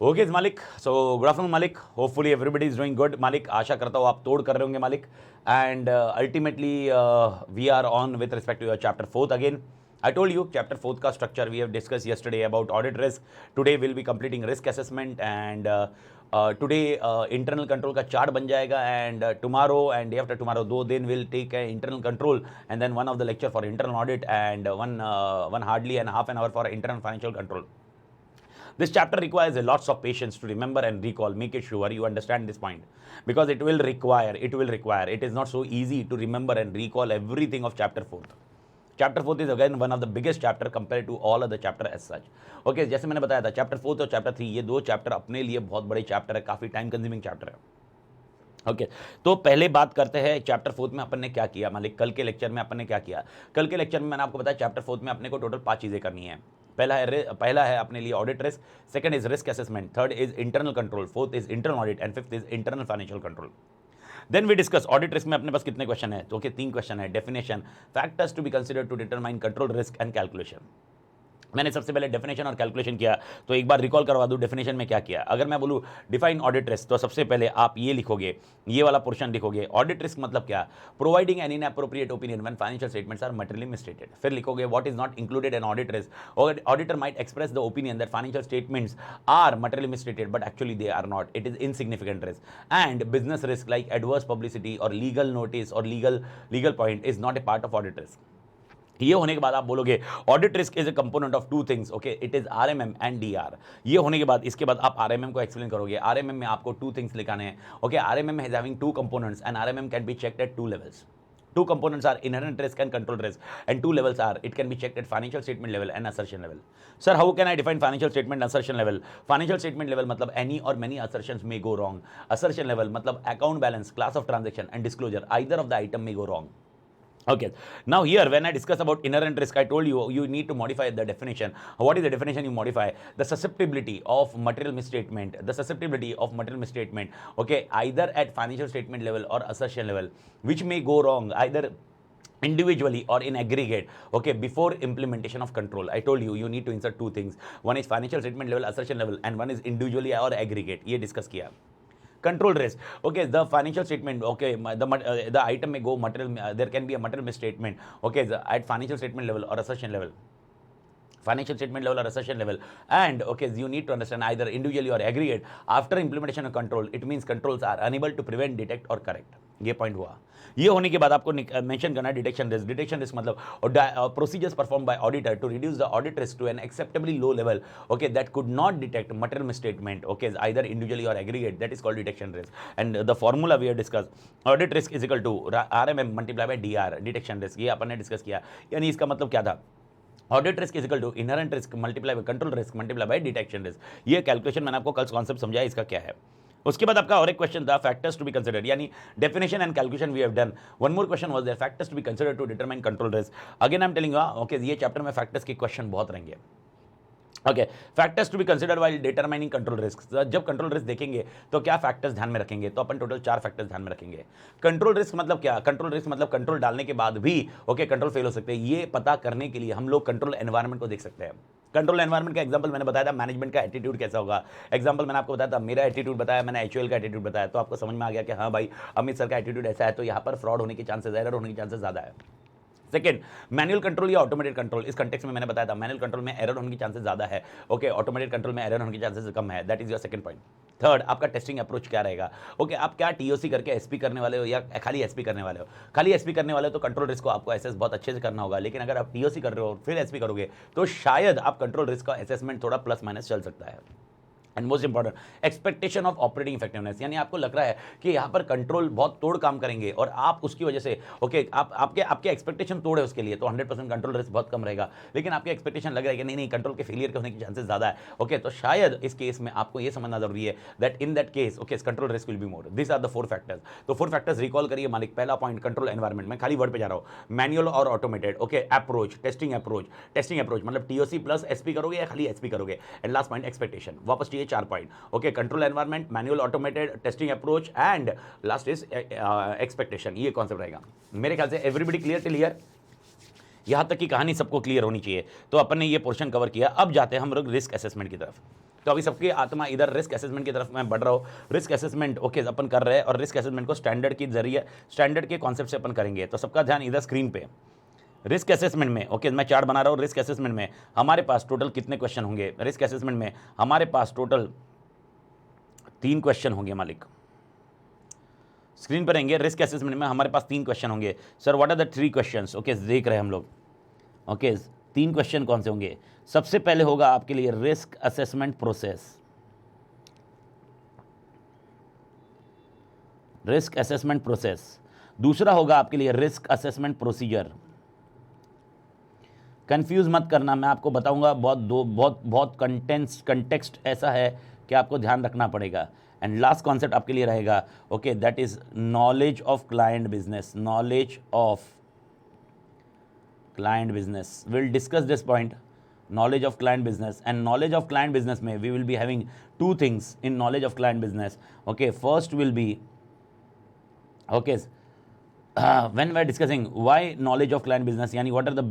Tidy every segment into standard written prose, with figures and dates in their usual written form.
Okay मालिक, so good afternoon मालिक, hopefully everybody is doing good मालिक। आशा करता हूँ आप तोड़ कर रहे होंगे मालिक। And ultimately we are on with respect to your chapter fourth again. I told you chapter 4 का structure we have discussed yesterday about audit risk. Today we'll be completing risk assessment and today internal control का chart बन जाएगा and tomorrow and day after tomorrow 2 दिन we'll take internal control and then one of the lecture for internal audit and one hardly and half an hour for internal financial control. This chapter requires a lots of patience to remember and recall. Make it sure you understand this point because it will require. It is not so easy to remember and recall everything of chapter 4th. Chapter 4 is again one of the biggest chapter compare to all other chapter as such. Okay, जैसे मैंने बताया था chapter 4 और chapter 3 ये दो chapter अपने लिए बहुत बड़े चैप्टर है, काफ़ी टाइम कंज्यूमिंग चैप्टर है। ओके तो पहले बात करते हैं चैप्टर 4 में अपन ने क्या किया मालिक। कल के लेक्चर में अपन ने क्या किया? कल के लेक्चर में मैंने आपको बताया चैप्टर 4 में अपने को टोटल 5 चीज़ें करनी है। पहला है अपने लिए audit risk, second is risk assessment, third is internal control, fourth is internal audit and fifth is internal financial control. Then we discuss audit risk में अपने पास कितने क्वेश्चन है? तो ओके 3 क्वेश्चन है। Definition, factors to be considered to determine control risk and calculation. मैंने सबसे पहले डेफिनेशन और कैलकुलेशन किया, तो एक बार रिकॉल करवा दूं डेफिनेशन में क्या किया। अगर मैं बोलूं डिफाइन ऑडिट रिस्क तो सबसे पहले आप ये लिखोगे, ये वाला पोर्शन लिखोगे। ऑडिट रिस्क मतलब क्या? Providing an inappropriate opinion when financial statements are materially misstated. फिर लिखोगे what is not included in audit risk. Auditor might express the opinion that financial statements are materially misstated but actually they are not, it is insignificant risk. And business risk like adverse publicity और legal notice और legal point is not a part of audit risk. ये होने के बाद आप बोलोगे audit risk is a component of 2 things, okay, it is RMM and DR. ये होने के बाद इसके बाद आप आरएमएम को एक्सप्लेन करोगे। आरएमएम में आपको 2 थिंग्स लिखाने हैं, okay. RMM is having 2 components and RMM can be checked at 2 levels. 2 components are inherent risk and control risk, and 2 levels are it can be checked at financial statement level and assertion level. Sir, how can I define financial statement and assertion level? Financial statement level मतलब any or many assertions may go wrong. Assertion level मतलब account balance, class of transaction and disclosure, either of the item may go wrong. Okay, now here when I discuss about inherent risk, I told you need to modify the definition. What is the definition you modify? The susceptibility of material misstatement, okay, either at financial statement level or assertion level, which may go wrong either individually or in aggregate, okay, before implementation of control. I told you need to insert 2 things. One is financial statement level, assertion level, and one is individually or aggregate. ये discuss किया। Control risk, okay, the financial statement, okay, the item may go material, there can be a material misstatement, okay, at financial statement level or assertion level, and okay, you need to understand either individually or aggregate. After implementation of control, it means controls are unable to prevent, detect or correct. ये point हुआ। ये होने के बाद आपको mention करना है detection risk मतलब procedures perform by auditor to reduce the audit risk to an acceptably low level, okay, that could not detect material misstatement, okay, either individually और aggregate, that is called detection risk. And the formula we have discuss, audit risk is equal to RMM multiply by DR, detection risk, ये अपन ने discuss किया। यानी इसका मतलब क्या था? Audit risk is equal to inherent risk multiply by control risk multiply by detection risk. ये कैलकुलेशन मैंने आपको कल कॉन्सेप्ट समझाया, इसका क्या है। उसके बाद आपका और एक क्वेश्चन था फैक्टर्स टू बी कंसिडर्ड, यानी definition and calculation we have done. One more question was there, factors to be considered to determine control risk. Again I am telling, okay, ये चैप्टर में फैक्टर्स के question बहुत रहेंगे। Okay, factors to be considered while determining control risk. जब control risk देखेंगे तो क्या factors ध्यान में रखेंगे? तो अपन टोटल 4 फैक्टर्स ध्यान में रखेंगे। कंट्रोल रिस्क मतलब क्या? कंट्रोल रिस्क मतलब कंट्रोल डालने के बाद भी ओके कंट्रोल फेल हो सकते हैं। ये पता करने के लिए हम लोग कंट्रोल एनवायरनमेंट को देख सकते हैं। कंट्रोल एनवायरनमेंट का एग्जांपल मैंने बताया था, मैनेजमेंट का एटीट्यूड कैसा होगा। एग्जांपल मैंने आपको बताया था, मेरा एटीट्यूड बताया, मैंने एचयूएल का एटीट्यूड बताया, तो आपको समझ में आ गया कि हाँ भाई अमित सर का एटीट्यूड ऐसा है, तो यहाँ पर फ्रॉड होने के चांसेस, एरर होने के चांसेस ज़्यादा है। सेकंड, मैनुअल कंट्रोल या ऑटोमेटेड कंट्रोल। इस कंटेक्स्ट में मैंने बताया था मैनुअल कंट्रोल में एरर होने की चांसेस ज्यादा है, ओके, ऑटोमेटेड कंट्रोल में एरर होने की चांसेस कम है। That is your second point. Third, आपका टेस्टिंग अप्रोच क्या रहेगा? ओके, आप क्या टीओसी करके एसपी करने वाले हो या खाली एसपी करने वाले हो? खाली एसपी करने वाले हो तो कंट्रोल रिस्क को आपको एसेस बहुत अच्छे से करना होगा, लेकिन अगर आप टीओसी कर रहे हो फिर एसपी करोगे तो शायद आप कंट्रोल रिस्क का असेसमेंट थोड़ा प्लस माइनस चल सकता है। And most important, expectation of operating effectiveness, यानी आपको लग रहा है कि यहाँ पर कंट्रोल बहुत तोड़ काम करेंगे और आप उसकी वजह से ओके आपके एक्सपेक्टेशन तोड़ है उसके लिए, तो 100% कंट्रोल रिस्क बहुत कम रहेगा। लेकिन आपके एक्सपेक्टेशन लग रहा है कि नहीं कंट्रोल के फेलियर के होने के चांसेस ज़्यादा है, ओके, तो शायद इस केस में आपको ये समझना जरूरी है that in that case okay control risk will be more. This are the 4 factors. तो 4 फैक्टर्स रिकॉल करिए मालिक। पहला पॉइंट कंट्रोल एनवायरमेंट, मैं खाली वर्ड पे जा रहा हूँ, मैनुअल और automated, okay, approach, testing approach मतलब टीओसी प्लस एसपी करोगे या खाली एसपी करोगे। And last point expectation. वापस चाहिए 4 point, okay, control environment, manual, automated, testing approach and last is expectation. ये कॉन्सेप्ट रहेगा मेरे ख्याल से। Everybody clear till here? यहां तक की कहानी सबको क्लियर होनी चाहिए। तो अपन ने ये पोर्शन कवर किया। अब जाते हैं हम लोग रिस्क असेसमेंट की तरफ। तो अभी सबकी आत्मा इधर रिस्क असेसमेंट की तरफ मैं बढ़ रहा हूँ। रिस्क असेसमेंट ओके अपन कर रहे हैं और रिस्क असेसमेंट को स्टैंडर्ड के जरिए स्टैंडर्ड के कॉन्सेप्ट से अपन करेंगे। तो सबका ध्यान इधर स्क्रीन पे रिस्क असेसमेंट में ओके मैं चार्ट बना रहा हूँ। रिस्क असेसमेंट में हमारे पास टोटल कितने क्वेश्चन होंगे? रिस्क असेसमेंट में हमारे पास टोटल 3 क्वेश्चन होंगे मालिक। स्क्रीन पर रहेंगे। रिस्क असेसमेंट में हमारे पास 3 क्वेश्चन होंगे। Sir what are the 3 questions? Okay देख रहे हैं हम लोग। ओके 3 क्वेश्चन कौन से होंगे? सबसे पहले होगा आपके लिए risk assessment process, risk assessment process. दूसरा होगा आपके लिए रिस्क असेसमेंट प्रोसीजर। कंफ्यूज मत करना, मैं आपको बताऊंगा। बहुत कंटेक्स्ट ऐसा है कि आपको ध्यान रखना पड़ेगा। एंड लास्ट कॉन्सेप्ट आपके लिए रहेगा okay that is knowledge of client business. Knowledge of client business, will discuss this point, knowledge of client business. And knowledge of client business में we will be having 2 things in knowledge of client business. Okay, first will be okay when we are discussing why knowledge of client business, yani what are the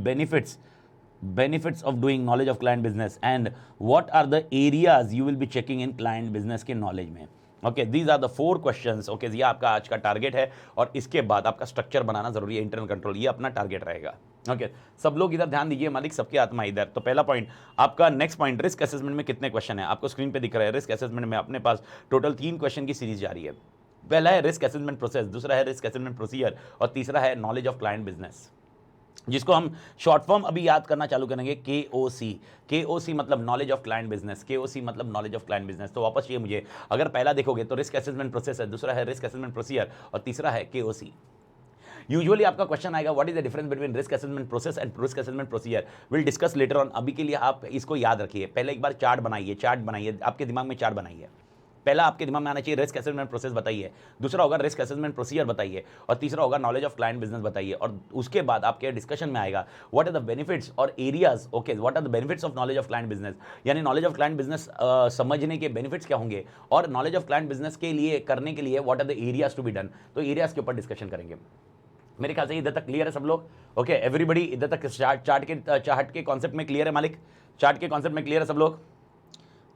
benefits of doing knowledge of client business and what are the areas you will be checking in client business के knowledge में। Okay these are the 4 questions. Okay ये आपका आज का target है और इसके बाद आपका स्ट्रक्चर बनाना जरूरी है, इंटरनल कंट्रोल, ये अपना टारगेट रहेगा। ओके सब लोग इधर ध्यान दीजिए मालिक, सबकी आत्मा इधर। तो पहला पॉइंट आपका, नेक्स्ट पॉइंट रिस्क असेसमेंट में कितने क्वेश्चन है आपको स्क्रीन पे दिख रहा है। रिस्क असेसमेंट में अपने पास टोटल 3 क्वेश्चन की सीरीज जारी है। पहला है रिस्क असेसमेंट प्रोसेस, दूसरा है रिस्क असेसमेंट प्रोसीजर और तीसरा है नॉलेज ऑफ क्लाइंट बिजनेस, जिसको हम शॉर्ट फॉर्म अभी याद करना चालू करेंगे KOC। KOC मतलब knowledge of client business, KOC मतलब नॉलेज ऑफ क्लाइंट बिजनेस। तो वापस ये मुझे अगर पहला देखोगे तो रिस्क असेसमेंट प्रोसेस है, दूसरा है रिस्क असेसमेंट प्रोसीजर और तीसरा है KOC। यूजुअली आपका क्वेश्चन आएगा what is the difference between risk assessment process and risk assessment procedure, will discuss later on. अभी के लिए आप इसको याद रखिए। पहले एक बार चार्ट बनाइए, आपके दिमाग में चार्ट बनाइए। पहला आपके दिमाग में आना चाहिए रिस्क असेसमेंट प्रोसेस बताइए, दूसरा होगा रिस्क असेसमेंट प्रोसीजर बताइए और तीसरा होगा नॉलेज ऑफ क्लाइंट बिजनेस बताइए। और उसके बाद आपके डिस्कशन में आएगा व्हाट आर द बेनिफिट्स और areas. Okay what are the benefits of knowledge of client business, यानी नॉलेज ऑफ क्लाइंट बिजनेस समझने के बेनिफिट्स क्या होंगे और नॉलेज ऑफ क्लाइंट बिजनेस के लिए करने के लिए what are the areas to be done. तो एरियाज के ऊपर डिस्कशन करेंगे। मेरे ख्याल से इधर तक क्लियर है सब लोग? ओके एवरीबडी इधर तक चार्ट के कॉन्सेप्ट में क्लियर है मालिक? चार्ट के कॉन्सेप्ट में क्लियर है सब लोग?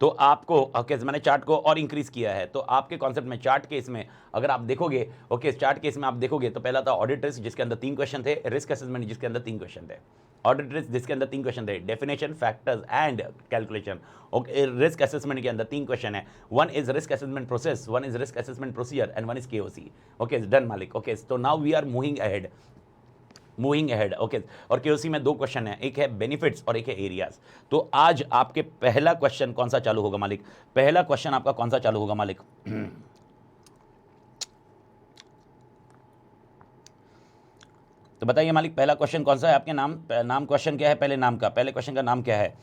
तो आपको ओके मैंने चार्ट को और इंक्रीज किया है। तो आपके कॉन्सेप्ट में चार्ट केस में अगर आप देखोगे ओके चार्ट केस में आप देखोगे तो पहला था ऑडिट रिस्क जिसके अंदर 3 क्वेश्चन थे, रिस्क असेसमेंट जिसके अंदर 3 क्वेश्चन थे, ऑडिट रिस्क जिसके अंदर 3 क्वेश्चन थे, definition factors and calculation. Okay risk assessment के अंदर 3 क्वेश्चन है, 1 is risk assessment process, 1 is risk assessment procedure and 1 is KOC। Okay done मालिक। ओके तो now we are moving ahead. Okay और KOC में 2 क्वेश्चन है, एक है बेनिफिट्स और एक है एरियाज। तो आज आपके पहला क्वेश्चन कौन सा चालू होगा मालिक? पहला क्वेश्चन आपका कौन सा चालू होगा मालिक? तो बताइए मालिक पहला क्वेश्चन कौन सा है आपके? नाम क्वेश्चन क्या है? पहले क्वेश्चन का नाम क्या है?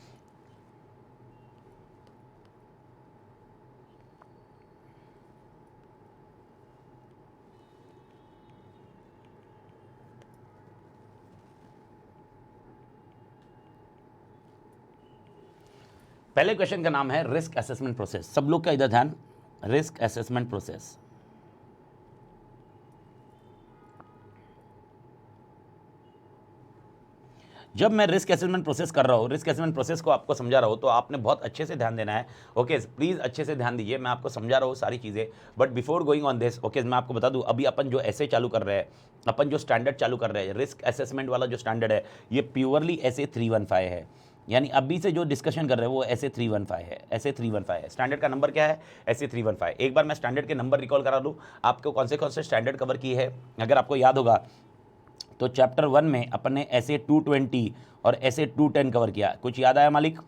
पहले क्वेश्चन का नाम है रिस्क असेसमेंट प्रोसेस। सब लोग का इधर ध्यान, रिस्क असेसमेंट प्रोसेस। जब मैं रिस्क असेसमेंट प्रोसेस कर रहा हूँ, रिस्क असेसमेंट प्रोसेस को आपको समझा रहा हूँ, तो आपने बहुत अच्छे से ध्यान देना है। ओके प्लीज़ अच्छे से ध्यान दीजिए, मैं आपको समझा रहा हूँ सारी चीज़ें। But before going on this okay मैं आपको बता दूँ, अभी अपन जो ऐसे चालू कर रहे हैं, अपन जो स्टैंडर्ड चालू कर रहे हैं, रिस्क असेसमेंट वाला जो स्टैंडर्ड है ये प्योरली SA 315 है। यानी अभी से जो डिस्कशन कर रहे हैं वो SA 315 है, SA 315 है। स्टैंडर्ड का नंबर क्या है? SA 315। एक बार मैं स्टैंडर्ड के नंबर रिकॉल करा दूँ आपको, कौन से स्टैंडर्ड कवर किए हैं। अगर आपको याद होगा तो चैप्टर 1 में अपन ने SA 220 और SA 210 कवर किया। कुछ याद आया मालिक?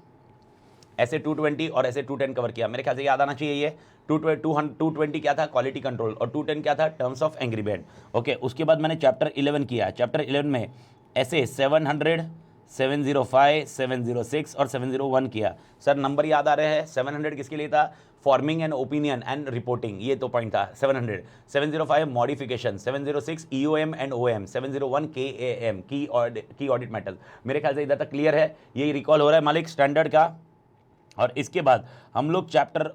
SA 220 और SA 210 कवर किया, मेरे ख्याल से याद आना चाहिए। ये 220 क्या था? क्वालिटी कंट्रोल, और 210 क्या था? Terms of agreement. ओके उसके बाद मैंने चैप्टर 11 किया। चैप्टर 11 में SA 700, 705, 706 और 701 किया। सर नंबर याद आ रहे हैं? 700 किसके लिए था? Forming an opinion and reporting, ये तो पॉइंट था 700। 705 modification, 706 EOM and OM, 701 KAM की ऑडिट मेटल। मेरे ख्याल से इधर तक क्लियर है, ये रिकॉल हो रहा है मालिक स्टैंडर्ड का। और इसके बाद हम लोग चैप्टर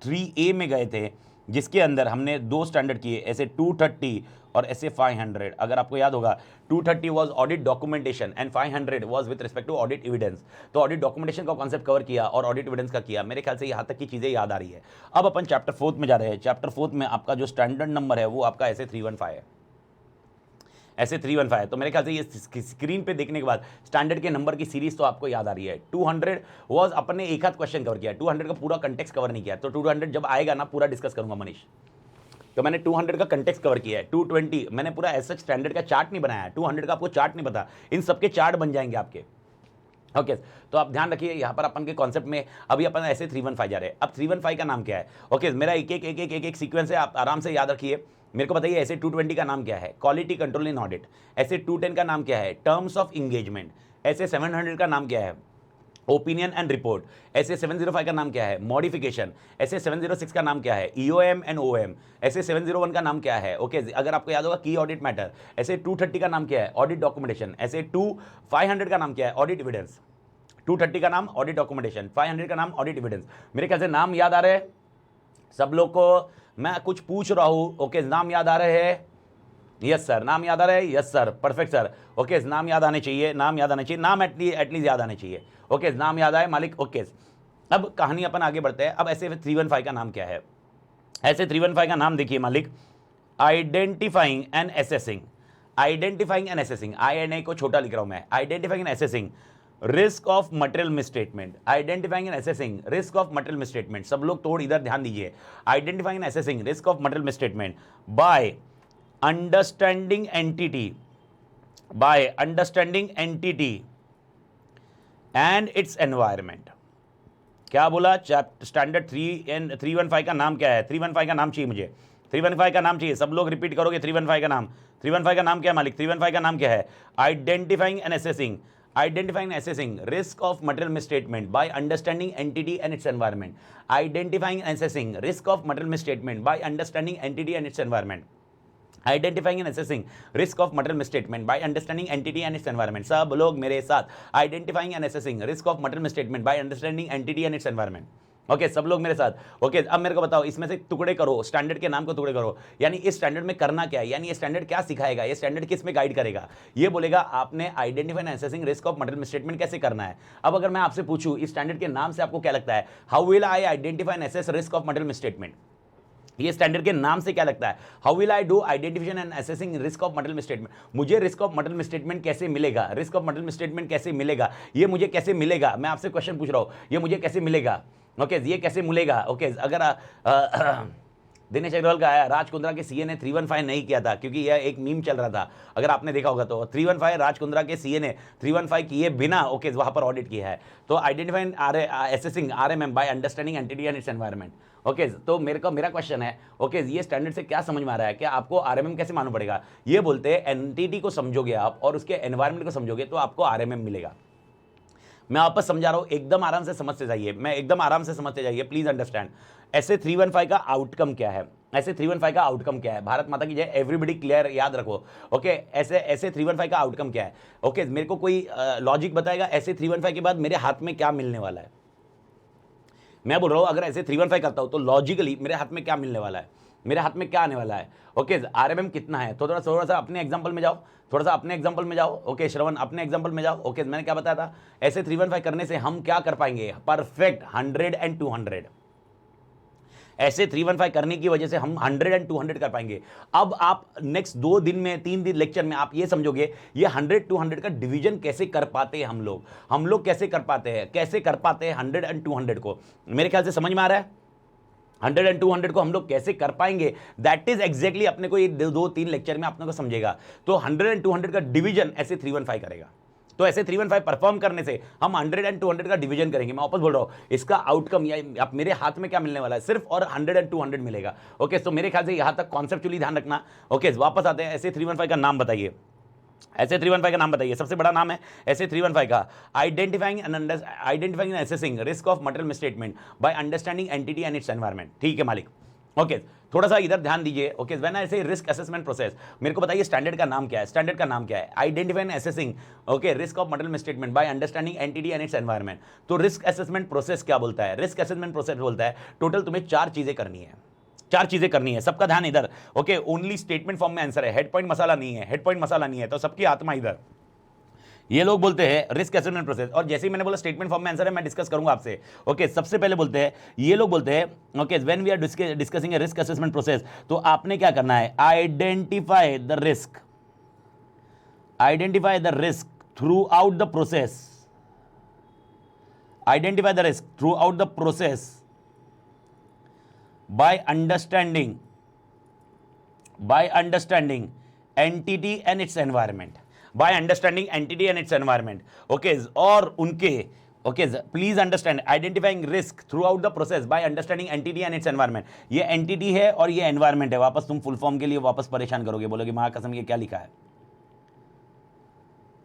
3A में गए थे। जिसके अंदर हमने 2 स्टैंडर्ड किए, ऐसे 230 और ऐसे 500। अगर आपको याद होगा 230 was audit documentation and 500 was with respect to audit evidence. तो ऑडिट डॉक्यूमेंटेशन का कॉन्सेप्ट कवर किया और ऑडिट एविडेंस का किया। मेरे ख्याल से यहाँ तक की चीज़ें याद आ रही है। अब अपन चैप्टर 4 में जा रहे हैं। चैप्टर 4 में आपका जो स्टैंडर्ड नंबर है वो आपका ऐसे 315 है, ऐसे 315। तो मेरे ख्याल से ये स्क्रीन पे देखने के बाद स्टैंडर्ड के नंबर की सीरीज तो आपको याद आ रही है। 200 वाज अपन ने एक आध क्वेश्चन कवर किया, 200 का पूरा कंटेक्स्ट कवर नहीं किया। तो 200 जब आएगा ना पूरा डिस्कस करूंगा मनीष। तो मैंने 200 का कंटेक्स्ट कवर किया है। 220 मैंने पूरा ऐसा स्टैंडर्ड का चार्ट नहीं बनाया है, 200 का आपको चार्ट नहीं पता, इन सबके चार्ट बन जाएंगे आपके। ओके तो आप ध्यान रखिए यहाँ पर अपन के कॉन्सेप्ट में अभी अपन ऐसे 315 जा रहे हैं। अब 315 का नाम क्या है? ओके मेरा एक सीक्वेंस है, आप आराम से याद रखिए। मेरे को बताइए ऐसे 220 का नाम क्या है? क्वालिटी कंट्रोल इन ऑडिट। ऐसे 210 का नाम क्या है? Terms of engagement. ऐसे 700 का नाम क्या है? Opinion and report. ऐसे 705 का नाम क्या है? मॉडिफिकेशन। ऐसे 706 का नाम क्या है? EOM and OM. ऐसे 701 का नाम क्या है? ओके अगर आपको याद होगा की ऑडिट मैटर। ऐसे 230 का नाम क्या है? Audit documentation. ऐसे 500 का नाम क्या है? Audit evidence. 230 का नाम ऑडिट डॉक्यूमेंटेशन, 500 का नाम ऑडिट एविडेंस। मेरे ख्याल से नाम याद आ रहे हैं सब लोग को? मैं कुछ पूछ रहा हूँ। ओके नाम याद आ रहे हैं? यस सर, नाम याद आ रहा है? Yes sir, perfect sir. Okay नाम याद आने चाहिए, नाम याद आने चाहिए, नाम एटलीस्ट याद आने चाहिए। ओके नाम याद आए मालिक। ओके अब कहानी अपन आगे बढ़ते हैं। अब ऐसे 315 का नाम क्या है? ऐसे 315 का नाम देखिए मालिक, identifying and assessing. Identifying and assessing, INA को छोटा लिख रहा हूं मैं। Identifying and assessing risk of material misstatement. Identifying and assessing risk of material misstatement. सब लोग तोड़ इधर ध्यान दीजिए। Identifying and assessing risk of material misstatement bye understanding entity, bye understanding entity and its environment. क्या बोला? स्टैंडर्ड 315 का नाम क्या है? 315 का नाम चाहिए मुझे, 315 का नाम चाहिए। सब लोग रिपीट करोगे 315 का नाम। 315 का नाम क्या है मालिक? 315 का नाम क्या है? Identifying and assessing, identifying and assessing risk of material misstatement by understanding entity and its environment. Identifying and assessing risk of material misstatement by understanding entity and its environment. Identifying and assessing risk of material misstatement by understanding entity and its environment. सब लोग मेरे साथ। Identifying and assessing risk of material misstatement by understanding entity and its environment. Okay सब लोग मेरे साथ। Okay अब मेरे को बताओ इसमें से टुकड़े करो, स्टैंडर्ड के नाम को टुकड़े करो। यानी इस स्टैंडर्ड में करना क्या है, यानी ये स्टैंडर्ड क्या सिखाएगा, ये स्टैंडर्ड किस में गाइड करेगा? ये बोलेगा आपने identify and assessing risk of material misstatement कैसे करना है। अब अगर मैं आपसे पूछूं इस स्टैंडर्ड के नाम से आपको क्या लगता है? How will I identify and assess risk of material misstatement? ये स्टैंडर्ड के नाम से क्या लगता है? How will I do identification and assessing risk of material misstatement? मुझे रिस्क ऑफ मटेरियल मिसस्टेटमेंट कैसे मिलेगा? रिस्क ऑफ मटेरियल मिसस्टेटमेंट कैसे मिलेगा? ये मुझे कैसे मिलेगा? मैं आपसे क्वेश्चन पूछ रहा हूं, ये मुझे कैसे मिलेगा? ओके ये कैसे मिलेगा? ओके अगर दिनेश अग्रवाल का आया, राज कुंद्रा के सीए ने 315 नहीं किया था क्योंकि यह एक मीम चल रहा था, अगर आपने देखा होगा तो 315 राज कुंद्रा के सीए ने 315 किए बिना ओके वहां पर ऑडिट किया है। तो identifying assessing RMM bye understanding entity and its environment. Okay तो मेरा क्वेश्चन है ओके ये स्टैंडर्ड से क्या समझ में आ रहा है? क्या आपको RMM कैसे मालूम पड़ेगा? ये बोलते हैं एंटिटी को समझोगे आप और उसके एनवायरनमेंट को समझोगे तो आपको RMM मिलेगा। मैं वापस समझा रहा हूं, एकदम आराम से समझते जाइए, मैं एकदम आराम से समझते जाइए, प्लीज अंडरस्टैंड। ऐसे 315 का आउटकम क्या है? ऐसे 315 का आउटकम क्या है? भारत माता की जय, एवरीबडी क्लियर, याद रखो। ओके ऐसे 315 का आउटकम क्या है? ओके मेरे को कोई लॉजिक बताएगा ऐसे 315 के बाद मेरे हाथ में क्या मिलने वाला है? मैं बोल रहा हूं अगर ऐसे 315 करता हूं तो लॉजिकली मेरे हाथ में क्या मिलने वाला है? मेरे हाथ में क्या आने वाला है? ओके RMM कितना है? तो थोड़ा सा अपने एग्जांपल में जाओ, थोड़ा सा अपने एग्जांपल में जाओ। ओके श्रवण अपने एग्जांपल में जाओ। ओके मैंने क्या बताया था? ऐसे 315 करने से हम क्या कर पाएंगे? Perfect 100 and 200। ऐसे 315 करने की वजह से हम 100 एंड 200 कर पाएंगे। अब आप नेक्स्ट 2 दिन में 3 दिन लेक्चर में आप ये समझोगे ये 100 200 का डिवीजन कैसे कर पाते हैं हम लोग कैसे कर पाते हैं 100 एंड 200 को? मेरे ख्याल से समझ में आ रहा है 100 एंड 200 को हम लोग कैसे कर पाएंगे? दैट इज एग्जैक्टली अपने को ये 2-3 लेक्चर में अपने को समझेगा। तो 100 एंड 200 का डिवीजन ऐसे 315 करेगा। तो ऐसे 315 परफॉर्म करने से हम 100 एंड 200 का डिवीजन करेंगे। मैं वापस बोल रहा हूं इसका आउटकम या आप मेरे हाथ में क्या मिलने वाला है? सिर्फ और 100 एंड 200 मिलेगा। ओके तो मेरे ख्याल से यहां तक कॉन्सेप्चुअली ध्यान रखना। ओके वापस आते हैं ऐसे 315 का नाम बताइए। ऐसे 315 का नाम बताइए, सबसे बड़ा नाम है ऐसे 315 का identifying and assessing risk of material misstatement bye understanding entity and its environment. ठीक है मालिक। ओके थोड़ा सा इधर ध्यान दीजिए। Okay when I say risk assessment process, मेरे को बताइए स्टैंडर्ड का नाम क्या है? स्टैंडर्ड का नाम क्या है? Identifying and assessing okay risk of material misstatement bye understanding entity and its environment. तो रिस्क असेसमेंट प्रोसेस क्या बोलता है? रिस्क असेसमेंट प्रोसेस बोलता है टोटल तुम्हें 4 चीजें करनी है। चार चीजें करनी है, सबका ध्यान इधर। ओके, ओनली स्टेटमेंट फॉर्म में आंसर है, हेड पॉइंट मसाला नहीं है, हेड पॉइंट मसाला नहीं है, तो सबकी आत्मा इधर। ये लोग बोलते हैं रिस्क असेसमेंट प्रोसेस, और जैसे ही मैंने बोला स्टेटमेंट फॉर्म में आंसर है, मैं डिस्कस करूंगा आपसे। ओके, सबसे पहले बोलते हैं, ये लोग बोलते हैं okay when we are discussing a risk assessment process, तो आपने क्या करना है, identify the risk, identify the risk throughout the process, identify the risk throughout the process by understanding entity and its environment, by understanding entity and its environment, okay, और उनके okay, please understand identifying risk throughout the process by understanding entity and its environment। ये entity है और ये environment है। वापस तुम full form के लिए वापस परेशान करोगे, बोलोगे महाकसम ये क्या लिखा है।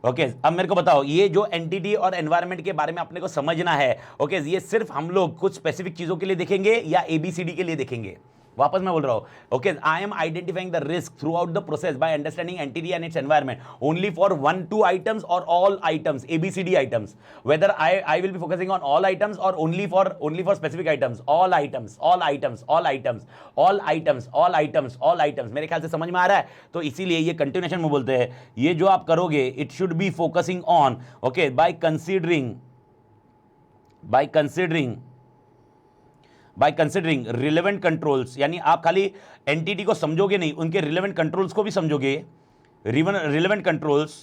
ओके अब मेरे को बताओ, ये जो एंटिटी और एनवायरनमेंट के बारे में अपने को समझना है, ओके ये सिर्फ हम लोग कुछ स्पेसिफिक चीजों के लिए देखेंगे या एबीसीडी के लिए देखेंगे? वापस मैं बोल रहा हूं, okay I am identifying the risk throughout the process by understanding entity and its environment only for 1-2 items और all items, A B C D items, whether I will be focusing on all items और only for specific items, all items, all items, all items, all items, all items, all items. All ख्याल से समझ में आ रहा है? तो इसीलिए ये कंटिन्यूएशन में बोलते हैं, ये जो आप करोगे it should B focusing on okay by considering relevant controls, यानी आप खाली एंटिटी को समझोगे नहीं, उनके रिलेवेंट कंट्रोल्स को भी समझोगे, relevant controls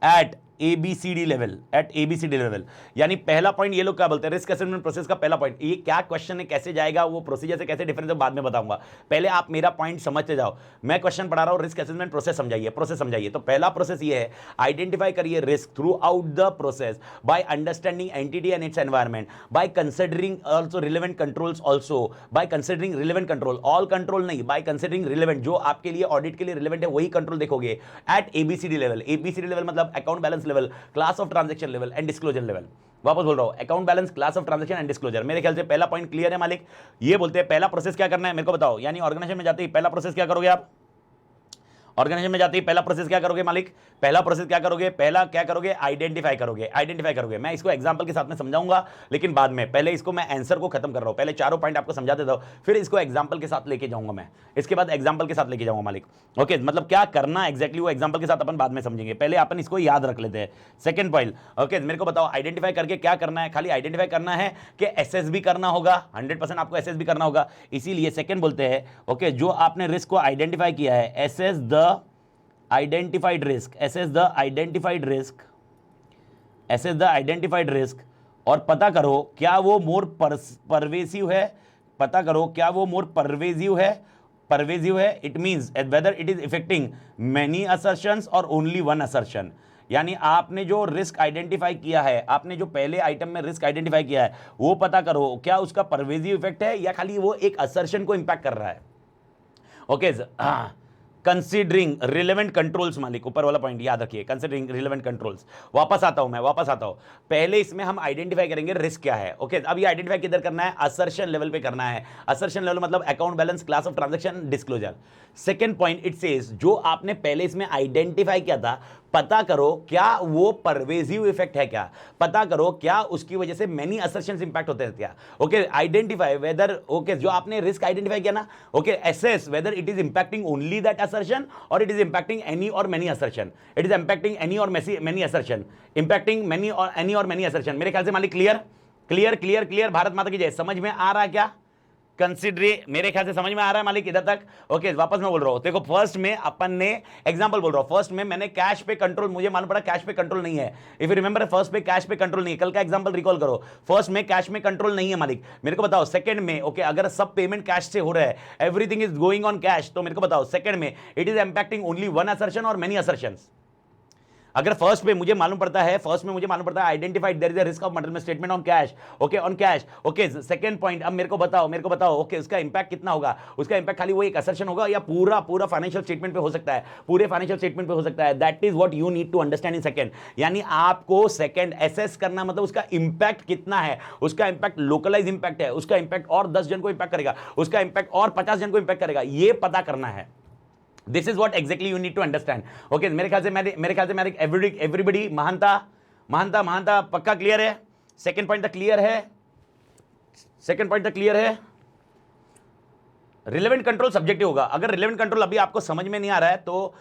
at ABCD level. यानी पहला पॉइंट ये लोग क्या बोलते हैं, रिस्क असेसमेंट प्रोसेस का पहला पॉइंट, ये क्या क्वेश्चन है, कैसे जाएगा, वो प्रोसीजर से कैसे डिफरेंस है बाद में बताऊंगा, पहले आप मेरा पॉइंट समझते जाओ। मैं क्वेश्चन पढ़ा रहा हूं, रिस्क असेसमेंट प्रोसेस समझाइए। तो पहला प्रोसेस ये है, आइडेंटिफाई करिए risk throughout the process by understanding entity and its environment, by considering also relevant controls, also by considering relevant control, all control नहीं, बाय कंसिडरिंग रिलेवेंट, जो आपके लिए ऑडिट के लिए रिलेवेंट है वही कंट्रोल देखोगे at ABCD level. A B C D level मतलब account balance level, class of transaction level and disclosure level. वापस बोल रहा हूं, account balance, class of transaction and disclosure. मेरे ख्याल से पहला पॉइंट क्लियर है मालिक। ये बोलते हैं पहला प्रोसेस क्या करना है, मेरे को बताओ। यानी ऑर्गेनाइजेशन में जाते ही पहला प्रोसेस क्या करोगे आप? ऑर्गेनाइजेशन में जाते ही पहला प्रोसेस क्या करोगे मालिक? पहला प्रोसेस क्या करोगे? पहला क्या करोगे? आइडेंटिफाई करोगे। मैं इसको एग्जांपल के साथ में समझाऊंगा, लेकिन बाद में, पहले इसको मैं आंसर को खत्म कर रहा हूं, पहले चारों पॉइंट आपको समझा देता हूं, फिर इसको एग्जांपल के साथ लेके जाऊंगा मैं, इसके बाद एग्जांपल के साथ लेके जाऊंगा मालिक। ओके मतलब क्या करना एग्जैक्टली वो एग्जांपल के साथ अपन बाद में समझेंगे, पहले अपन इसको याद रख लेते हैं। सेकंड पॉइंट, ओके मेरे को बताओ आइडेंटिफाई करके क्या करना है? खाली आइडेंटिफाई करना है कि एसेस भी करना होगा? 100% आपको एसेस भी करना होगा, इसीलिए सेकंड बोलते हैं ओके जो आपने रिस्क को आइडेंटिफाई किया है, assess the identified risk, assess the identified risk और पता करो क्या वो मोर परवेसिव है, पता करो क्या वो मोर परवेसिव है, it means whether it is affecting many assertions और ओनली वन असर्शन। यानी आपने जो रिस्क आइडेंटिफाई किया है, आपने जो पहले आइटम में रिस्क आइडेंटिफाई किया है, वो पता करो क्या उसका परवेसिव इफेक्ट है या खाली वो एक असर्शन को इंपैक्ट कर रहा है। ओके कंसीडरिंग रिलेवेंट कंट्रोल्स मालिक, ऊपर वाला पॉइंट याद रखिए, कंसीडरिंग रिलेवेंट कंट्रोल्स। वापस आता हूं। पहले इसमें हम आइडेंटिफाई करेंगे रिस्क क्या है। ओके अब ये आइडेंटिफाई किधर करना है? असर्शन लेवल पे करना है। असर्शन लेवल मतलब account balance, class of transaction, disclosure. Second point it says जो आपने पहले इसमें आइडेंटिफाई किया था, पता करो क्या वो परवेसिव इफेक्ट है क्या, पता करो क्या उसकी वजह से मेनी असर्शंस इंपैक्ट होते हैं क्या। ओके आइडेंटिफाई वेदर, ओके जो आपने रिस्क आइडेंटिफाई किया ना, okay assess whether it is impacting only that assertion और इट इज इंपैक्टिंग एनी और many assertion, it is impacting any और मेनी असर्शन, इंपैक्टिंग मेनी और एनी और मेनी असर्शन। मेरे ख्याल से मालिक क्लियर। भारत माता की जय। समझ में आ रहा है क्या? कंसिडरे मेरे ख्याल से समझ में आ रहा है मालिक इधर तक? ओके वापस मैं बोल रहा हूं, देखो फर्स्ट में अपन ने एग्जांपल बोल रहा हूं, फर्स्ट में मैंने कैश पे कंट्रोल, मुझे मालूम पड़ा कैश पे कंट्रोल नहीं है। इफ यू रिमेंबर फर्स्ट पे कैश पे कंट्रोल नहीं है, कल का एग्जांपल रिकॉल करो, फर्स्ट में कैश में कंट्रोल नहीं है मालिक। मेरे को बताओ सेकंड में, ओके अगर सब पेमेंट कैश से हो रहा है, everything is going on cash, तो मेरे को बताओ सेकंड में it is impacting only one assertion और मेनी असर्शंस। अगर फर्स्ट पे मुझे मालूम पड़ता है identified there is a risk of material statement on cash, okay on cash, okay second point अब मेरे को बताओ ओके उसका इंपैक्ट कितना होगा? उसका इंपैक्ट खाली वो एक असर्शन होगा या पूरा फाइनेंशियल स्टेटमेंट पे हो सकता है? पूरे फाइनेंशियल स्टेटमेंट पे हो सकता है। That is what you need to understand in second. यानी आपको सेकंड एसेस करना मतलब उसका इंपैक्ट कितना है, उसका इंपैक्ट लोकलाइज इंपैक्ट है, उसका इंपैक्ट और 10 जन को इंपैक्ट करेगा, उसका इंपैक्ट और 50 जन को इंपैक्ट करेगा, ये पता करना है। This is what exactly you need to understand. Okay मेरे ख्याल से एवरीबडी महानता पक्का क्लियर है? सेकंड पॉइंट तक क्लियर है? रिलेवेंट कंट्रोल सब्जेक्टिव होगा। अगर रिलेवेंट कंट्रोल अभी आपको समझ में नहीं आ रहा है तो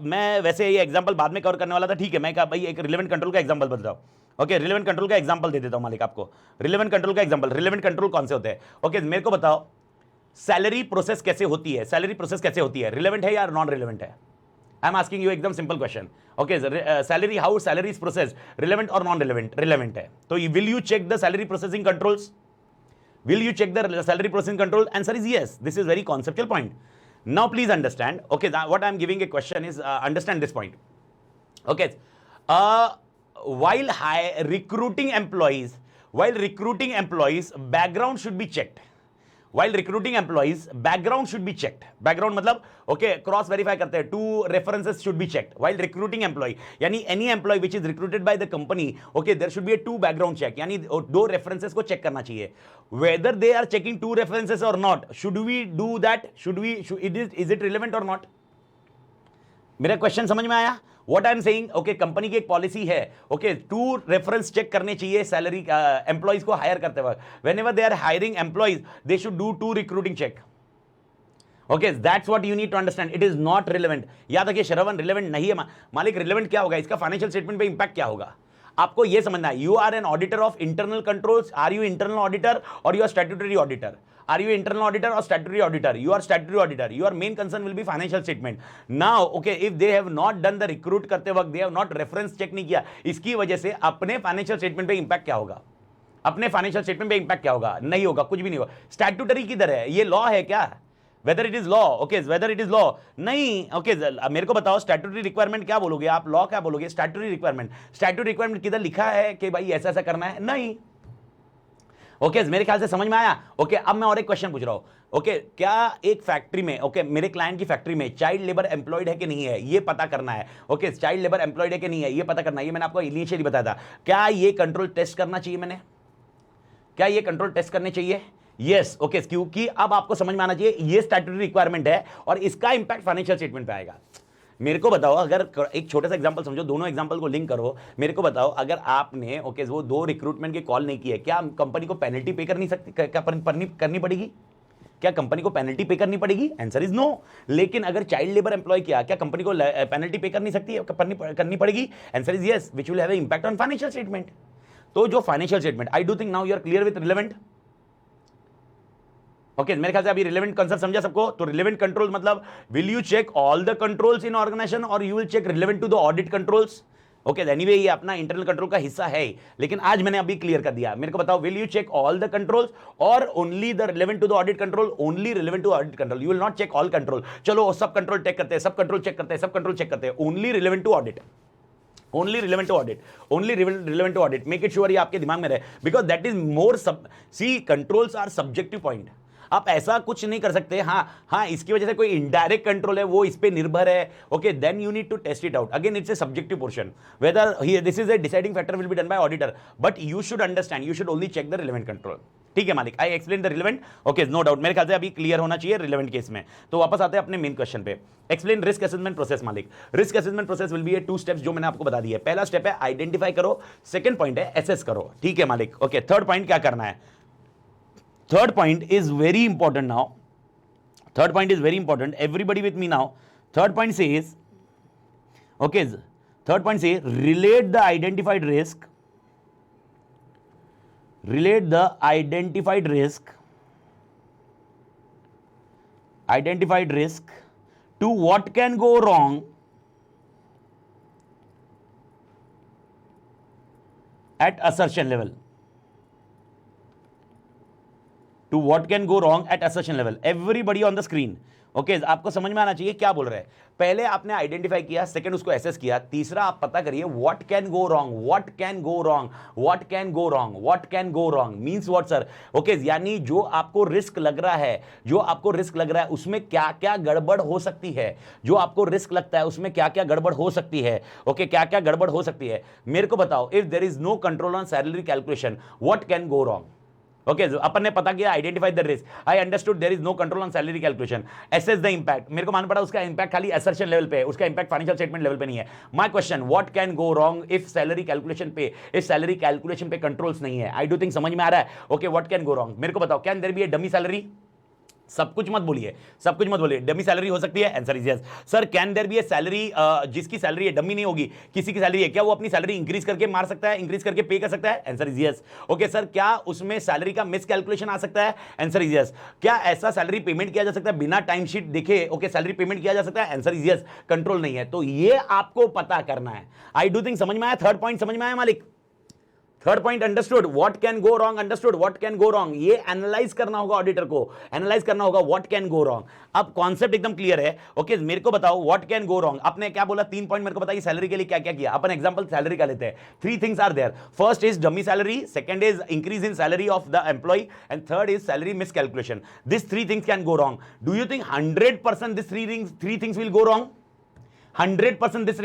मैं वैसे ये एग्जांपल बाद में कवर करने वाला था, ठीक है, मैं कहा भाई एक रिलेवेंट कंट्रोल का एग्जांपल बता रहा हूं। ओके, रिलेवेंट कंट्रोल का एग्जांपल दे देता हूं मालिक आपको। रिलेवेंट कंट्रोल का एग्जांपल, रिलेवेंट कंट्रोल कौन से होते हैं? ओके, मेरे को बताओ सैलरी प्रोसेस कैसे होती है, सैलरी प्रोसेस कैसे होती है, रिलेवेंट है या नॉन रिलेवेंट है? आई एम आस्किंग यू एकदम simple question. Okay, salary, how salary is process, relevant और नॉन रिलेवेंट? रिलेवेंट है। तो will you check the salary processing controls? Will you check the salary processing control? Answer is yes. This is very conceptual point. Now please understand. Okay, what I am giving a question is understand this point. Okay, while recruiting employees, background should be checked. While recruiting employees, background should be checked. Background मतलब okay, cross verify करते हैं, 2 references should be checked. While recruiting employee, यानी any employee which is recruited by the company, okay, there should be a 2 background check. यानी 2 references को check करना चाहिए. Whether they are checking 2 references or not, should we do that? Is it relevant or not? मेरा question समझ में आया? What I am saying, okay, company की एक पॉलिसी है, ओके, 2 रेफरेंस चेक करने चाहिए सैलरी एम्प्लॉइज को हायर करते वक्त। Whenever they are hiring employees, they should do 2 recruiting check. Okay, that's what you need to understand. It is not relevant. याद रखिए श्रवण, रिलेवेंट नहीं है मालिक। रिलेवेंट क्या होगा? इसका फाइनेंशियल स्टेटमेंट पे इंपैक्ट क्या होगा आपको ये समझना है। You are an auditor of internal controls. Are you internal auditor और you are statutory auditor? Are you internal auditor or statutory auditor? You are statutory auditor. Your main concern will be financial statement. Now, okay, if they have not done the recruit करते वक्त, they have not reference check नहीं किया, इसकी वजह से अपने financial statement पे impact क्या होगा? अपने फाइनेंशियल स्टेटमेंट पे इंपैक्ट क्या होगा? नहीं होगा, कुछ भी नहीं होगा। स्टैट्यूटरी किधर है? ये लॉ है क्या? Weather it is law, okay, weather it is law नहीं, ओके, मेरे को बताओ स्टैट्यूटरी रिक्वायरमेंट क्या बोलोगे आप? लॉ क्या बोलोगे? Statutory requirement. स्टैट्यूटरी रिक्वायरमेंट किधर लिखा है कि भाई ऐसा ऐसा करना है? नहीं। ओके, मेरे ख्याल से समझ में आया। ओके, अब मैं और एक क्वेश्चन पूछ रहा हूं। ओके, क्या एक फैक्ट्री में, ओके, मेरे क्लाइंट की फैक्ट्री में चाइल्ड लेबर एम्प्लॉयड है कि नहीं है, ये पता करना है। ओके, चाइल्ड लेबर एम्प्लॉयड है कि नहीं है, ये पता करना है। ये मैंने आपको इनिशियली बताया था। क्या ये कंट्रोल टेस्ट करना चाहिए मैंने? क्या ये कंट्रोल टेस्ट करने चाहिए? यस, ओके, क्योंकि अब आपको समझ में आना चाहिए ये स्टैट्यूटरी रिक्वायरमेंट है और इसका इंपैक्ट फाइनेंशियल स्टेटमेंट पे आएगा। मेरे को बताओ, अगर एक छोटा सा एग्जांपल समझो, दोनों एग्जांपल को लिंक करो। मेरे को बताओ, अगर आपने ओके वो 2 रिक्रूटमेंट के कॉल नहीं किए, क्या कंपनी को पेनल्टी पे करनी सकती, क्या करनी पड़ेगी? क्या कंपनी को पेनल्टी पे करनी पड़ेगी? Answer is no. लेकिन अगर चाइल्ड लेबर एम्प्लॉय किया, क्या कंपनी को पेनल्टी पे करनी सकती है, करनी पड़ेगी? Answer is yes, which will have impact on financial statement. तो जो financial statement, I do think now you are clear with relevant. Okay, मेरे ख्याल से अभी रिलेवेंट कंसेप्ट समझा सबको। तो रिलेवेंट कंट्रोल मतलब will you check all the controls in organization और you will check relevant to the audit controls. Okay, anyway ये अपना इंटरनल कंट्रोल का हिस्सा है, लेकिन आज मैंने अभी क्लियर कर दिया। मेरे को बताओ, will you check all the controls और only the relevant to the audit control? Only relevant to audit control, you will not check all control. चलो सब कंट्रोल चेक करते हैं, सब कंट्रोल चेक करते हैं, सब कंट्रोल चेक करते हैं, only relevant to audit, only relevant to audit, only relevant to audit. Make it sure ये आपके दिमाग में रहे, because that is more C controls are subjective point. आप ऐसा कुछ नहीं कर सकते, हाँ इसकी वजह से कोई इनडायरेक्ट कंट्रोल है वो इस पे निर्भर है, okay, then you need to test it out. Again it's a subjective portion, whether this is a deciding factor will be done by auditor, but you should understand, you should only check the relevant control. ठीक है मालिक, I explain the relevant, okay, no doubt. मेरे ख्याल से अभी clear होना चाहिए relevant case में। तो वापस आते हैं अपने मेन क्वेश्चन पे। एक्सप्लेन रिस्क असेसमेंट प्रोसेस मालिक। Risk assessment process will be A 2 steps जो मैंने आपको बता दिया है। पहला स्टेप है आइडेंटिफाई करो, सेकंड पॉइंट है एसेस करो। ठीक है मालिक, ओके, थर्ड पॉइंट क्या करना है? Third point is very important now. Third point is very important. Everybody with me now. Third point says, okay, third point says, relate the identified risk. Relate the identified risk. Identified risk to what can go wrong at assertion level. To what can go wrong at assertion level. Everybody on the screen. Okay, आपको समझ में आना चाहिए क्या बोल रहे हैं। पहले आपने आइडेंटिफाई किया, सेकंड उसको एसेस किया, तीसरा आप पता करिए what can go wrong, what can go wrong, what can go wrong, what can go wrong means what sir? Okay, यानी जो आपको रिस्क लग रहा है, जो आपको रिस्क लग रहा है उसमें क्या क्या गड़बड़ हो सकती है, जो आपको रिस्क लगता है उसमें क्या क्या गड़बड़ हो सकती है। ओके, क्या क्या गड़बड़ हो सकती है मेरे को बताओ। If there is no control on salary calculation, what can go wrong? Okay, अपन ने पता किया identify the risk, I understood there is no control on salary calculation, assess the impact. मेरे को मालूम पड़ा उसका इंपैक्ट खाली असर्शन लेवल पे है, उसका इंपैक्ट फाइनेंशियल स्टेटमेंट लेवल पे नहीं है। My question, what can go wrong if salary calculation पे, इफ सैलरी कैलकुलेशन पे कंट्रोल्स नहीं है? आई डू थिंक समझ में आ रहा है। Okay, what can go wrong मेरे को बताओ। Can there be a dummy salary? सब कुछ मत बोलिए, सब कुछ मत बोलिए। डमी सैलरी हो सकती है, answer is yes. Sir can there be a salary, जिसकी सैलरी है डमी नहीं होगी, किसी की सैलरी है, क्या वो अपनी सैलरी इंक्रीज करके मार सकता है, इंक्रीज करके पे कर सकता है, answer is yes. Okay sir, क्या उसमें सैलरी का मिस कैलकुलेशन आ सकता है, आंसर इज यस। क्या ऐसा सैलरी पेमेंट किया जा सकता है बिना टाइम शीट देखे, ओके सैलरी पेमेंट किया जा सकता है, आंसर इज यस। कंट्रोल नहीं है, तो ये आपको पता करना है। आई डू थिंक समझ में आया, थर्ड पॉइंट समझ में आया मालिक? Third point understood, what can go wrong, understood what can go wrong, ये एनालाइज करना होगा ऑडिटर को, एनालाइज करना होगा व्हाट कैन गो रॉन्ग। अब कॉन्सेप्ट एकदम क्लियर है। ओके मेरे को बताओ व्हाट कैन गो रॉन्ग, आपने क्या बोला, 3 पॉइंट मेरे को बताइए सैलरी के लिए क्या क्या किया। अपन एग्जांपल सैलरी का लेते हैं। 3 things are there, first is dummy salary, second is increase in salary of the employee, and third is salary miscalculation. This 3 things can go wrong. Do you think 100% this 3 things will go wrong? 100% this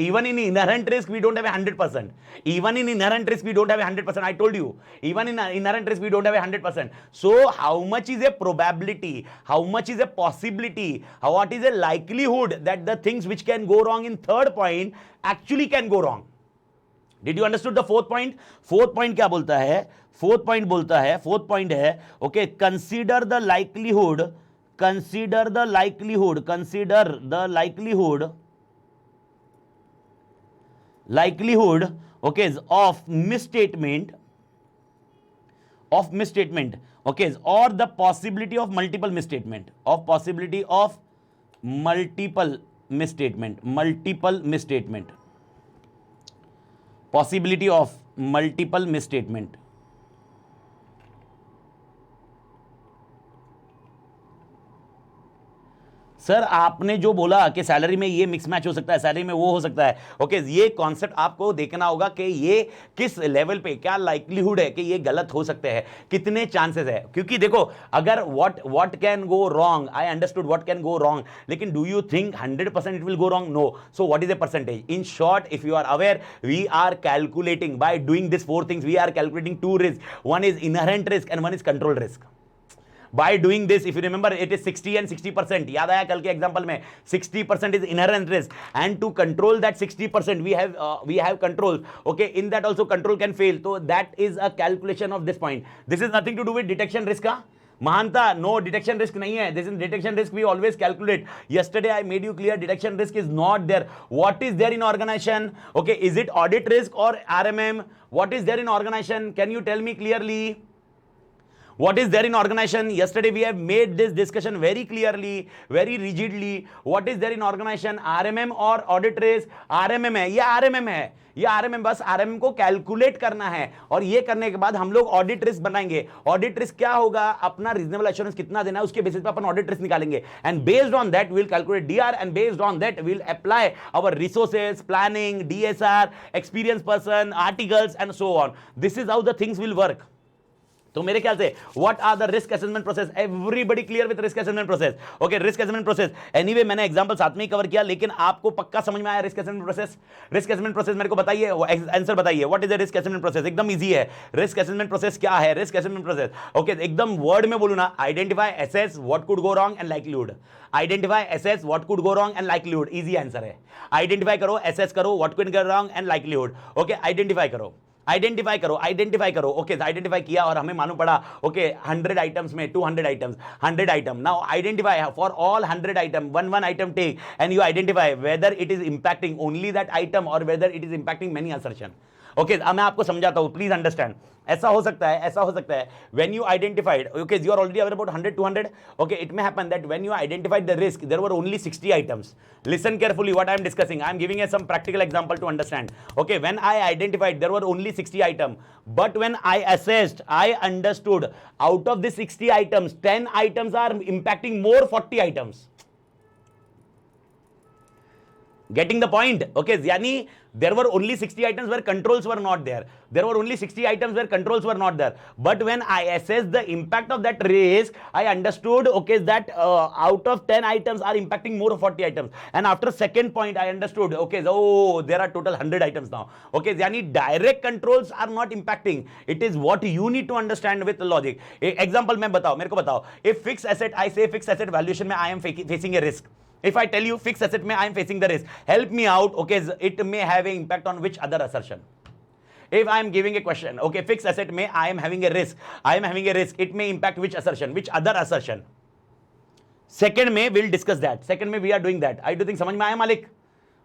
even in inherent risk we don't have a 100%. Even in inherent risk we don't have a 100%. I told you, even in inherent risk we don't have a 100%. So how much is a probability, how much is a possibility, what is a likelihood that the things which can go wrong in third point actually can go wrong? Did you understood the fourth point? Fourth point क्या बोलता है? Fourth point बोलता है, fourth point है, okay, consider the likelihood, consider the likelihood, consider the likelihood, likelihood, okay, of misstatement, okay, or the possibility of multiple misstatement, of possibility of multiple misstatement, multiple misstatement, possibility of multiple misstatement. Sir आपने जो बोला कि salary में ये mix match हो सकता है, salary में वो हो सकता है, ओके ये कॉन्सेप्ट आपको देखना होगा कि ये किस लेवल पे क्या लाइक्लीहुड है कि ये गलत हो सकते हैं, कितने चांसेस है। क्योंकि देखो अगर what can go wrong, I understood what can go wrong, लेकिन do you think 100% it will go wrong? No. So what is the percentage? In short, if you are aware, we are calculating by doing this 4 things, we are calculating 2 risk, one is inherent risk and one is control risk. By doing this, if you remember, it is 60 and 60%. याद आया कल के example में, 60% is inherent risk, and to control that 60% we have controls. Okay, in that also control can fail. So that is a calculation of this point. This is nothing to do with detection risk का महानता, no detection risk नहीं है. This is detection risk we always calculate. Yesterday I made you clear detection risk is not there. What is there in organization? Okay, is it audit risk or RMM? What is there in organization? Can you tell me clearly? What is there in organization? Yesterday we have made this discussion very clearly, very rigidly. What is there in organization? RMM or audit risk? RMM है, ये RMM है, ये RMM, बस RMM को calculate करना है और ये करने के बाद हम लोग ऑडिट रिस्क बनाएंगे। ऑडिट रिस्क क्या होगा? अपना रीजनेबल एश्योरेंस कितना देना है उसके बेसिस पे अपन ऑडिट रिस्क निकालेंगे, and based on that we will calculate DR, and based on that we will apply our resources, planning, DSR, experience person, articles and so on. This is how the things will work. तो मेरे ख्याल से what are the risk assessment process? Everybody clear with risk assessment process? Okay, risk assessment process anyway मैंने example साथ में ही cover किया, लेकिन आपको पक्का समझ में आया risk assessment process? Risk assessment process मेरे को बताइए, आंसर बताइए, what is the risk assessment process? एकदम इजी है। रिस्क असेसमेंट प्रोसेस क्या है? रिस्क असेसमेंट प्रोसेस, ओके, एकदम वर्ड में बोलूं ना, identify, assess what could go wrong and likelihood. Identify, assess what could go wrong and likelihood, easy answer है। Identify करो, असेस करो what could go wrong and likelihood. Okay, identify करो, identify करो, identify करो। Okay, identify किया और हमें मालूम पड़ा, ओके 100 आइटम्स में 200 items, 100 item. Now identify for all 100 item, one item take, and you identify whether it is impacting only that item और whether it is impacting many assertion. Okay, अब मैं आपको समझाता हूं, प्लीज अंडरस्टैंड। ऐसा हो सकता है, ऐसा हो सकता है, when you identified, okay, you are already aware about 100 200, okay, it may happen that when you identified the risk there were only 60 items. Listen carefully what I am discussing. I am giving you some practical example to understand. Okay, when I identified there were only 60 items, but when I assessed, I understood out of the 60 items 10 items are impacting more 40 items. Getting the point? Okay, yani there were only 60 items where controls were not there. There were only 60 items where controls were not there. But when I assessed the impact of that risk, I understood, okay, that out of 10 items are impacting more of 40 items. And after second point, I understood, okay, so there are total 100 items now. Okay, yani direct controls are not impacting. It is what you need to understand with logic. Example मैं बताओ, मेरे को बताओ. If fixed asset, I say fixed asset valuation में I am facing a risk. If I tell you fixed asset may I am facing the risk, help me out. Okay, it may have an impact on which other assertion? If I am giving a question, okay, fixed asset may I am having a risk, I am having a risk, it may impact which assertion, which other assertion? Second में will discuss that, second में we are doing that. I do think समझ में आया मालिक?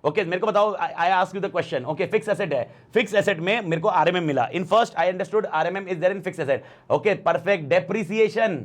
Okay मेरे को बताओ, I ask you the question. Okay fix asset है, फिक्स एसेट में मेरे को आरएमएम मिला। In first I understood RMM is there in fix asset. Okay perfect. Depreciation,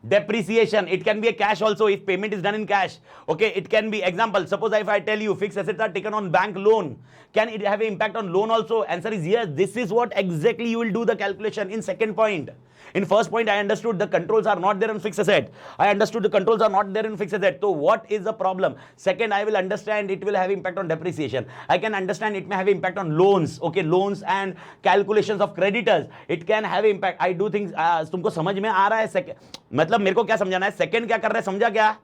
depreciation, it can be a cash also if payment is done in cash. Okay, it can be, example, suppose if I tell you fixed assets are taken on bank loan, can it have an impact on loan also? Answer is yes. This is what exactly you will do the calculation in second point. In first point I understood the controls are not there in fixed asset, I understood the controls are not there in fixed asset, so what is the problem? Second I will understand it will have impact on depreciation, I can understand it may have impact on loans. Okay, loans and calculations of creditors, it can have impact. I do think तुमको समझ में आ रहा है? Second मतलब मेरे को क्या समझाना है, सेकंड क्या कर रहा है, समझा क्या?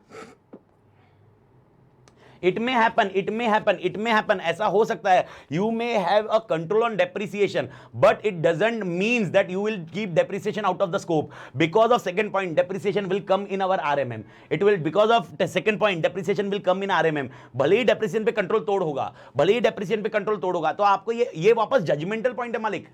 It may happen, it may happen, it may happen, ऐसा हो सकता है. You may have a control on depreciation, but it doesn't mean that you will keep depreciation out of the scope. Because of second point, depreciation will come in our RMM. It will, because of the second point, depreciation will come in RMM. भले ही depreciation पे control तोड़ होगा, भले ही depreciation पे control तोड़ होगा, तो आपको ये वापस judgmental point है मालिक.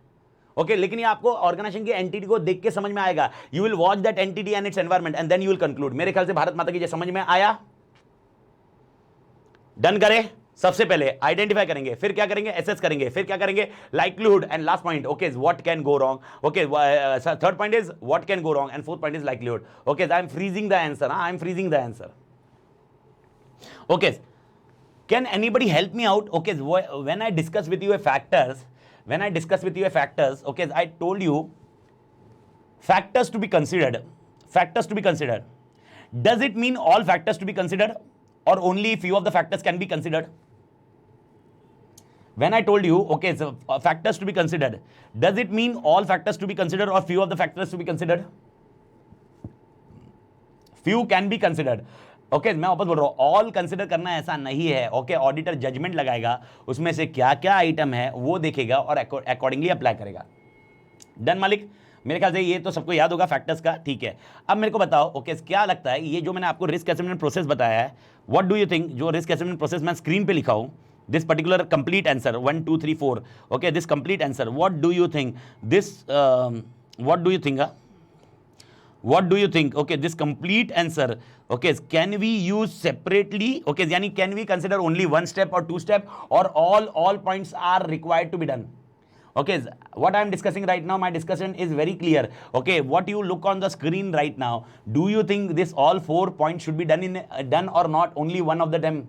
ओके लेकिन ये आपको ऑर्गेनाइजेशन की एंटिटी को देख के समझ में आएगा. You will watch that entity and its environment and then you will conclude. मेरे ख्याल से भारत माता की जय समझ में आया? डन करें. सबसे पहले आइडेंटिफाई करेंगे, फिर क्या करेंगे, एसेस करेंगे, फिर क्या करेंगे, likelihood, and last point okay what can go wrong. Okay third point is what can go wrong and fourth point is likelihood. Okay I M freezing the answer, I am freezing the answer. Okay can anybody help me out? Okay when I discuss with you factors, when I discuss with you factors, okay, I told you factors to be considered, factors to be considered. Does it mean all factors to be considered or only few of the factors can be considered? When I told you, okay, so factors to be considered, does it mean all factors to be considered or few of the factors to be considered? Few can be considered. Okay मैं वापस बोल रहा हूँ, all consider करना ऐसा नहीं है. Okay auditor judgement लगाएगा, उसमें से क्या क्या आइटम है वो देखेगा और अकॉर्डिंगली अप्लाई करेगा. डन मालिक? मेरे ख्याल से ये तो सबको याद होगा फैक्टर्स का. ठीक है, अब मेरे को बताओ ओके क्या लगता है ये जो मैंने आपको रिस्क असेसमेंट प्रोसेस बताया है, व्हाट डू यू थिंक? जो रिस्क असेसमेंट प्रोसेस मैं स्क्रीन पे लिखा हूँ, this particular complete answer 1 2 3 4, okay, this complete answer, what do you think this what do you think what do you think? Okay, this complete answer, okay, can we use separately? Okay, yani can we consider only one step or two step, or all points are required to be done? Okay, what I am discussing right now, my discussion is very clear. Okay, what you look on the screen right now, do you think this all 4 points should be done or not, only one of them?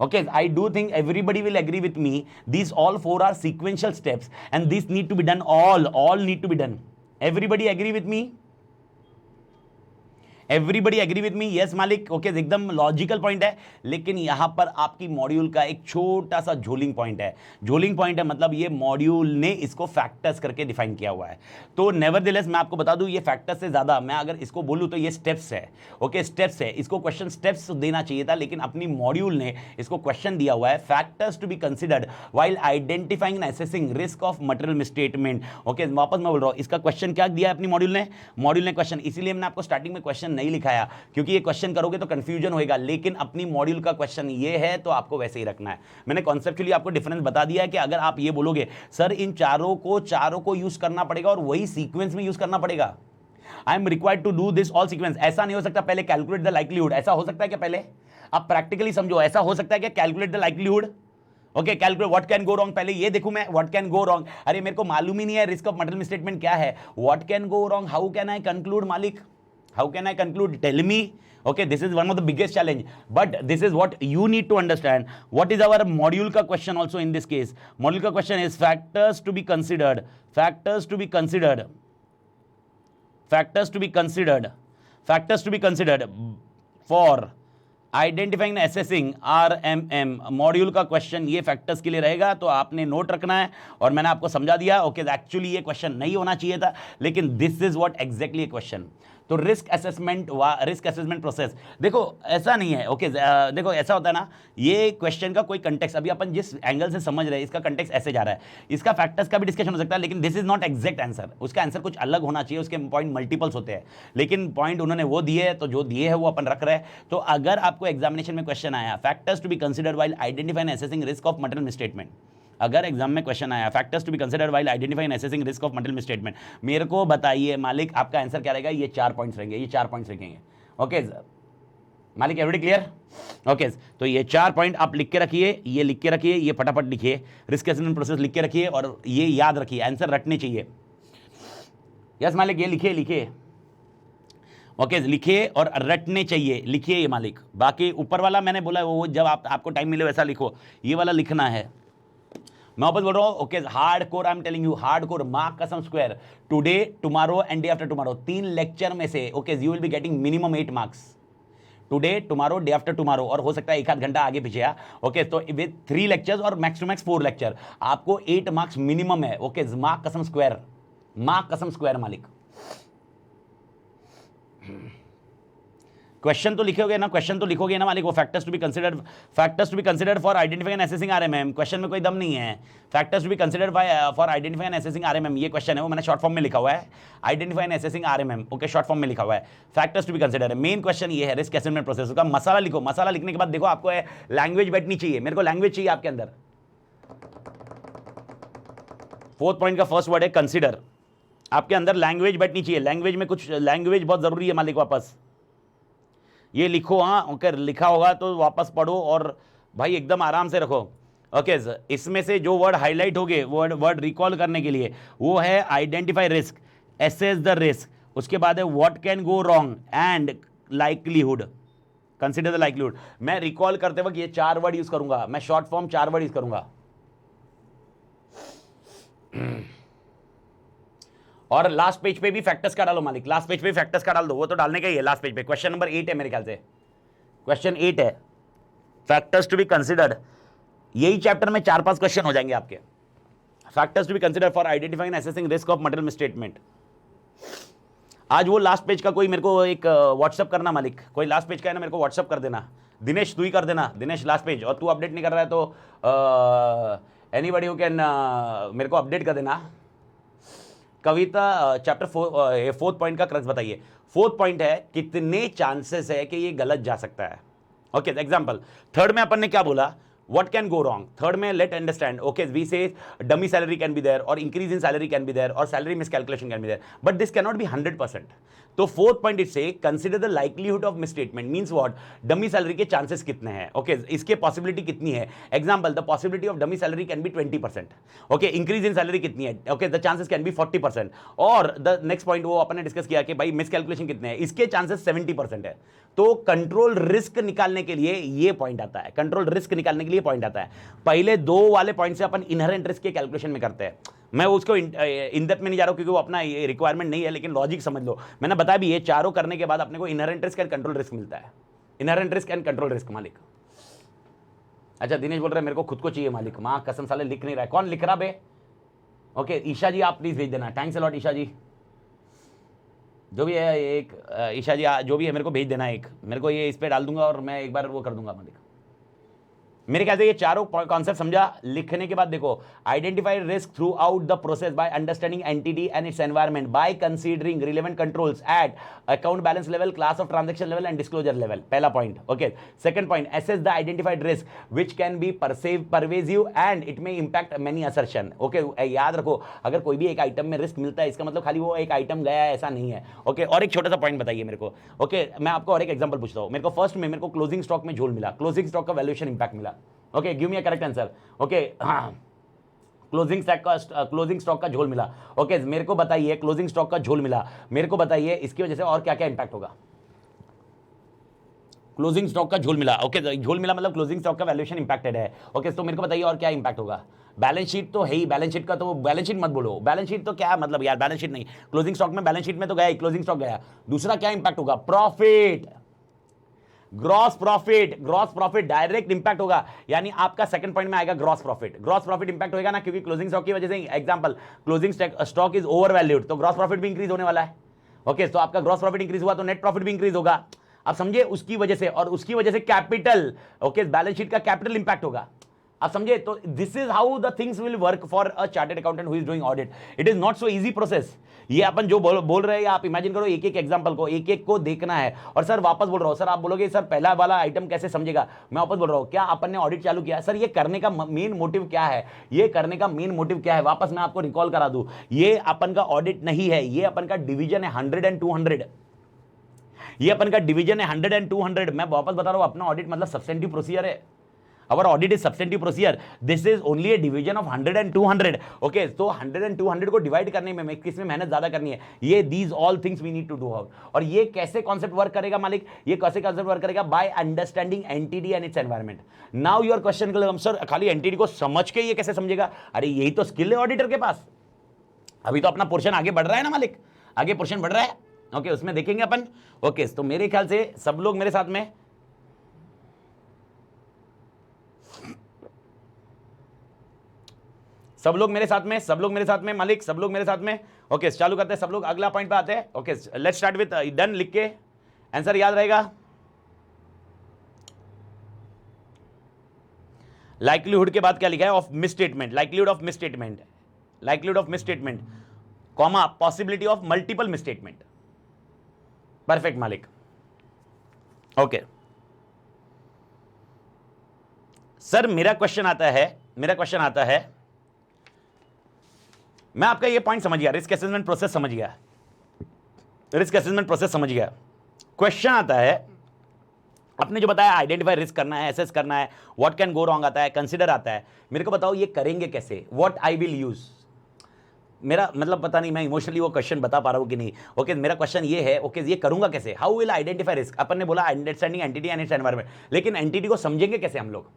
Okay, I do think everybody will agree with me, these all 4 are sequential steps and these need to be done, all need to be done. Everybody agree with me? Everybody agree with me? Yes मालिक. Okay एकदम logical point है, लेकिन यहां पर आपकी module का एक छोटा सा झोलिंग पॉइंट है. झोलिंग पॉइंट है मतलब ये मॉड्यूल ने इसको फैक्टर्स करके डिफाइन किया हुआ है. तो नेवरदलेस मैं आपको बता दूं, ये फैक्टर्स से ज्यादा मैं अगर इसको बोलूं तो ये स्टेप्स है. ओके स्टेप्स है, इसको क्वेश्चन स्टेप्स देना चाहिए था, लेकिन अपनी मॉड्यूल ने इसको क्वेश्चन दिया हुआ है, factors to be considered while identifying and assessing risk of material misstatement. Okay वापस मैं बोल रहा हूं, इसका क्वेश्चन क्या दिया है अपनी मॉड्यूल ने क्वेश्चन, इसीलिए मैंने आपको स्टार्टिंग में क्वेश्चन नहीं लिखाया, क्योंकि ये क्वेश्चन करोगे तो कंफ्यूजन होएगा. लेकिन अपनी मॉड्यूल का क्वेश्चन ये है तो आपको वैसे ही रखना है. मैंने कॉन्सेप्चुअली आपको डिफरेंस बता दिया है कि अगर आप ये बोलोगे सर इन चारों को यूज करना पड़ेगा और वही सीक्वेंस में यूज करना पड़ेगा, I am required to do this all sequence, ऐसा नहीं हो सकता पहले कैलकुलेट द लाइक्लीहुड. ऐसा हो सकता है क्या? पहले आप प्रैक्टिकली समझो, ऐसा हो सकता है क्या calculate the likelihood? Okay calculate what can go wrong, पहले ये देखूं मैं व्हाट कैन गो रॉन्ग. अरे मेरे को मालूम ही नहीं है रिस्क ऑफ मटेरियल मिसस्टेटमेंट क्या है. What can go wrong, how can I conclude मालिक, how can I conclude? Tell me. Okay, this is one of the biggest challenge, but this is what you need to understand. What is our module ka question also in this case? Module ka question is factors to be considered, factors to be considered, factors to be considered, factors to be considered for identifying assessing RMM. Module का question ये factors के लिए रहेगा, तो आपने note रखना है और मैंने आपको समझा दिया. ओके एक्चुअली ये क्वेश्चन नहीं होना चाहिए था, लेकिन this is what exactly question. तो रिस्क असेसमेंट प्रोसेस देखो ऐसा नहीं है. ओके देखो ऐसा होता है ना, ये क्वेश्चन का कोई कंटेक्स्ट, अभी अपन जिस एंगल से समझ रहे हैं इसका कंटेक्स्ट ऐसे जा रहा है, इसका फैक्टर्स का भी डिस्कशन हो सकता है, लेकिन this is not exact answer. उसका आंसर कुछ अलग होना चाहिए, उसके पॉइंट मल्टीपल्स होते हैं, लेकिन पॉइंट उन्होंने वो दिए है, तो जो दिए है वो अपन रख रहे हैं. तो अगर आपको एग्जामिनेशन में क्वेश्चन आया factors to be considered while identifying and assessing risk of material misstatement, अगर एग्जाम में क्वेश्चन आया factors to be considered while identifying and assessing risk of material misstatement, मेरे को बताइए मालिक आपका आंसर क्या रहेगा? ये 4 पॉइंट्स रहेंगे, ये 4 पॉइंट्स रहेंगे. ओके मालिक एवरीबॉडी क्लियर? ओके, तो ये 4 पॉइंट आप लिख के रखिए, ये लिख के रखिए, ये फटाफट लिखिए, रिस्क असेसमेंट प्रोसेस लिख के रखिए और ये याद रखिए, आंसर रटने चाहिए। यस मालिक, ये लिखिए लिखिए, ओके लिखिए और रटने चाहिए, लिखिए ये मालिक। बाकी ऊपर वाला मैंने बोला वो जब आपको टाइम मिले वैसा लिखो, ये वाला लिखना है। मैं वापस बोल रहा हूँ, okay hard core, I am telling you, hard core, mark कसम square, today tomorrow and day after tomorrow, 3 lecture में से okay you will be getting minimum 8 marks, today tomorrow day after tomorrow, और हो सकता है 1 आध घंटा आगे पीछे। ओके, तो विद 3 लेक्चर्स और मैक्स टू मैक्स 4 लेक्चर, आपको 8 मार्क्स मिनिमम है। ओके, मार्क कसम स्क्वायर, मार्क कसम स्क्वायर मालिक। क्वेश्चन तो लिखोगे ना, क्वेश्चन तो लिखोगे ना मालिक, वो factors to be considered for identifying and assessing RMM. Question में कोई दम नहीं है, factors to be considered for identifying and assessing RMM, ये क्वेश्चन है, वो मैंने शॉर्ट फॉर्म में लिखा हुआ है, identifying and assessing RMM, okay short form में लिखा हुआ है, फैक्टर्स टू बी कंसिडर्ड है। मेन क्वेश्चन ये है रिस्क असेसमेंट प्रोसेस का। मसाला लिखो, मसाला लिखने के बाद देखो आपको लैंग्वेज बैठनी चाहिए, मेरे को लैंग्वेज चाहिए आपके अंदर। 4th पॉइंट का फर्स्ट वर्ड है कंसिडर, आपके अंदर लैंग्वेज बैठनी चाहिए, लैंग्वेज में कुछ, लैंग्वेज बहुत जरूरी है मालिक। वापस ये लिखो, हाँ ओके, लिखा होगा तो वापस पढ़ो और भाई एकदम आराम से रखो। ओके, इसमें से जो वर्ड हाईलाइट हो गए, वर्ड रिकॉल करने के लिए, वो है identify risk, assess the risk, उसके बाद है what can go wrong and likelihood, consider the likelihood. मैं रिकॉल करते वक्त ये 4 वर्ड यूज करूंगा, मैं शॉर्ट फॉर्म 4 वर्ड यूज करूंगा। और लास्ट पेज पे भी फैक्टर्स का डालो मालिक, लास्ट पेज पे फैक्टर्स का डाल दो, वो तो डालने का ही है लास्ट पेज पे। क्वेश्चन नंबर 8 है मेरे ख्याल से, क्वेश्चन 8 है, फैक्टर्स टू बी कंसिडर्ड। यही चैप्टर में 4-5 क्वेश्चन हो जाएंगे आपके। Factors to be considered for identifying assessing risk of material misstatement. आज वो लास्ट पेज का कोई मेरे को एक व्हाट्सअप करना मालिक, कोई लास्ट पेज का है ना, मेरे को व्हाट्सअप कर देना। दिनेश तू ही कर देना, दिनेश लास्ट पेज, और तू अपडेट नहीं कर रहा है तो एनीबॉडी हु कैन मेरे को अपडेट कर देना। कविता चैप्टर 4th पॉइंट का क्रक्स बताइए। 4th पॉइंट है कितने चांसेस है कि ये गलत जा सकता है। ओके, एग्जांपल 3rd में अपन ने क्या बोला, what can go wrong? 3rd में let understand, okay, we say dummy salary can be there or increase in salary can be there or salary miscalculation can be there, but this cannot be 100%. तो 4th point it से consider the likelihood of misstatement, means what, dummy salary के chances कितने हैं, okay इसके possibility कितनी है। Example, the possibility of dummy salary can be 20%, okay increase in salary कितनी है, okay the chances can be 40%। और द नेक्स्ट पॉइंट वो अपन ने डिस्कस किया कि भाई मिसकैलकुलेशन कितने हैं, इसके चांसेस 70% है। तो कंट्रोल रिस्क निकालने के लिए ये पॉइंट आता है, कंट्रोल रिस्क निकालने के लिए पॉइंट आता है। पहले 2 वाले पॉइंट से अपन इनहेरेंट रिस्क के कैलकुलेशन में करते हैं, मैं उसको इन डेप्थ में नहीं जा रहा हूं क्योंकि वो अपना रिक्वायरमेंट नहीं है, लेकिन लॉजिक समझ लो। मैंने बताया भी, ये चारों करने के बाद अपने को inherent risk and control risk मिलता है, inherent risk and control risk मालिक। अच्छा दिनेश बोल रहे हैं मेरे को खुद को चाहिए मालिक, मां कसम साले लिख नहीं रहा है, कौन लिख रहा बे? ओके ईशा जी आप प्लीज भेज देना, थैंक्स अ लॉट ईशा जी, जो भी है एक ईशा जी जो भी है मेरे को भेज देना, एक मेरे को ये इस पे डाल दूंगा और मैं एक बार वो कर दूंगा मालिक। मेरे ख्याल से ये चारों कॉन्सेप्ट समझा। लिखने के बाद देखो, identify risk throughout the process by understanding entity and its environment by considering relevant controls at account balance level, class of transaction level and disclosure level, पहला पॉइंट। Okay, second point, assess the identified risk which can be pervasive and it may impact many assertion. Okay याद रखो, अगर कोई भी एक item में risk मिलता है इसका मतलब खाली वो एक आइटम गया है ऐसा नहीं है। ओके, और एक छोटा सा पॉइंट बताइए मेरे को। ओके मैं आपको और एक एग्जांपल पूछता हूं। मेरे को फर्स्ट में मेरे को क्लोजिंग स्टॉक में झोल मिला, क्लोजिंग स्टॉक का वैल्यूएशन इंपैक्ट मिला। Okay give me a correct answer. Okay closing stock का झोल मिला। ओके मेरे को बताइए, क्लोजिंग स्टॉक का झोल मिला, मेरे को बताइए इसकी वजह से और क्या क्या इंपैक्ट होगा। क्लोजिंग स्टॉक का झोल मिला, ओके झोल मिला मतलब क्लोजिंग स्टॉक का वैल्यूएशन इंपैक्टेड है। ओके तो मेरे को बताइए और क्या इंपैक्ट होगा। बैलेंस शीट तो है ही, बैलेंस शीट का तो बैलेंस शीट मत बोलो, बैलेंस शीट तो क्या मतलब यार, बैलेंस शीट नहीं, क्लोजिंग स्टॉक में बैलेंस शीट में तो गया ही, क्लोजिंग स्टॉक गया। दूसरा क्या इंपैक्ट होगा, profit, gross profit direct impact होगा, यानी आपका सेकंड पॉइंट में आएगा ग्रॉस प्रॉफिट इंपैक्ट होगा ना, क्योंकि क्लोजिंग स्टॉक की वजह से। Example, closing stock is over valued, तो ग्रॉस प्रॉफिट भी इंक्रीज होने वाला है। ओके तो आपका ग्रॉस प्रॉफिट इंक्रीज हुआ तो नेट प्रॉफिट भी इंक्रीज होगा, आप समझे, उसकी वजह से। और उसकी वजह से कैपिटल, ओके बैलेंस शीट का कैपिटल इंपैक्ट होगा, आप समझे। तो this is how the things will work for a chartered accountant who is doing audit. It is not so easy process. ये अपन जो बोल रहे हैं, आप इमेजिन करो, एक एक एग्जांपल को, एक एक को देखना है। और सर वापस बोल रहा हूं, सर आप बोलोगे सर पहला वाला आइटम कैसे समझेगा, मैं वापस बोल रहा हूं, क्या अपन ने ऑडिट चालू किया, सर ये करने का मेन मोटिव क्या है, ये करने का मेन मोटिव क्या है, वापस मैं आपको रिकॉल करा दूं, ये अपन का ऑडिट नहीं है, ये अपन का डिवीजन है 100 and 200। ये अपन का डिवीजन है 100 and 200। मैं वापस बता रहा हूं, अपना ऑडिट मतलब सब्सटेंटिव प्रोसीजर है। Our audit is substantive procedure. This is only a division of 100 and 200. Okay, तो 100 and 200 को डिवाइड करने में किसमें मेहनत ज्यादा करनी है, ये these all things we need to do out। और ये कैसे कॉन्सेप्ट वर्क करेगा मालिक, ये कैसे कॉन्सेप्ट वर्क करेगा, bye understanding entity and its environment. Now your question, sir खाली एंटिटी को समझ के ये कैसे समझेगा, अरे यही तो स्किल है ऑडिटर के पास। अभी तो अपना पोर्शन आगे बढ़ रहा है ना मालिक, आगे पोर्शन बढ़ रहा है। ओके, उसमें देखेंगे अपन। ओके, तो मेरे ख्याल से सब लोग मेरे साथ में, सब लोग मेरे साथ में मालिक, सब लोग मेरे साथ में। ओके, चालू करते हैं सब लोग, अगला पॉइंट पे आते हैं। Okay, let's start with done, लिख के आंसर याद रहेगा। लाइक्लीहुड के बाद क्या लिखा है, of miss statement, likelihood of miss statement, likelihood of miss statement, comma possibility of multiple miss statement. Perfect मालिक। ओके सर, मेरा क्वेश्चन आता है, मैं आपका ये पॉइंट समझ गया, रिस्क असेसमेंट प्रोसेस समझ गया, क्वेश्चन आता है, आपने जो बताया आइडेंटिफाई रिस्क करना है, एसेस करना है, व्हाट कैन गो रॉन्ग आता है, कंसीडर आता है। मेरे को बताओ ये करेंगे कैसे, व्हाट आई विल यूज। मेरा मतलब पता नहीं मैं इमोशनली वो क्वेश्चन बता पा रहा हूं कि नहीं। ओके, मेरा क्वेश्चन ये है, ओके ये करूंगा कैसे, हाउ विल आइडेंटिफाई रिस्क। अपन ने बोला understanding entity and its environment, लेकिन एंटिटी को समझेंगे कैसे हम लोग।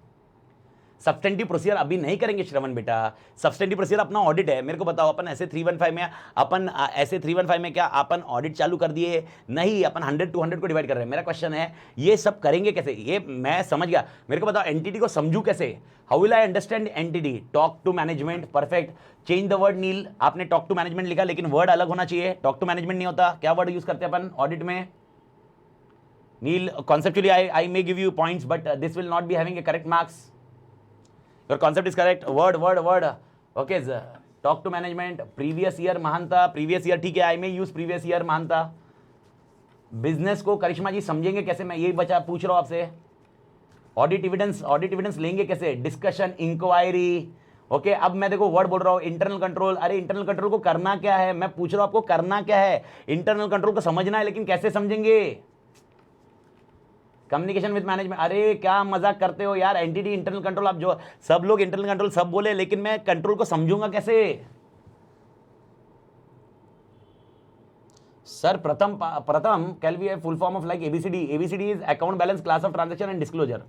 सब्सटेंटिव प्रोसीजर अभी नहीं करेंगे श्रवण बेटा, सब्सटेंटिव प्रोसीजर अपना ऑडिट है। मेरे को बताओ, अपन ऐसे 315 में क्या अपन ऑडिट चालू कर दिए, नहीं, अपन 100 200 को डिवाइड कर रहे हैं। मेरा क्वेश्चन है ये सब करेंगे कैसे, ये मैं समझ गया। मेरे को बताओ एंटिटी को समझू कैसे, how will I understand entity, talk to management. Perfect, change the word Neel, आपने टॉक टू मैनेजमेंट लिखा लेकिन वर्ड अलग होना चाहिए, टॉक टू मैनेजमेंट नहीं होता। क्या वर्ड यूज करते हैं अपन ऑडिट में Neel, conceptually I may give you points but this will not be having a correct marks. Your concept is correct. Word. Okay, talk to management. Previous year महानता, previous year ठीक है, I may use previous year महानता। Business को करिश्मा जी समझेंगे कैसे, मैं यही बचा पूछ रहा हूं आपसे। ऑडिट एविडेंस लेंगे कैसे, डिस्कशन, इंक्वायरी। ओके, अब मैं देखो वर्ड बोल रहा हूं, इंटरनल कंट्रोल। अरे इंटरनल कंट्रोल को करना क्या है, मैं पूछ रहा हूं आपको करना क्या है। इंटरनल कंट्रोल को समझना है, लेकिन कैसे समझेंगे। कम्युनिकेशन विद मैनेजमेंट, अरे क्या मजाक करते हो यार, एंटिटी इंटरनल कंट्रोल, आप जो सब लोग इंटरनल कंट्रोल सब बोले, लेकिन मैं कंट्रोल को समझूंगा कैसे। Sir Pratham can be full form of like ABCD is account balance, class of transaction and disclosure.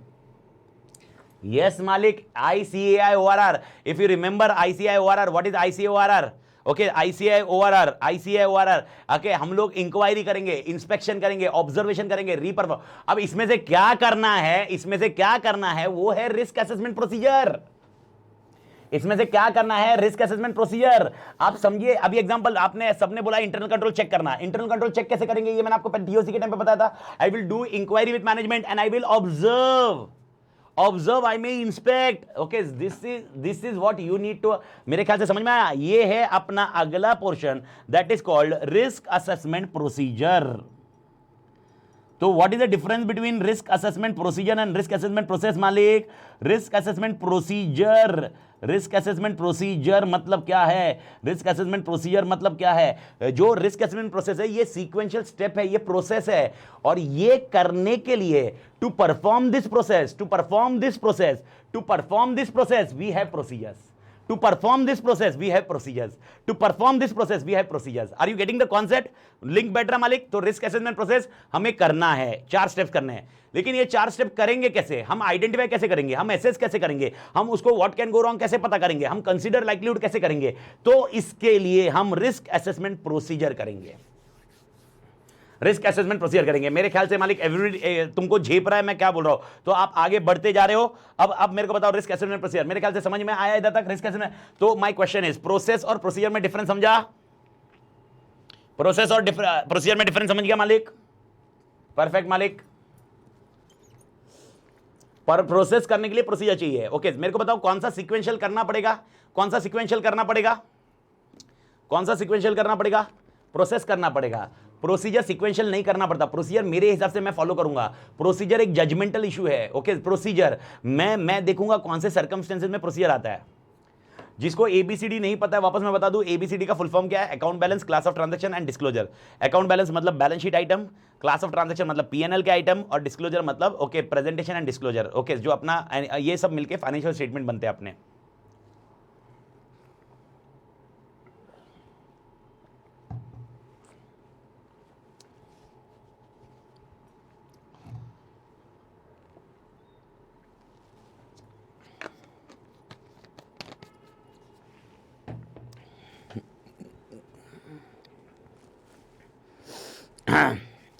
Yes मालिक, ICAI ORR, if you remember ICAI ORR, what is ICAI ORR। Okay, ICAI ORR। Okay, हम लोग inquiry करेंगे, inspection करेंगे, observation करेंगे, रीपरफॉर्म। अब इसमें से क्या करना है, वो है रिस्क असेसमेंट प्रोसीजर। इसमें से क्या करना है, रिस्क असेसमेंट प्रोसीजर। आप समझिए, अभी एग्जांपल आपने सबने बोला इंटरनल कंट्रोल चेक करना। इंटरनल कंट्रोल चेक कैसे करेंगे, ये मैंने आपको DOC के टाइम पे बताया था। I will do inquiry with management and I will observe, I may inspect. Okay, this is what you need to. मेरे ख्याल से समझ में आया। ये है अपना अगला portion, that is called risk assessment procedure. तो what is the difference between risk assessment procedure and risk assessment process मालिक। रिस्क असेसमेंट प्रोसीजर मतलब क्या है, जो रिस्क असेसमेंट प्रोसेस है ये सीक्वेंशियल स्टेप है, ये प्रोसेस है। और ये करने के लिए to perform this process we have procedures. To perform this process, we have procedures. Are you getting the concept? Link बैठ रहा मालिक। तो रिस्क असेसमेंट प्रोसेस हमें करना है, 4 स्टेप्स करने हैं, लेकिन ये 4 स्टेप करेंगे कैसे, हम आइडेंटिफाई कैसे करेंगे, हम एसेस कैसे करेंगे, हम उसको व्हाट कैन गो रॉन्ग कैसे पता करेंगे, हम कंसीडर लाइक्लीहुड कैसे करेंगे। तो इसके लिए हम रिस्क असेसमेंट प्रोसीजर करेंगे, मेरे ख्याल से मालिक एवरीबडी तुमको झेप रहा है मैं क्या बोल रहा हूं, तो आप आगे बढ़ते जा रहे हो। अब मेरे को बताओ रिस्क असेसमेंट प्रोसीजर, मेरे ख्याल से समझ में आया इधर तक रिस्क असेसमेंट। तो माय क्वेश्चन इज, प्रोसेस और प्रोसीजर में डिफरेंस समझा, प्रोसेस और प्रोसीजर में डिफरेंस समझ गया मालिक। परफेक्ट मालिक, पर प्रोसेस करने के लिए प्रोसीजर चाहिए। ओके, मेरे को बताओ कौन सा सीक्वेंशियल करना पड़ेगा, प्रोसेस करना पड़ेगा। प्रोसीजर सीक्वेंशियल नहीं करना पड़ता। प्रोसीजर मेरे हिसाब से मैं फॉलो करूंगा। प्रोसीजर एक जजमेंटल इशू है। ओके, प्रोसीजर मैं देखूंगा कौन से सर्कमस्टेंसेस में प्रोसीजर आता है। जिसको ABCD नहीं पता है वापस मैं बता दूं, ABCD का फुल फॉर्म क्या है? Account balance, class of transaction and disclosure. Account balance मतलब balance sheet item, class of transaction मतलब P&L के आइटम, और डिस्क्लोजर मतलब okay presentation and disclosure. Okay, जो अपना ये सब मिलके फाइनेंशियल स्टेटमेंट बनते हैं अपने।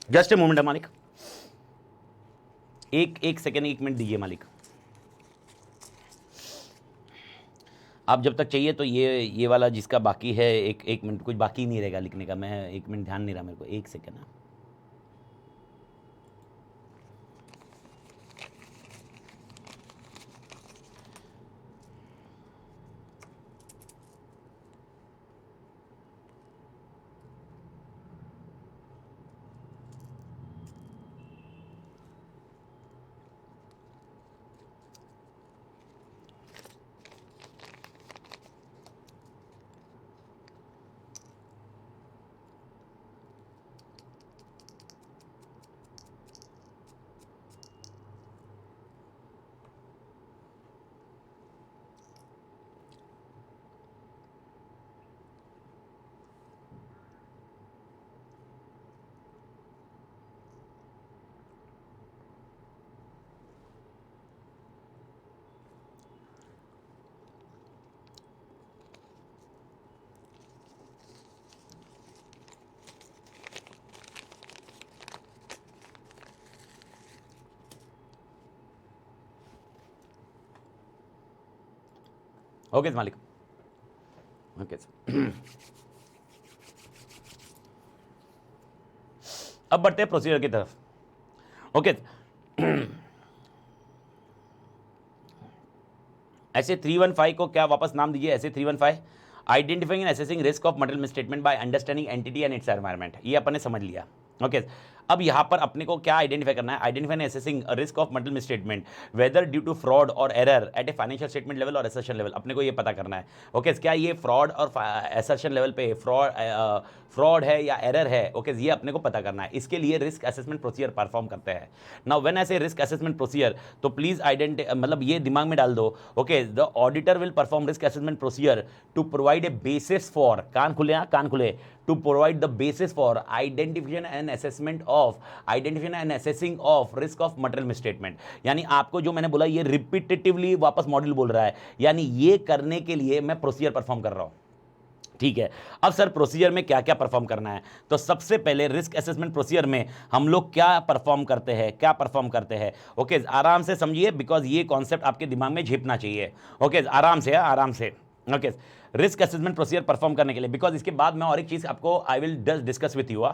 जस्ट ए मोमेंट है मालिक, एक सेकेंड, 1 मिनट दीजिए मालिक। आप जब तक चाहिए तो ये वाला जिसका बाकी है, एक मिनट, कुछ बाकी नहीं रहेगा लिखने का। मैं 1 मिनट ध्यान नहीं रहा मेरे को, 1 सेकेंड है। ओके मालिक, ओके। अब बढ़ते हैं प्रोसीजर की तरफ। ओके, ऐसे 315 को क्या वापस नाम दीजिए? ऐसे 315 identifying and assessing risk of material misstatement bye understanding entity and its environment. ये अपन ने समझ लिया। ओके, अब यहां पर अपने को क्या आइडेंटिफाई करना है? Identifying and assessing risk of material misstatement whether due to fraud और error at a financial statement level और असर्शन लेवल। अपने को ये पता करना है। ओके, क्या ये फ्रॉड और असर्शन लेवल पे फ्रॉड है या एरर है? ओके, ये अपने को पता करना है। इसके लिए रिस्क असेसमेंट प्रोसीजर परफॉर्म करते हैं। Now when I say risk assessment procedure, तो प्लीज मतलब ये दिमाग में डाल दो। Okay, the auditor will perform risk assessment procedure to provide a basis for, कान खुले, कान खुले, to provide the basis for identification and assessment and assessing of risk of material misstatement। यानी आपको जो मैंने बोला ये रिपीटेटिवली वापस मॉड्यूल बोल रहा है, यानी ये करने के लिए मैं प्रोसीजर परफॉर्म कर रहा हूं। ठीक है, अब सर प्रोसीजर में क्या क्या परफॉर्म करना है? तो सबसे पहले रिस्क असेसमेंट प्रोसीजर में हम लोग क्या परफॉर्म करते हैं? ओके, आराम से समझिए, बिकॉज ये कॉन्सेप्ट आपके दिमाग में झेपना चाहिए। ओके, आराम से। Okay, risk assessment procedure perform करने के लिए, बिकॉज इसके बाद मैं और एक चीज आपको I will just discuss with you.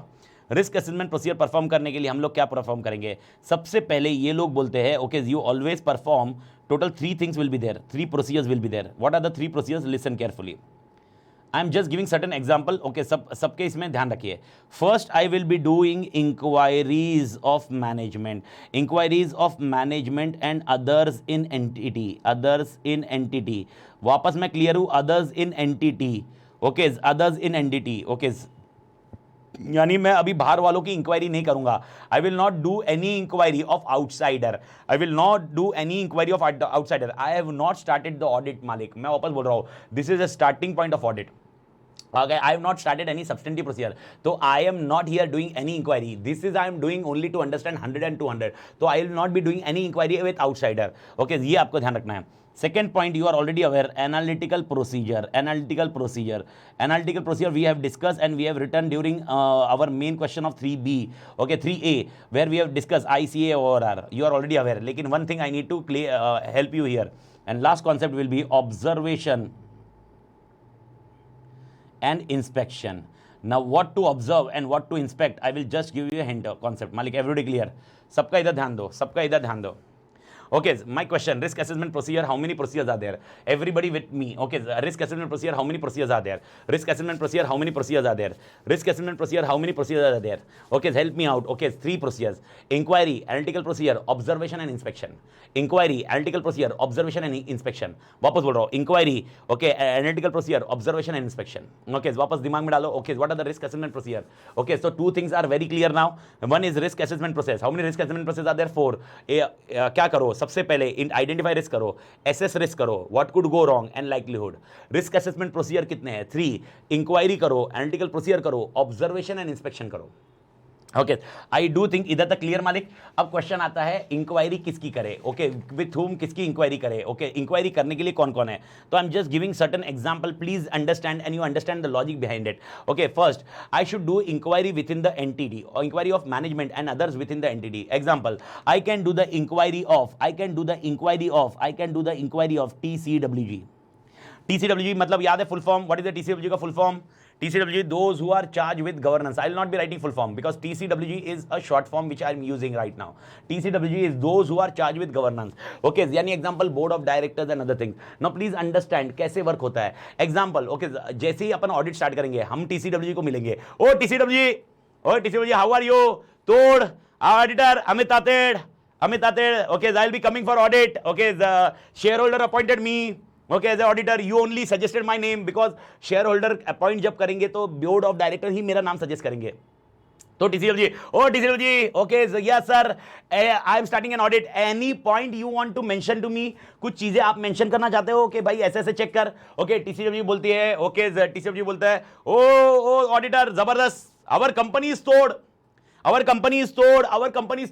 Risk assessment procedure perform करने के लिए हम लोग क्या परफॉर्म करेंगे? सबसे पहले ये लोग बोलते हैं, okay, you always perform total 3 things will be there, 3 procedures will be there. What are the 3 procedures? Listen carefully, I am just giving certain example. Okay, सबके इसमें ध्यान रखिए। First, I will be doing inquiries of management and others in entity. वापस मैं clear हूं, others in entity. Okay, others in entity. Okay, यानी मैं अभी बाहर वालों की इंक्वायरी नहीं करूंगा। आई will not do any inquiry of outsider. I have not started the audit मालिक, मैं वापस बोल रहा हूं, this is a starting point of audit. Okay, I have not started any substantive procedure, so I am not here doing any inquiry. This is I am doing only to understand 100 and 200. So I will not be doing any inquiry with outsider. Okay, ये आपको ध्यान रखना है। Second point, you are already aware, analytical procedure we have discussed and we have written during our main question of 3B, okay, 3A, where we have discussed ICA ORR. You are already aware. लेकिन one thing I need to help you here, and last concept will be observation and inspection. Now what to observe and what to inspect, I will just give you a hint concept. मालिक, everybody clear? सबका इधर ध्यान दो। Okay, my question, risk assessment procedure, how many procedures are there? Everybody with me. Okay, risk assessment procedure, how many procedures are there? Risk assessment procedure, how many procedures are there? Risk assessment procedure, how many procedures are there? Okay, help me out. Okay, 3 procedures. Inquiry, analytical procedure, observation and inspection. Inquiry, analytical procedure, observation and inspection. वापस बोल रहा हूँ, inquiry, okay, analytical procedure, observation and inspection. Okay, वापस दिमाग में डालो. Okay, what are the risk assessment procedure? Okay, so 2 things are very clear now. One is risk assessment process. How many risk assessment process are there? 4. क्या करो? सबसे पहले identify risk करो, assess risk करो, what could go wrong and likelihood. Risk assessment procedure कितने हैं? 3. Inquiry करो, analytical procedure करो, ऑब्जर्वेशन एंड इंस्पेक्शन करो. ओके, आई डू थिंक इधर तक क्लियर मालिक. अब क्वेश्चन आता है इंक्वायरी किसकी करे. ओके, विथ हुम किसकी इंक्वायरी करे. ओके, इंक्वायरी करने के लिए कौन कौन है. तो I am just giving certain example, please understand and you understand the logic behind it. Okay, first I should do inquiry within the entity और inquiry of management and others within the entity. Example, I can do the inquiry of TCWG. TCWG मतलब याद है full form. What is the TCWG का full form? TCWG, those who are charged with governance. I will not be writing full form because TCWG is a short form which I am using right now. TCWG is those who are charged with governance. Okay, यानी example board of directors and other things. Now please understand कैसे work होता है. Example, okay, जैसे ही अपन audit start करेंगे हम TCWG को मिलेंगे. ओ TCWG, how are you? तोड़, auditor Amit Tated. Okay, I will be coming for audit. Okay, the shareholder appointed me. Okay, as an auditor, you only suggested my name because shareholder appoint जब करेंगे तो board of director ही मेरा नाम suggest करेंगे. तो TCWG, okay, so yes sir, I am starting an audit. Any point you want to mention to me? कुछ चीजें आप mention करना चाहते हो कि भाई ऐसे चेक कर. Okay, TCWG बोलती है. Okay, TCWG बोलता है, ओ auditor जबरदस्त, our company is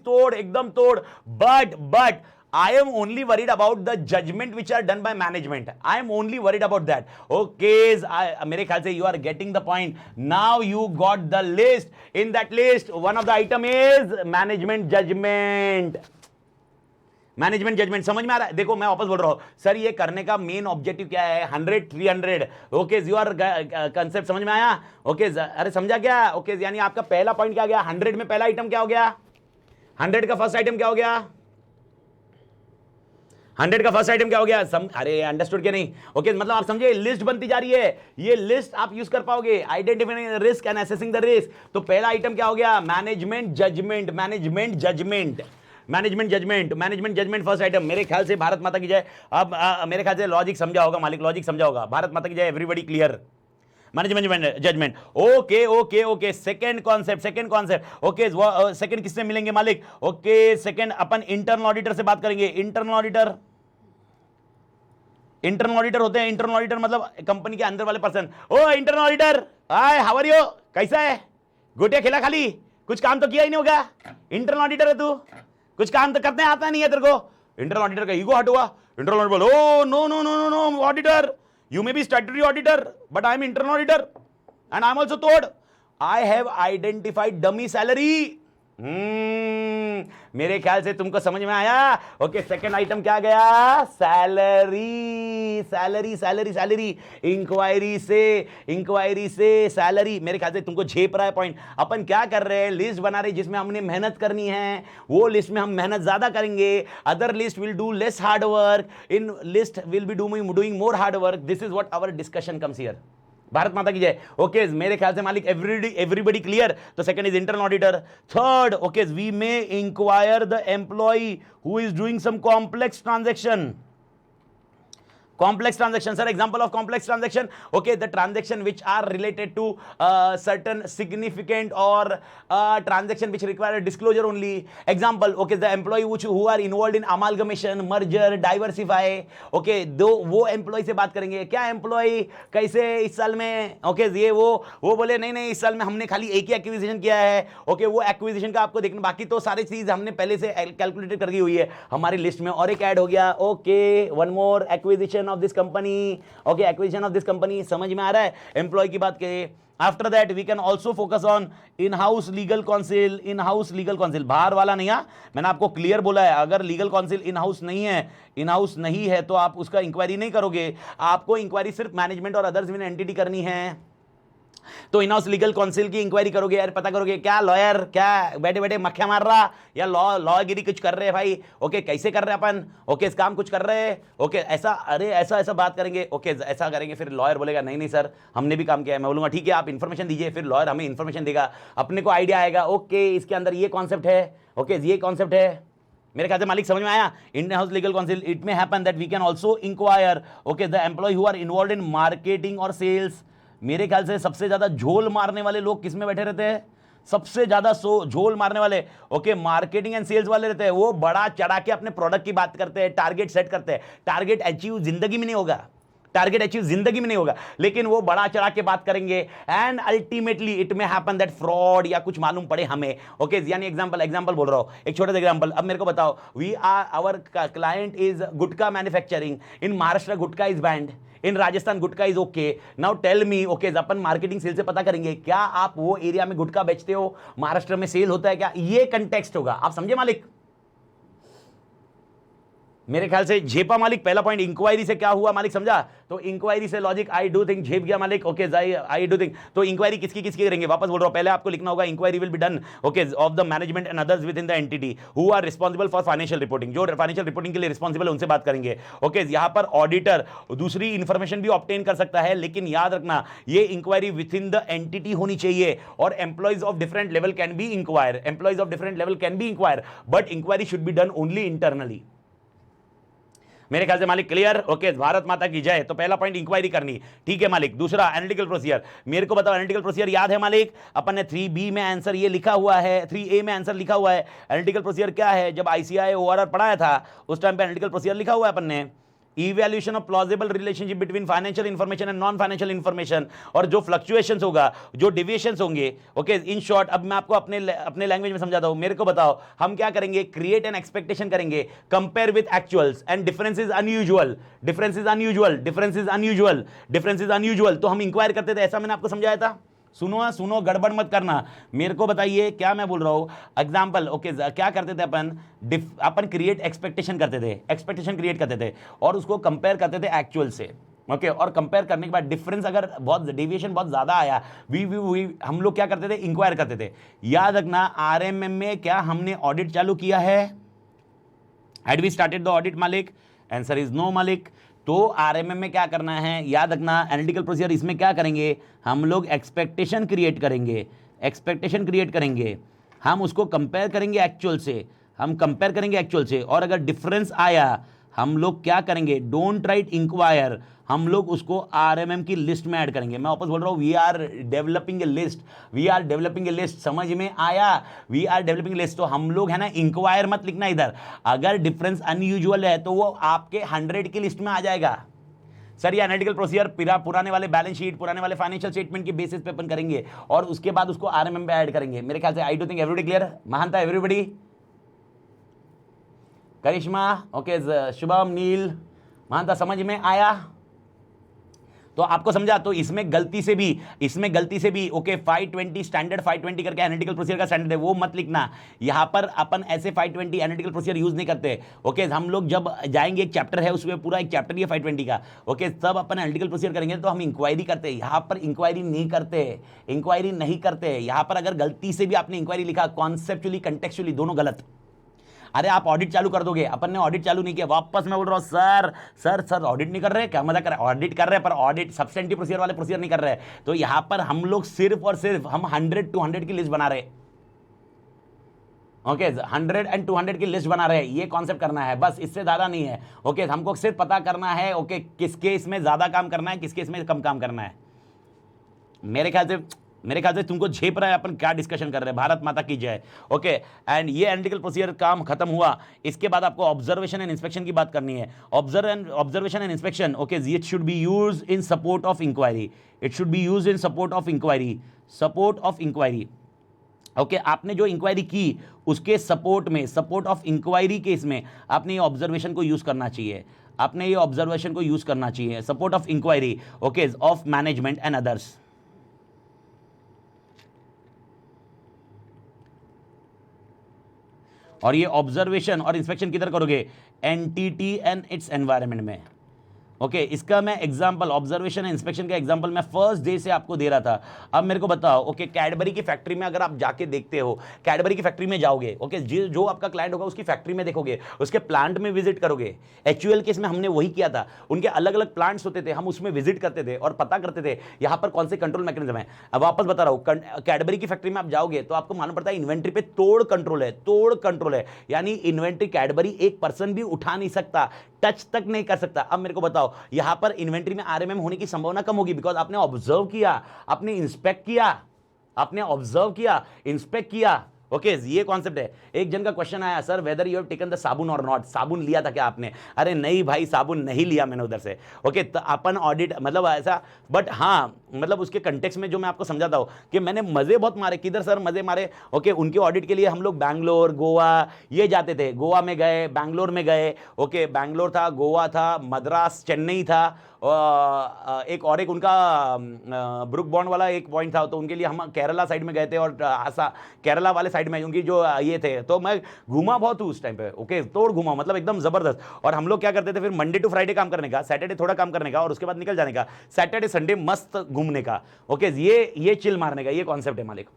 तोड़, एकदम तोड़. But I am only worried about the judgment which are done by management. I am only worried about that. Okay, मेरे ख्याल से you are getting the point. Now you got the list. In that list, one of the item is management judgment. Management judgment समझ में आ रहा है. देखो मैं वापस बोल रहा हूं सर, ये करने का मेन ऑब्जेक्टिव क्या है? 100 300. ओके, योर कंसेप्ट समझ में आया? ओके, अरे समझा क्या? ओके, यानी आपका पहला पॉइंट क्या गया? 100 में पहला आइटम क्या हो गया? 100 का फर्स्ट आइटम क्या हो गया? 100 का फर्स्ट आइटम क्या हो गया? अरे अंडरस्टूड क्या नहीं? ओके, मतलब आप समझे, लिस्ट बनती जा रही है. ये लिस्ट आप यूज कर पाओगे. Identifying risk and assessing the risk. तो पहला आइटम क्या हो गया? Management judgment first item. मेरे ख्याल से भारत माता की जय. अब मेरे ख्याल से लॉजिक समझा होगा मालिक, लॉजिक समझा होगा. भारत माता की जय, everybody clear. Management judgment. Okay. Second concept. Okay, second किससे मिलेंगे मालिक? ओके, सेकंड अपन इंटरनल ऑडिटर से बात करेंगे. इंटरनल ऑडिटर होते हैं. इंटरनल ऑडिटर मतलब कंपनी के अंदर वाले person. Oh internal auditor, hi, how are you? कैसा है? गोटिया खेला खाली, कुछ काम तो किया ही नहीं होगा. इंटरनल ऑडिटर है तू, कुछ काम तो करते आता नहीं है तेरे को. इंटरनल ऑडिटर का ईगो हट हुआ. इंटरनल ऑडिटर बोलो, oh no auditor, you may be statutory auditor but I am internal auditor and I am also told I have identified dummy salary. मेरे ख्याल से तुमको समझ में आया. ओके, सेकंड आइटम क्या गया? सैलरी. इंक्वायरी से सैलरी. मेरे ख्याल से तुमको झेप रहा है पॉइंट. अपन क्या कर रहे हैं? लिस्ट बना रहे जिसमें हमने मेहनत करनी है. वो लिस्ट में हम मेहनत ज्यादा करेंगे. Other list will do less hard work. In list will be doing more hard work. This is what our discussion comes here. Bharat माता की जय. ओके, मेरे ख्याल से मालिक एवरीबडी क्लियर. तो second is internal auditor. Third, okay, we may inquire the employee who is doing some complex transaction. Complex transaction, sir. Example of complex transaction. Okay, the transaction which are related to certain significant or transaction which require a disclosure only. Example, okay, the employee who are involved in amalgamation, merger, diversify. Okay, दो वो employee से बात करेंगे. क्या employee कैसे इस साल में, okay, ये वो बोले नहीं इस साल में हमने खाली एक ही एक्विजिशन किया है. Okay, वो एक्विजिशन का आपको देखना, बाकी तो सारी चीज हमने पहले से कैलकुलेट करके हुई है. हमारी लिस्ट में और एक ऐड हो गया. Okay, one more acquisition of this company. Okay, acquisition of this company. समझ में आ रहा है? एम्प्लॉय की बात करें. After that we can also focus on in house legal counsel. बाहर वाला नहीं. मैंने आपको क्लियर बोला है, अगर लीगल काउंसिल इन हाउस नहीं है तो आप उसका इंक्वायरी नहीं करोगे. आपको इंक्वायरी सिर्फ मैनेजमेंट और अदर्स एंटिटी करनी है. तो इन हाउस लीगल काउंसिल की इंक्वायरी करोगे यार, पता करोगे क्या लॉयर क्या बैठे बैठे मक्खियां मार रहा या लॉगिरी कुछ कर रहे हैं भाई, ओके कैसे कर रहे हैं अपन, ओके इस काम कुछ कर रहे हैं, ओके ऐसा, अरे ऐसा ऐसा बात करेंगे, ओके ऐसा करेंगे, फिर लॉयर बोलेगा नहीं नहीं सर हमने भी काम किया है, मैं बोलूंगा ठीक है आप इन्फॉर्मेशन दीजिए, फिर लॉयर हमें इन्फॉर्मेशन देगा, अपने को आइडिया आएगा, ओके इसके अंदर ये कॉन्सेप्ट है, ओके ये कॉन्सेप्ट है। मेरे ख्याल से मालिक समझ में आया। Indian house legal counsel, it may happen that we can also inquire okay the employee who are involved in marketing और सेल्स। मेरे ख्याल से सबसे ज्यादा झोल मारने वाले लोग किस में बैठे रहते हैं, सबसे ज्यादा झोल मारने वाले ओके मार्केटिंग एंड सेल्स वाले रहते हैं। वो बड़ा चढ़ा के अपने प्रोडक्ट की बात करते हैं, टारगेट सेट करते हैं, टारगेट अचीव जिंदगी में नहीं होगा, टारगेट अचीव जिंदगी में नहीं होगा, लेकिन वो बड़ा चढ़ा के बात करेंगे and ultimately it may happen that fraud या कुछ मालूम पड़े हमें, ओके यानी एग्जांपल बोल रहा हूं, एक छोटा सा एग्जांपल। अब मेरे को बताओ, we are our client is gutka manufacturing in Maharashtra, gutka is banned in Rajasthan, gutka is okay. Now tell me, okay अपन मार्केटिंग सेल से पता करेंगे क्या आप वो एरिया में गुटका बेचते हो, महाराष्ट्र में सेल होता है क्या, ये कंटेक्स्ट होगा। आप समझे मालिक? मेरे ख्याल से झेपा मालिक। पहला पॉइंट इंक्वायरी से क्या हुआ मालिक समझा? तो इंक्वायरी से लॉजिक आई डू थिंक झेप गया मालिक, ओके आई डू थिंक। तो इंक्वायरी किसकी किसकी करेंगे, वापस बोल रहा हूं, पहले आपको लिखना होगा inquiry will be done okay of the management and others within the entity who are responsible for financial reporting. जो फाइनेंशियल रिपोर्टिंग के लिए रिस्पांसिबल है उनसे बात करेंगे, ओके यहां पर ऑडिटर दूसरी इंफॉर्मेशन भी ऑब्टेन कर सकता है, लेकिन याद रखना ये inquiry within the entity होनी चाहिए। और employees of different level can be inquire, employees of different level can be inquire, but inquiry should be done only internally. मेरे ख्याल से मालिक क्लियर, ओके भारत माता की जय। तो पहला पॉइंट इंक्वायरी करनी, ठीक है मालिक। दूसरा एनालिटिकल प्रोसीजर, मेरे को बताओ एनालिटिकल प्रोसीजर याद है मालिक? अपन ने 3B में आंसर ये लिखा हुआ है, 3A में आंसर लिखा हुआ है। एनालिटिकल प्रोसीजर क्या है? जब ICAI ORR पढ़ाया था उस टाइम पे एनालिटिकल प्रोसीजर लिखा हुआ है अपन ने, evaluation of plausible relationship between financial information and non financial information, और जो फ्लक्चुएशंस होगा, जो डिविएशंस होंगे, ओके इन शॉर्ट अब मैं आपको अपने लैंग्वेज में समझाता हूं। मेरे को बताओ हम क्या करेंगे, क्रिएट एन एक्सपेक्टेशन करेंगे, compare with actuals and difference is unusual, difference is unusual, difference is unusual, difference is unusual. तो हम इंक्वायर करते थे, ऐसा मैंने आपको समझाया था। सुनो गड़बड़ मत करना, मेरे को बताइए क्या मैं बोल रहा हूं। एग्जाम्पल ओके क्या करते थे अपन क्रिएट एक्सपेक्टेशन करते थे, एक्सपेक्टेशन क्रिएट करते थे और उसको कंपेयर करते थे एक्चुअल से, ओके और कंपेयर करने के बाद डिफरेंस अगर बहुत डेविएशन बहुत ज्यादा आया, हम लोग क्या करते थे, इंक्वायर करते थे। याद रखना RMM में क्या हमने ऑडिट चालू किया है? Had we started the audit मालिक? आंसर इज नो मालिक। तो RMM में क्या करना है, याद रखना एनालिटिकल प्रोसीजर, इसमें क्या करेंगे हम लोग, एक्सपेक्टेशन क्रिएट करेंगे, एक्सपेक्टेशन क्रिएट करेंगे, हम उसको कंपेयर करेंगे एक्चुअल से, हम कंपेयर करेंगे एक्चुअल से, और अगर डिफरेंस आया हम लोग क्या करेंगे, डोंट राइट इंक्वायर, हम लोग उसको RMM की लिस्ट में ऐड करेंगे। मैं वापस बोल रहा हूं, we are developing a list, we are developing a list, समझ में आया? We are developing list. तो हम लोग है ना, इंक्वायर मत लिखना इधर, अगर डिफरेंस अनयूजुअल है तो वो आपके 100 की लिस्ट में आ जाएगा। सर ये एनालिटिकल प्रोसीजर पुराने वाले बैलेंस शीट, पुराने वाले फाइनेंशियल स्टेटमेंट के बेसिस पे अपन करेंगे और उसके बाद उसको RMM पे ऐड करेंगे। मेरे ख्याल से आई डू थिंक एवरीबडी क्लियर, महानता एवरीबडी, करिश्मा ओके, शुभम, नील, महानता समझ में आया? तो आपको समझा? तो इसमें गलती से भी ओके 520 स्टैंडर्ड 520 करके एनालिटिकल प्रोसीजर का स्टैंडर्ड है, वो मत लिखना। यहां पर अपन ऐसे 520 एनालिटिकल प्रोसीजर यूज नहीं करते, ओके हम लोग जब जाएंगे, एक चैप्टर है उसमें पूरा एक चैप्टर ही है 520 का, ओके तब अपन एनालिटिकल प्रोसीजर करेंगे तो हम इंक्वायरी करते हैं, यहां पर इंक्वायरी नहीं करते, इंक्वायरी नहीं करते। यहां पर अगर गलती से भी आपने इंक्वायरी लिखा, कॉन्सेप्चुअली कंटेक्चुअली दोनों गलत। अरे आप ऑडिट चालू कर दोगे, अपन ने ऑडिट चालू नहीं किया, वापस मैं बोल रहा हूं सर ऑडिट नहीं कर रहे, क्या मजा कर रहे हैं? ऑडिट कर रहे हैं पर ऑडिट सब्सटेंटिव प्रोसीजर वाले प्रोसीजर नहीं कर रहे हैं। तो यहां पर हम लोग सिर्फ और सिर्फ हम 100 to 100 की लिस्ट बना रहे, ओके 100 and 200 की लिस्ट बना रहे हैं, ये कॉन्सेप्ट करना है बस, इससे ज्यादा नहीं है। ओके हमको सिर्फ पता करना है ओके किसके इसमें ज्यादा काम करना है, किसके इसमें कम काम करना है। मेरे ख्याल से तुमको झेप रहा है अपन क्या डिस्कशन कर रहे हैं। भारत माता की जय। ओके एंड ये एनालिटिकल प्रोसीजर काम खत्म हुआ, इसके बाद आपको ऑब्जर्वेशन एंड इंस्पेक्शन की बात करनी है। Observation and inspection okay it should be used in support of inquiry, it should be used in support of inquiry, support of inquiry. Okay आपने जो इंक्वायरी की उसके सपोर्ट में, सपोर्ट ऑफ इंक्वायरी केस में आपने ये ऑब्जर्वेशन को use करना चाहिए, आपने ये ऑब्जर्वेशन को यूज करना चाहिए, support of inquiry okay of management and others. और ये ऑब्जर्वेशन और इंस्पेक्शन किधर करोगे, एंटिटी एंड इट्स एनवायरनमेंट में, ओके इसका मैं एग्जांपल ऑब्जर्वेशन इंस्पेक्शन का एग्जांपल मैं फर्स्ट डे से आपको दे रहा था। अब मेरे को बताओ ओके कैडबरी की फैक्ट्री में अगर आप जाके देखते हो, कैडबरी की फैक्ट्री में जाओगे ओके, जो आपका क्लाइंट होगा उसकी फैक्ट्री में देखोगे, उसके प्लांट में विजिट करोगे। एचयूएल केस में हमने वही किया था, उनके अलग अलग प्लांट्स होते थे, हम उसमें विजिट करते थे और पता करते थे यहां पर कौन से कंट्रोल मैकेनिज्म है। अब वापस बता रहा हूं, कैडबरी की फैक्ट्री में आप जाओगे तो आपको मालूम पड़ता है इन्वेंट्री पे तोड़ कंट्रोल है, तोड़ कंट्रोल है, यानी इन्वेंट्री कैडबरी एक पर्सन भी उठा नहीं सकता, टच तक नहीं कर सकता। अब मेरे को बताओ यहां पर इन्वेंट्री में आरएमएम होने की संभावना कम होगी, बिकॉज आपने ऑब्जर्व किया, आपने इंस्पेक्ट किया, आपने ऑब्जर्व किया, इंस्पेक्ट किया। ओके ये कॉन्सेप्ट है। एक जन का क्वेश्चन आया, sir weather you have taken the साबुन और नॉट, साबुन लिया था क्या आपने? अरे नहीं भाई साबुन नहीं लिया मैंने उधर से। ओके तो अपन ऑडिट मतलब ऐसा, बट हाँ मतलब उसके कंटेक्स्ट में जो मैं आपको समझाता हूँ कि मैंने मजे बहुत मारे। किधर सर मजे मारे? ओके उनके ऑडिट के लिए हम लोग बैंगलोर गोवा ये जाते थे, गोवा में गए, बैंगलोर में गए। ओके बैंगलोर था, गोवा था, मद्रास, चेन्नई था, एक और एक उनका ब्रुक बॉन्ड वाला एक पॉइंट था, तो उनके लिए हम केरला साइड में गए थे और केरला वाले साइड में उनकी जो ये थे, तो मैं घूमा बहुत हूँ उस टाइम पे। ओके तोड़ घूमा मतलब एकदम जबरदस्त। और हम लोग क्या करते थे फिर मंडे टू फ्राइडे काम करने का, सैटरडे थोड़ा काम करने का और उसके बाद निकल जाने का, सैटरडे संडे मस्त घूमने का। ओके ये चिल मारने का, ये कॉन्सेप्ट है मालिक।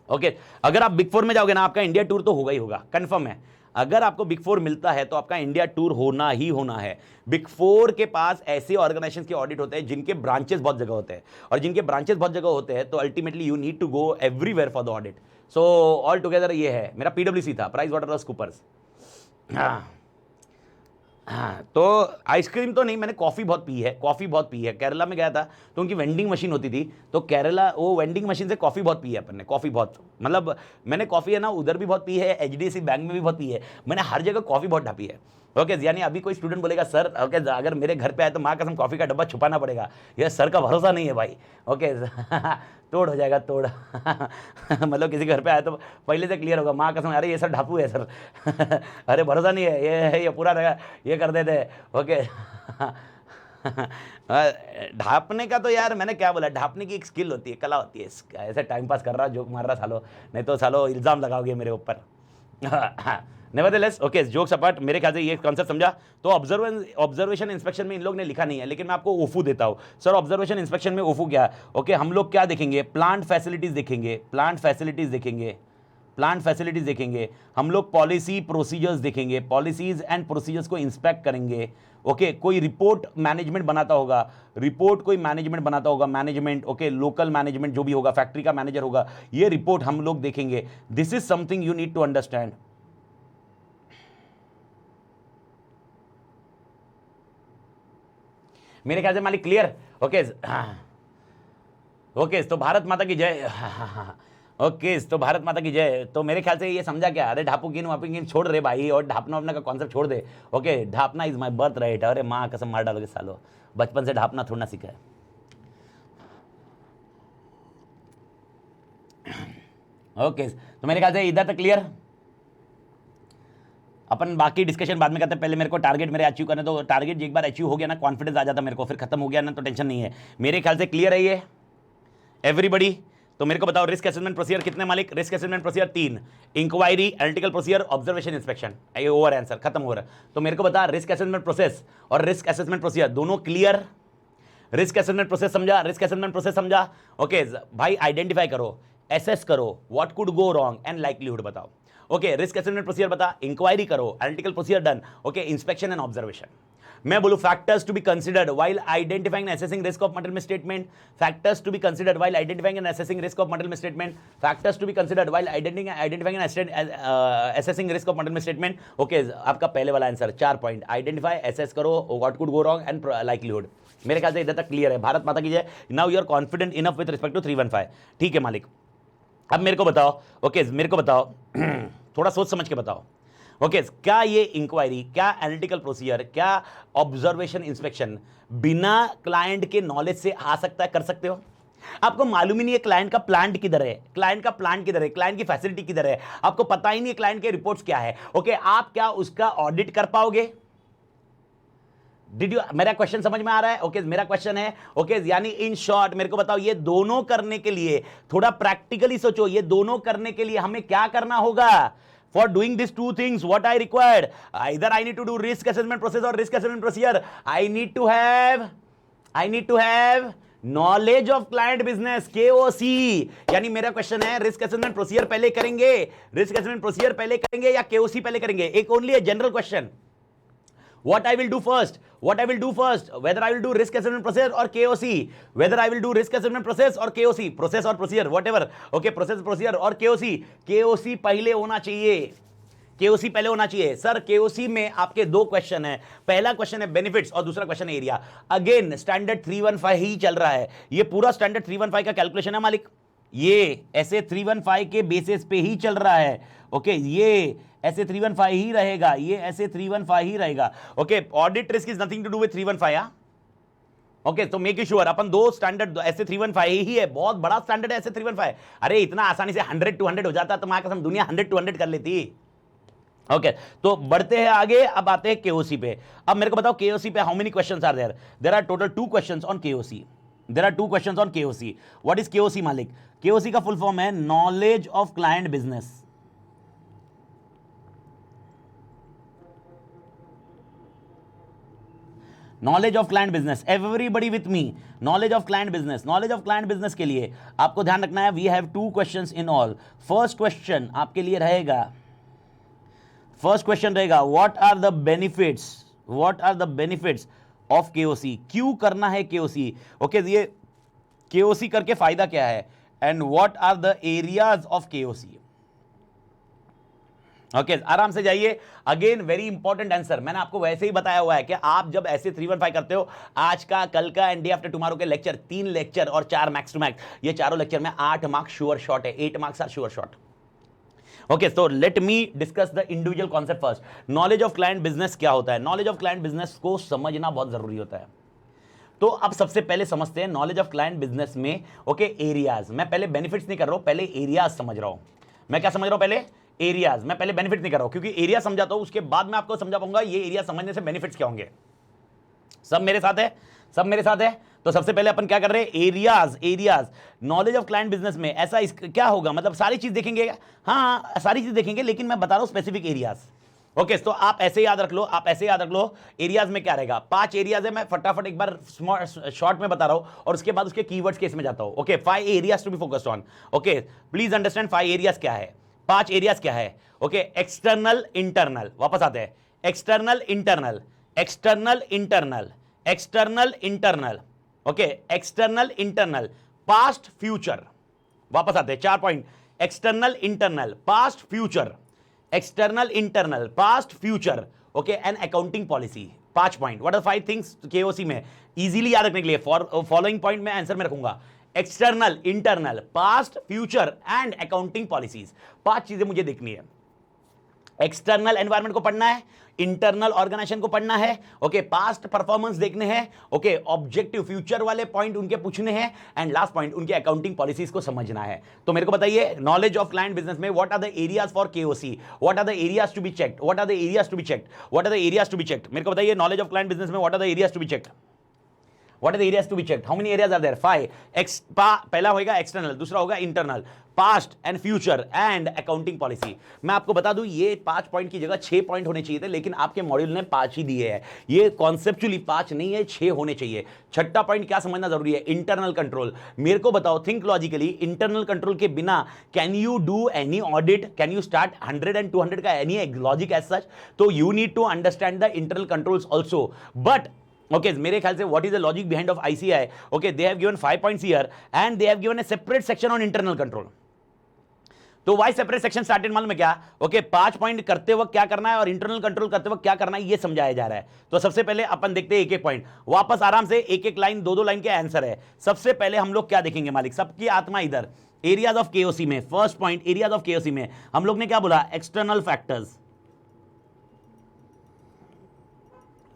ओके अगर आप बिग फोर में जाओगे ना आपका इंडिया टूर तो होगा ही होगा, कंफर्म है। अगर आपको बिग फोर मिलता है तो आपका इंडिया टूर होना ही होना है। बिग फोर के पास ऐसे ऑर्गेनाइजेशंस के ऑडिट होते हैं जिनके ब्रांचेस बहुत जगह होते हैं, और जिनके ब्रांचेस बहुत जगह होते हैं तो ultimately you need to go everywhere for the audit. So all together ये है। मेरा पीडब्ल्यूसी था, प्राइस वाटर कूपर्स। हाँ तो आइसक्रीम तो नहीं, मैंने कॉफ़ी बहुत पी है, कॉफ़ी बहुत पी है। केरला में गया था तो उनकी वेंडिंग मशीन होती थी, तो केरला वो वेंडिंग मशीन से कॉफ़ी बहुत पी है अपन ने, कॉफ़ी बहुत, मतलब मैंने कॉफ़ी है ना उधर भी बहुत पी है, एचडीएफसी बैंक में भी बहुत पी है, मैंने हर जगह कॉफ़ी बहुत ढापी है। ओके यानी अभी कोई स्टूडेंट बोलेगा सर ओके अगर मेरे घर पे आए तो माँ कसम कॉफ़ी का डब्बा छुपाना पड़ेगा, ये सर का भरोसा नहीं है भाई। ओके तोड़ हो जाएगा तोड़ मतलब किसी घर पे आए तो पहले से क्लियर होगा, माँ कसम अरे ये सर ढापू है सर अरे भरोसा नहीं है, ये पूरा रहेगा, ये कर देते। ओके ढापने का तो यार मैंने क्या बोला, ढापने की एक स्किल होती है, कला होती है। ऐसे टाइम पास कर रहा, जोक मार रहा सालो, नहीं तो सालो इल्ज़ाम लगाओगे मेरे ऊपर। नेवरदलेस ओके जोक्स अपार्ट, मेरे ख्याल से ये कॉन्सेप्ट समझा। तो ऑब्जर्वेशन इंस्पेक्शन में इन लोग ने लिखा नहीं है, लेकिन मैं आपको ओफू देता हूँ। सर ऑब्जर्वेशन इंस्पेक्शन में ओफू क्या है? ओके हम लोग क्या देखेंगे? प्लांट फैसिलिटीज देखेंगे, प्लांट फैसिलिटीज देखेंगे, प्लांट फैसिलिटीज देखेंगे। हम लोग पॉलिसी प्रोसीजर्स देखेंगे, पॉलिसीज एंड प्रोसीजर्स को इंस्पेक्ट करेंगे। ओके कोई रिपोर्ट मैनेजमेंट बनाता होगा, रिपोर्ट कोई मैनेजमेंट बनाता होगा, मैनेजमेंट ओके लोकल मैनेजमेंट जो भी होगा, फैक्ट्री का मैनेजर होगा, ये रिपोर्ट हम लोग देखेंगे। This is something you need to understand. मेरे ख्याल से मालिक क्लियर? ओके ओके तो भारत माता की जय। ओके तो भारत माता की जय। तो मेरे ख्याल से ये समझा क्या? अरे ढापू गिन वापू गिन छोड़ रहे भाई, और ढापना वापना का कॉन्सेप्ट छोड़ दे। ओके ढापना इज माय बर्थ राइट। अरे माँ कसम मार डालोगे सालो, बचपन से ढापना थोड़ा ना सीखा है। ओके तो मेरे ख्याल से इधर तक क्लियर। अपन बाकी डिस्कशन बाद में करते हैं, पहले मेरे को टारगेट मेरे अचीव करने दो। टारगेट एक बार अचीव हो गया ना, कॉन्फिडेंस आ जाता मेरे को, फिर खत्म हो गया ना तो टेंशन नहीं है। मेरे ख्याल से क्लियर है ये एवरीबडी। तो मेरे को बताओ रिस्क असेसमेंट प्रोसीजर कितने मालिक? Risk assessment procedure 3, inquiry, analytical procedure, observation, inspection. ये ओवर आंसर खत्म हो रहा है। तो मेरे को बता रिस्क असेसमेंट प्रोसेस और रिस्क असेसमेंट प्रोसीजर दोनों क्लियर? रिस्क असेसमेंट प्रोसेस समझा? रिस्क असेसमेंट प्रोसेस समझा? ओके भाई आइडेंटिफाई करो, एसेस करो what could go wrong and likelihood बताओ। ओके रिस्क असेसमेंट प्रोसीजर बता, इंक्वायरी करो, analytical procedure done, okay inspection and observation. मैं बोलूं factors to be considered while identifying and assessing risk of material misstatement, factors to be considered while identifying and assessing risk of material misstatement, factors to be considered while identifying and assessing risk of material misstatement. Okay आपका पहले वाला answer 4 point, identify, assess करो, what could go wrong and likelihood. मेरे ख्याल से इधर तक clear है। भारत माता की जय। Now you are confident enough with respect to 315। ठीक है मालिक, अब मेरे को बताओ, ओके मेरे को बताओ थोड़ा सोच समझ के बताओ। ओके क्या ये इंक्वायरी, क्या एनालिटिकल प्रोसीजर, क्या ऑब्जर्वेशन इंस्पेक्शन बिना क्लाइंट के नॉलेज से आ सकता है? कर सकते हो? आपको मालूम ही नहीं है क्लाइंट का प्लांट किधर है, क्लाइंट का प्लांट किधर है, क्लाइंट की फैसिलिटी किधर है, आपको पता ही नहीं है क्लाइंट के रिपोर्ट्स क्या है। ओके आप क्या उसका ऑडिट कर पाओगे? डिड यू, मेरा क्वेश्चन समझ में आ रहा है? ओके मेरा क्वेश्चन है ओके यानी इन शॉर्ट मेरे को बताओ ये दोनों करने के लिए थोड़ा प्रैक्टिकली सोचो, ये दोनों करने के लिए हमें क्या करना होगा? For doing these two things, what I required, either I need to do risk assessment process or risk assessment procedure. I need to have knowledge of client business, K O C. यानी मेरा क्वेश्चन है, रिस्क असेसमेंट प्रोसीजर पहले करेंगे, risk assessment procedure पहले करेंगे या केओसी पहले करेंगे? एक ओनली है general question, what I will do first, whether I will do risk assessment process or KOC, whether I will do risk assessment process or KOC, process or procedure, whatever, okay, process procedure और KOC पहले होना चाहिए, केओसी पहले होना चाहिए। Sir केओसी में आपके दो क्वेश्चन है, पहला क्वेश्चन है बेनिफिट्स और दूसरा क्वेश्चन है एरिया। अगेन स्टैंडर्ड 315 ही चल रहा है, ये पूरा स्टैंडर्ड 315 का कैलकुलेशन है मालिक, ये ऐसे 315 के बेसिस पे ही चल रहा है। ओके ये ऐसे 315 ही रहेगा, ये ऐसे 315 ही रहेगा। Okay audit risk is nothing to do with 315। Okay तो मेक श्योर अपन दो स्टैंडर्ड ऐसे 315 ही है, बहुत बड़ा स्टैंडर्ड है ऐसे 315। अरे इतना आसानी से 100 to 100 हो जाता तो मां कसम दुनिया 100 to 100 कर लेती। ओके तो बढ़ते हैं आगे, अब आते हैं केओसी पे। अब मेरे को बताओ केओसी पे how many questions are there? There are total 2 questions on K O C. There are 2 questions on K O C. What is K O C मालिक? केओसी का फुल फॉर्म है knowledge of client business. Knowledge of client business, everybody with me, knowledge of client business. Knowledge of client business के लिए आपको ध्यान रखना है, we have 2 questions in all. First question आपके लिए रहेगा, फर्स्ट क्वेश्चन रहेगा what are the benefits of K O C. क्यों करना है केओसी? ओके ये केओसी करके फायदा क्या है, and what are the areas of K O C. Okay आराम से जाइए। अगेन वेरी इंपॉर्टेंट आंसर, मैंने आपको वैसे ही बताया हुआ है कि आप जब ऐसे 315 करते हो, आज का, कल का एंड डे आफ्टर टुमारो के लेक्चर, 3 लेक्चर और 4 मैक्स टू मैक्स, ये चारों लेक्चर में 8 मार्क्स श्योर शॉट है, 8 marks are sure shot. Okay so let me discuss the individual concept first. Knowledge of client business क्या होता है? नॉलेज ऑफ क्लाइंट बिजनेस को समझना बहुत जरूरी होता है। तो अब सबसे पहले समझते हैं नॉलेज ऑफ क्लाइंट बिजनेस में। ओके एरियाज, मैं पहले बेनिफिट्स नहीं कर रहा हूं, पहले एरियाज समझ रहा हूं। मैं क्या समझ रहा हूं? पहले एरियाज। मैं पहले बेनिफिट नहीं कर रहा हूं, क्योंकि एरिया समझाता हूं उसके बाद मैं आपको समझा पाऊंगा ये एरिया समझने से बेनिफिट्स क्या होंगे। सब मेरे साथ है? सब मेरे साथ है? तो सबसे पहले अपन क्या कर रहे हैं? Areas. Knowledge of client business में ऐसा क्या होगा, मतलब सारी चीज देखेंगे, हाँ सारी चीज देखेंगे, लेकिन मैं बता रहा हूं स्पेसिफिक एरियाज। ओके तो आप ऐसे याद रख लो, एरियाज में क्या रहेगा? 5 एरियाज है, मैं फटाफट एक बार शॉर्ट में बता रहा हूं और उसके बाद उसके कीवर्ड्स केस में जाता हूं। Okay 5 areas to be focused on. Okay please understand 5 areas क्या है, 5 एरियाज क्या है। ओके एक्सटर्नल इंटरनल, वापस आते हैं, external internal, okay external internal, past future, वापस आते हैं 4 point, external internal past future, external internal past future, okay and accounting policy. 5 point, what are 5 things K O C में इजीली याद रखने के लिए फॉलोइंग पॉइंट में आंसर में रखूंगा, external internal past future and accounting policies. 5 चीजें मुझे देखनी है। एक्सटर्नल एनवायरनमेंट को पढ़ना है, इंटरनल ऑर्गेनाइजेशन को पढ़ना है, ओके पास्ट परफॉर्मेंस देखने हैं, ओके ऑब्जेक्टिव फ्यूचर वाले पॉइंट उनके पूछने हैं, एंड लास्ट पॉइंट उनके अकाउंटिंग पॉलिसीज को समझना है। तो मेरे को बताइए नॉलेज ऑफ क्लाइंट बिजनेस में what are the areas for K O C, what are the areas to be checked, what are the areas to be checked, what are the areas to be checked. मेरे को बताइए knowledge of client business में what are the areas to be checked, What are the areas to be checked? How many areas are there? 5. पहला होगा external, दूसरा होगा internal, past and future and accounting policy. मैं आपको बता दूं ये 5 पॉइंट की जगह 6 पॉइंट होने चाहिए थे, लेकिन आपके मॉड्यूल ने 5 ही दिए हैं। ये कॉन्सेप्चुअली 5 नहीं है, 6 होने चाहिए। छठा पॉइंट क्या समझना जरूरी है? Internal control. मेरे को बताओ थिंक लॉजिकली, इंटरनल कंट्रोल के बिना can you do any audit, can you start 100 and 200 का एनी लॉजिक एज सच? तो you need to understand the internal controls also. But okay मेरे ख्याल से what is the logic behind of ICI? okay they have given 5 points here and they have given a separate section on internal control. तो why separate section started मालूम है क्या? Okay 5 point करते वक्त क्या करना है और इंटरनल कंट्रोल करते वक्त क्या करना है ये समझाया जा रहा है। तो सबसे पहले अपन देखते हैं एक एक पॉइंट, वापस आराम से एक एक लाइन, 2-2 लाइन के आंसर है। सबसे पहले हम लोग क्या देखेंगे मालिक, सबकी आत्मा इधर, एरियाज ऑफ केओसी में। फर्स्ट पॉइंट एरियाज ऑफ केओसी में हम लोग ने क्या बोला? External factors.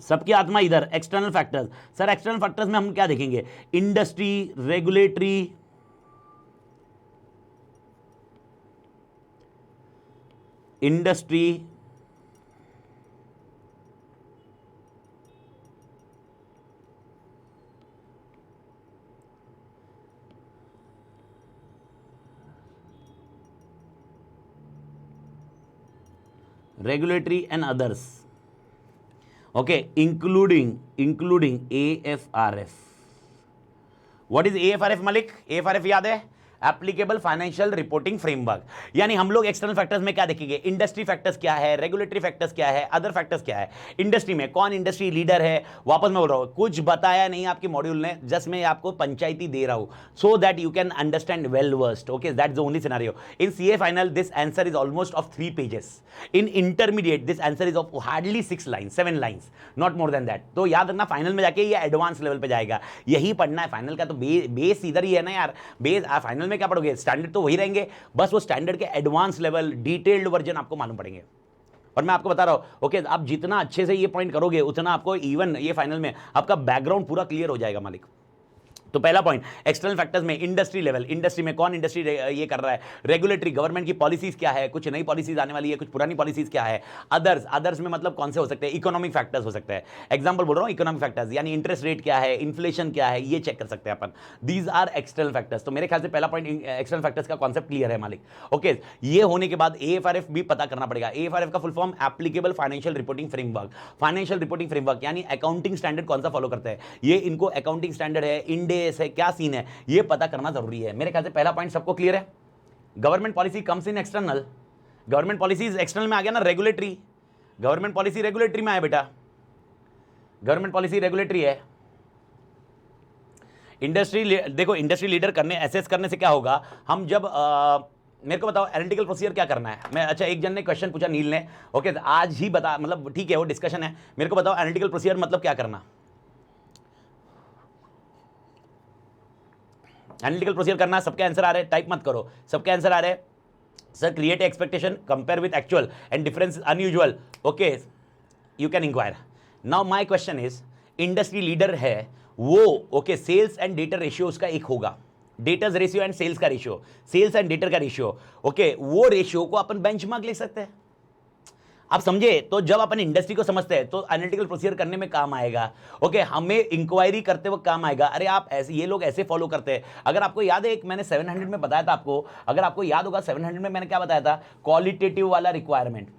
सबकी आत्मा इधर, external factors. Sir external factors में हम क्या देखेंगे? Industry, regulatory, regulatory and others, okay, including AFRF. What is AFRF, Malik? AFRF याद है? Applicable financial reporting framework. यानी हम लोग एक्सटर्नल फैक्टर्स में क्या देखेंगे, इंडस्ट्री फैक्टर्स क्या है, रेगुलेटरी फैक्टर्स क्या है, अदर फैक्टर्स क्या है। इंडस्ट्री में कौन इंडस्ट्री लीडर है, वापस मैं बोल रहा हूं, कुछ बताया नहीं आपके मॉड्यूल ने, जस्ट मैं आपको पंचायती दे रहा हूं so that you can understand well versed. Okay, that's the only scenario. In CA final this answer is almost of 3 pages. In intermediate this answer is of hardly 6 lines, 7 lines, not more than that. तो याद रखना, final में जाके ये advance level पे जाएगा, यही पढ़ना है। फाइनल का तो बेस इधर ही है ना यार, बेस। फाइनल में क्या पढ़ोगे, स्टैंडर्ड तो वही रहेंगे, बस वो स्टैंडर्ड के एडवांस लेवल, डिटेल्ड वर्जन आपको मालूम पड़ेंगे। और मैं आपको बता रहा हूं, ओके, आप जितना अच्छे से ये पॉइंट करोगे उतना आपको इवन ये फाइनल में आपका बैकग्राउंड पूरा क्लियर हो जाएगा मालिक। तो पहला पॉइंट, एक्सटर्नल फैक्टर्स में इंडस्ट्री लेवल, इंडस्ट्री में कौन इंडस्ट्री ये कर रहा है, रेगुलेटरी गवर्नमेंट की पॉलिसीज क्या है, कुछ नई पॉलिसीज आने वाली है, कुछ पुरानी पॉलिसीज क्या है, अदर्स, अदर्स में मतलब कौन से हो सकते हैं, इकोनॉमिक फैक्टर्स हो सकते हैं। एग्जांपल बोल रहा हूं, इकोनॉमिक फैक्टर्स यानी इंटरेस्ट रेट क्या है, इन्फ्लेशन क्या है, ये चेक कर सकते हैं अपन। These are external factors. तो मेरे ख्याल से पहला पॉइंट एक्सटर्नल फैक्टर्स का कॉन्सेप्ट क्लियर है मालिक। ओके, ये होने के बाद AFRF भी पता करना पड़ेगा। AFRF का full form applicable financial reporting framework. Financial reporting framework यानी अकाउंटिंग स्टैंडर्ड कौन सा फॉलो करता है, ये इनको अकाउंटिंग स्टैंडर्ड है, इंड एस है, क्या सीन है, ये पता करना जरूरी है। मेरे ख्याल से पहला पॉइंट सबको क्लियर है। Government policy comes in external, government policy external में आ गया ना, रेगुलेटरी, गवर्नमेंट पॉलिसी रेगुलेटरी में आया बेटा, गवर्नमेंट पॉलिसी रेगुलेटरी है। इंडस्ट्री देखो, इंडस्ट्री लीडर करने, एसेस करने से क्या होगा, हम जब मेरे को बताओ एनालिटिकल प्रोसीजर क्या करना है। मैं, अच्छा, एक जन ने क्वेश्चन पूछा नील ने, ओके, आज ही बता, मतलब ठीक है वो डिस्कशन है, मेरे को बताओ एनालिटिकल प्रोसीजर मतलब क्या करना। एनालिटिकल प्रोसीजर करना, सबके आंसर आ रहे हैं, टाइप मत करो, सबके आंसर आ रहे हैं। Sir create expectation, compare with actual and difference unusual, okay, you can inquire. Now my question is, industry leader है वो, ओके, सेल्स एंड डेटर रेशियो उसका एक होगा, डेटर्स रेशियो एंड सेल्स का रेशियो, सेल्स एंड डेटर का ratio, okay, वो ratio को अपन बेंचमार्क ले सकते हैं। आप समझे, तो जब अपन इंडस्ट्री को समझते हैं तो एनालिटिकल प्रोसीजर करने में काम आएगा। ओके, हमें इंक्वायरी करते वक्त काम आएगा। अरे आप ऐसे, ये लोग ऐसे फॉलो करते हैं। अगर आपको याद है, एक मैंने 700 में बताया था आपको, अगर आपको याद होगा 700 में मैंने क्या बताया था, क्वालिटेटिव वाला requirement.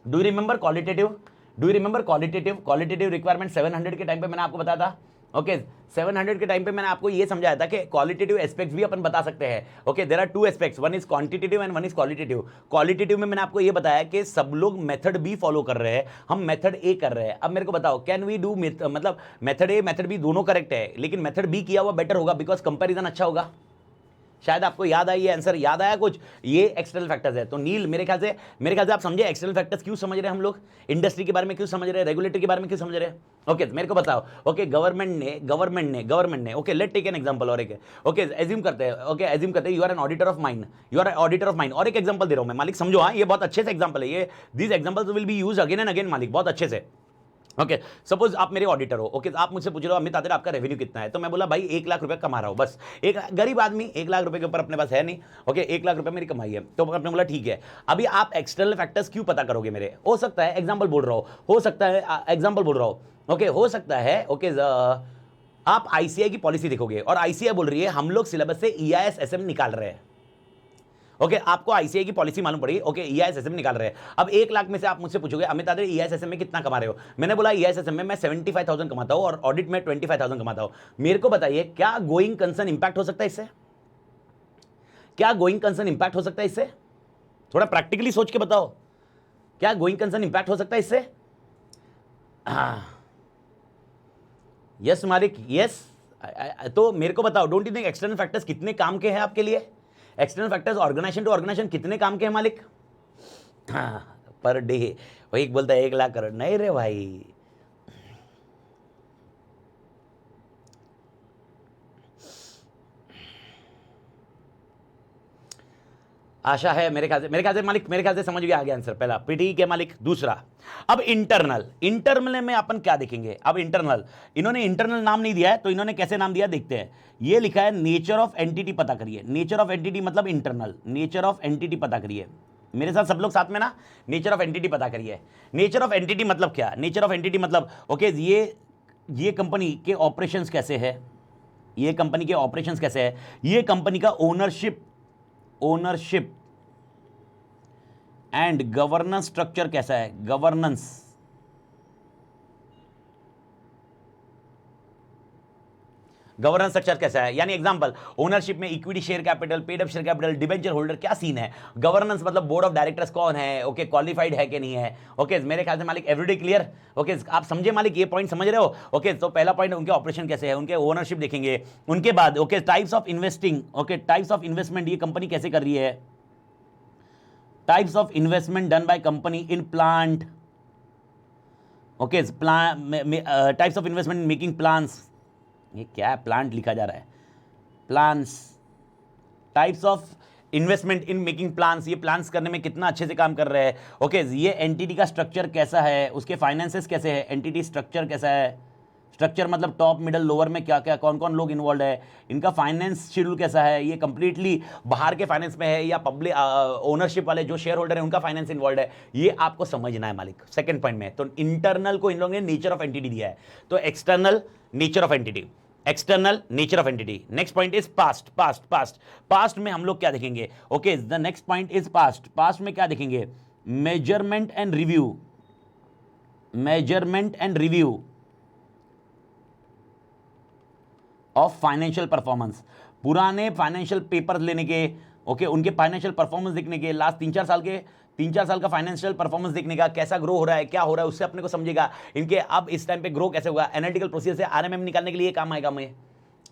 Do you remember qualitative, do you remember qualitative requirement 700 के टाइम पे मैंने आपको बताया था। ओके, 700 के टाइम पे मैंने आपको ये समझाया था कि क्वालिटेटिव एस्पेक्ट्स भी अपन बता सकते हैं। Okay, there are 2 aspects, one is quantitative and one is qualitative. Qualitative में मैंने आपको ये बताया कि सब लोग मेथड बी फॉलो कर रहे हैं, हम मेथड ए कर रहे हैं। अब मेरे को बताओ, कैन वी डू, मतलब मेथड ए मेथड बी दोनों करेक्ट है, लेकिन मेथड बी किया हुआ बेटर होगा बिकॉज कंपेरिजन अच्छा होगा। शायद आपको याद आई, ये आंसर याद आया कुछ, ये एक्सटर्नल फैक्टर्स है। तो नील, मेरे ख्याल से आप समझे एक्सटर्नल फैक्टर्स क्यों समझ रहे हैं हम लोग, इंडस्ट्री के बारे में क्यों समझ रहे हैं, रेगुलेटरी के बारे में क्यों समझ रहे हैं। ओके, मेरे को बताओ, ओके, गवर्नमेंट ने, okay, let take an example, और एक, ओके, एज्यूम करते हैं, ओके, एज्यूम करते हैं you are an auditor of mine, you are auditor of mine. और एक एग्जांपल दे रहा हूं मैं मालिक, समझो, हाँ, ये बहुत अच्छे से एग्जांपल है ये, these examples will be used again and again मालिक, बहुत अच्छे से। ओके, सपोज आप मेरे ऑडिटर हो, ओके, आप मुझसे पूछ रहे हो अमित आदिर आपका रेवेन्यू कितना है, तो मैं बोला भाई 1 लाख रुपए कमा रहा हूं, बस। एक गरीब आदमी 1 लाख रुपए के ऊपर अपने पास है नहीं, ओके, 1 लाख रुपए मेरी कमाई है, तो आपने बोला ठीक है। अभी आप एक्सटर्नल फैक्टर्स क्यों पता करोगे मेरे, हो सकता है एग्जाम्पल बोल रहा हो सकता है एग्जाम्पल बोल रहा हो, ओके, हो सकता है, ओके, आप ICAI की पॉलिसी देखोगे और ICAI बोल रही है हम लोग सिलेबस से EISSM निकाल रहे हैं। ओके, आपको ICAI की पॉलिसी मालूम पड़ी, ओके, EISSM निकाल रहे हैं। अब 1 लाख में से आप मुझसे पूछोगे अमित आदिर EISSM में कितना कमा रहे हो, मैंने बोला EISSM में मैं 75,000 कमाता हूं और ऑडिट में 25,000 कमाता हूं। मेरे को बताइए क्या गोइंग कंसर्न इंपैक्ट हो सकता है इससे, क्या गोइंग कंसर्न इंपैक्ट हो सकता है इससे, थोड़ा प्रैक्टिकली सोच के बताओ, क्या गोइंग कंसर्न इंपैक्ट हो सकता है इससे। यस मालिक, यस। तो मेरे को बताओ, don't you think external factors कितने काम के हैं आपके लिए, external factors organization to organization कितने काम के हैं मालिक। हाँ, पर डे, वही बोलता है 1 लाख करोड़, नहीं रे भाई, आशा है, मेरे ख्याल से मालिक, मेरे ख्याल से समझ गया, आ गया आंसर पहला, पीटी के मालिक। दूसरा, अब इंटरनल में अपन क्या देखेंगे। अब इंटरनल, इन्होंने इंटरनल नाम नहीं दिया है, तो इन्होंने कैसे नाम दिया देखते हैं। ये लिखा है नेचर ऑफ एंटिटी पता करिए, नेचर ऑफ एंटिटी मतलब इंटरनल, नेचर ऑफ एंटिटी पता करिए। मेरे साथ सब लोग साथ में ना, नेचर ऑफ एंटिटी पता करिए। नेचर ऑफ एंटिटी मतलब क्या, नेचर ऑफ एंटिटी मतलब, ओके, ये कंपनी के ऑपरेशंस कैसे है, ये कंपनी के ऑपरेशंस कैसे है, ये कंपनी का ओनरशिप एंड गवर्नेंस स्ट्रक्चर कैसा है, गवर्नेंस स्ट्रक्चर कैसा है, यानी एग्जांपल ओनरशिप में equity share capital, paid up share capital, debenture holder, क्या सीन है, गवर्नेंस मतलब बोर्ड ऑफ डायरेक्टर्स कौन है, ओके क्वालिफाइड है कि नहीं है, ओके मेरे ख्याल से मालिक एवरीडे क्लियर, ओके आप समझे मालिक, ये पॉइंट समझ रहे हो, ओके तो पहला पॉइंट उनके ऑपरेशन कैसे है, उनके ओनरशिप देखेंगे, उनके बाद okay types of investing, okay types of investment ये कंपनी कैसे कर रही है, types of investment done by company in plant, okay types of investment making plans, ये क्या है, प्लांट लिखा जा रहा है, plans, types of investment in making plans, ये प्लान्स करने में कितना अच्छे से काम कर रहे हैं, ओके ये एंटिटी का स्ट्रक्चर कैसा है, उसके फाइनेंसेस कैसे है, एंटिटी स्ट्रक्चर कैसा है, स्ट्रक्चर मतलब टॉप मिडल लोअर में क्या क्या कौन कौन लोग इन्वॉल्व है, इनका फाइनेंस शेड्यूल कैसा है, ये कंप्लीटली बाहर के फाइनेंस में है या पब्लिक ओनरशिप वाले जो शेयर होल्डर है उनका फाइनेंस इन्वॉल्व है, ये आपको समझना है मालिक। सेकंड पॉइंट में तो इंटरनल को इन लोगों ने नेचर ऑफ एंटिटी दिया है, तो external nature of entity, external nature of entity. Next point is past, past में हम लोग क्या देखेंगे, okay the next point is past में क्या देखेंगे, measurement and review, measurement and review of financial performance, पुराने फाइनेंशियल पेपर्स लेने के, ओके उनके फाइनेंशियल परफॉर्मेंस देखने के, लास्ट 3-4 साल का फाइनेंशियल परफॉर्मेंस देखने का, कैसा ग्रो हो रहा है, क्या हो रहा है, उससे अपने को समझेगा इनके अब इस टाइम पे ग्रो कैसे होगा, एनालिटिकल प्रोसीजर से आरएमएम निकालने के लिए काम आएगा हमें।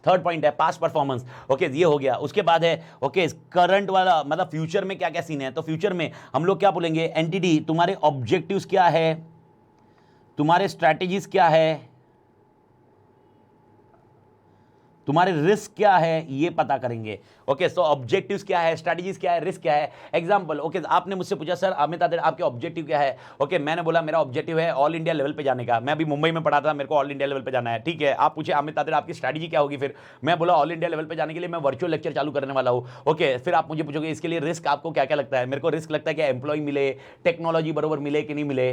थर्ड पॉइंट है पास्ट परफॉर्मेंस, ओके ये हो गया। उसके बाद है ओके करंट वाला, मतलब फ्यूचर में क्या क्या सीन है, तो फ्यूचर में हम लोग क्या बोलेंगे, एंटिटी तुम्हारे ऑब्जेक्टिव्स क्या है, तुम्हारे स्ट्रैटेजीज क्या है, तुम्हारे रिस्क क्या है, ये पता करेंगे। ओके सो ऑब्जेक्टिव्स क्या है, स्ट्रैटेजीज क्या है, रिस्क क्या है। एग्जांपल ओके आपने मुझसे पूछा सर अमित आदित्य आपके ऑब्जेक्टिव क्या है, ओके मैंने बोला मेरा ऑब्जेक्टिव है ऑल इंडिया लेवल पे जाने का, मैं अभी मुंबई में पढ़ा था, मेरे को ऑल इंडिया लेवल पे जाना है, ठीक है। आप पूछे अमित आदित्य आपकी स्ट्रैटेजी क्या होगी, फिर मैं बोला ऑल इंडिया लेवल पे जाने के लिए मैं वर्चुअल लेक्चर चालू करने वाला हूँ। ओके फिर आप मुझे पूछोगे इसके लिए रिस्क आपको क्या क्या लगता है, मेरे को रिस्क लगता है कि एम्प्लॉय मिले, टेक्नोलॉजी बरोबर मिले कि नहीं मिले,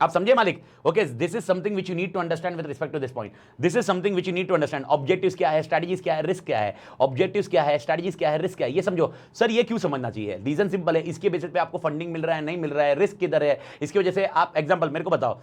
आप समझे मालिक। Okay this is something which you need to understand with respect to this point, this is something which you need to understand. Objectives क्या है, स्ट्रैटेजीज क्या है, रिस्क क्या है, ऑब्जेक्टिव्स क्या है, स्ट्रैटेजीज क्या है, रिस्क क्या है, ये समझो। सर ये क्यों समझना चाहिए, रीजन सिंपल है, इसके बेसिस पे आपको फंडिंग मिल रहा है नहीं मिल रहा है, रिस्क किधर है, इसकी वजह से आप एग्जांपल मेरे को बताओ,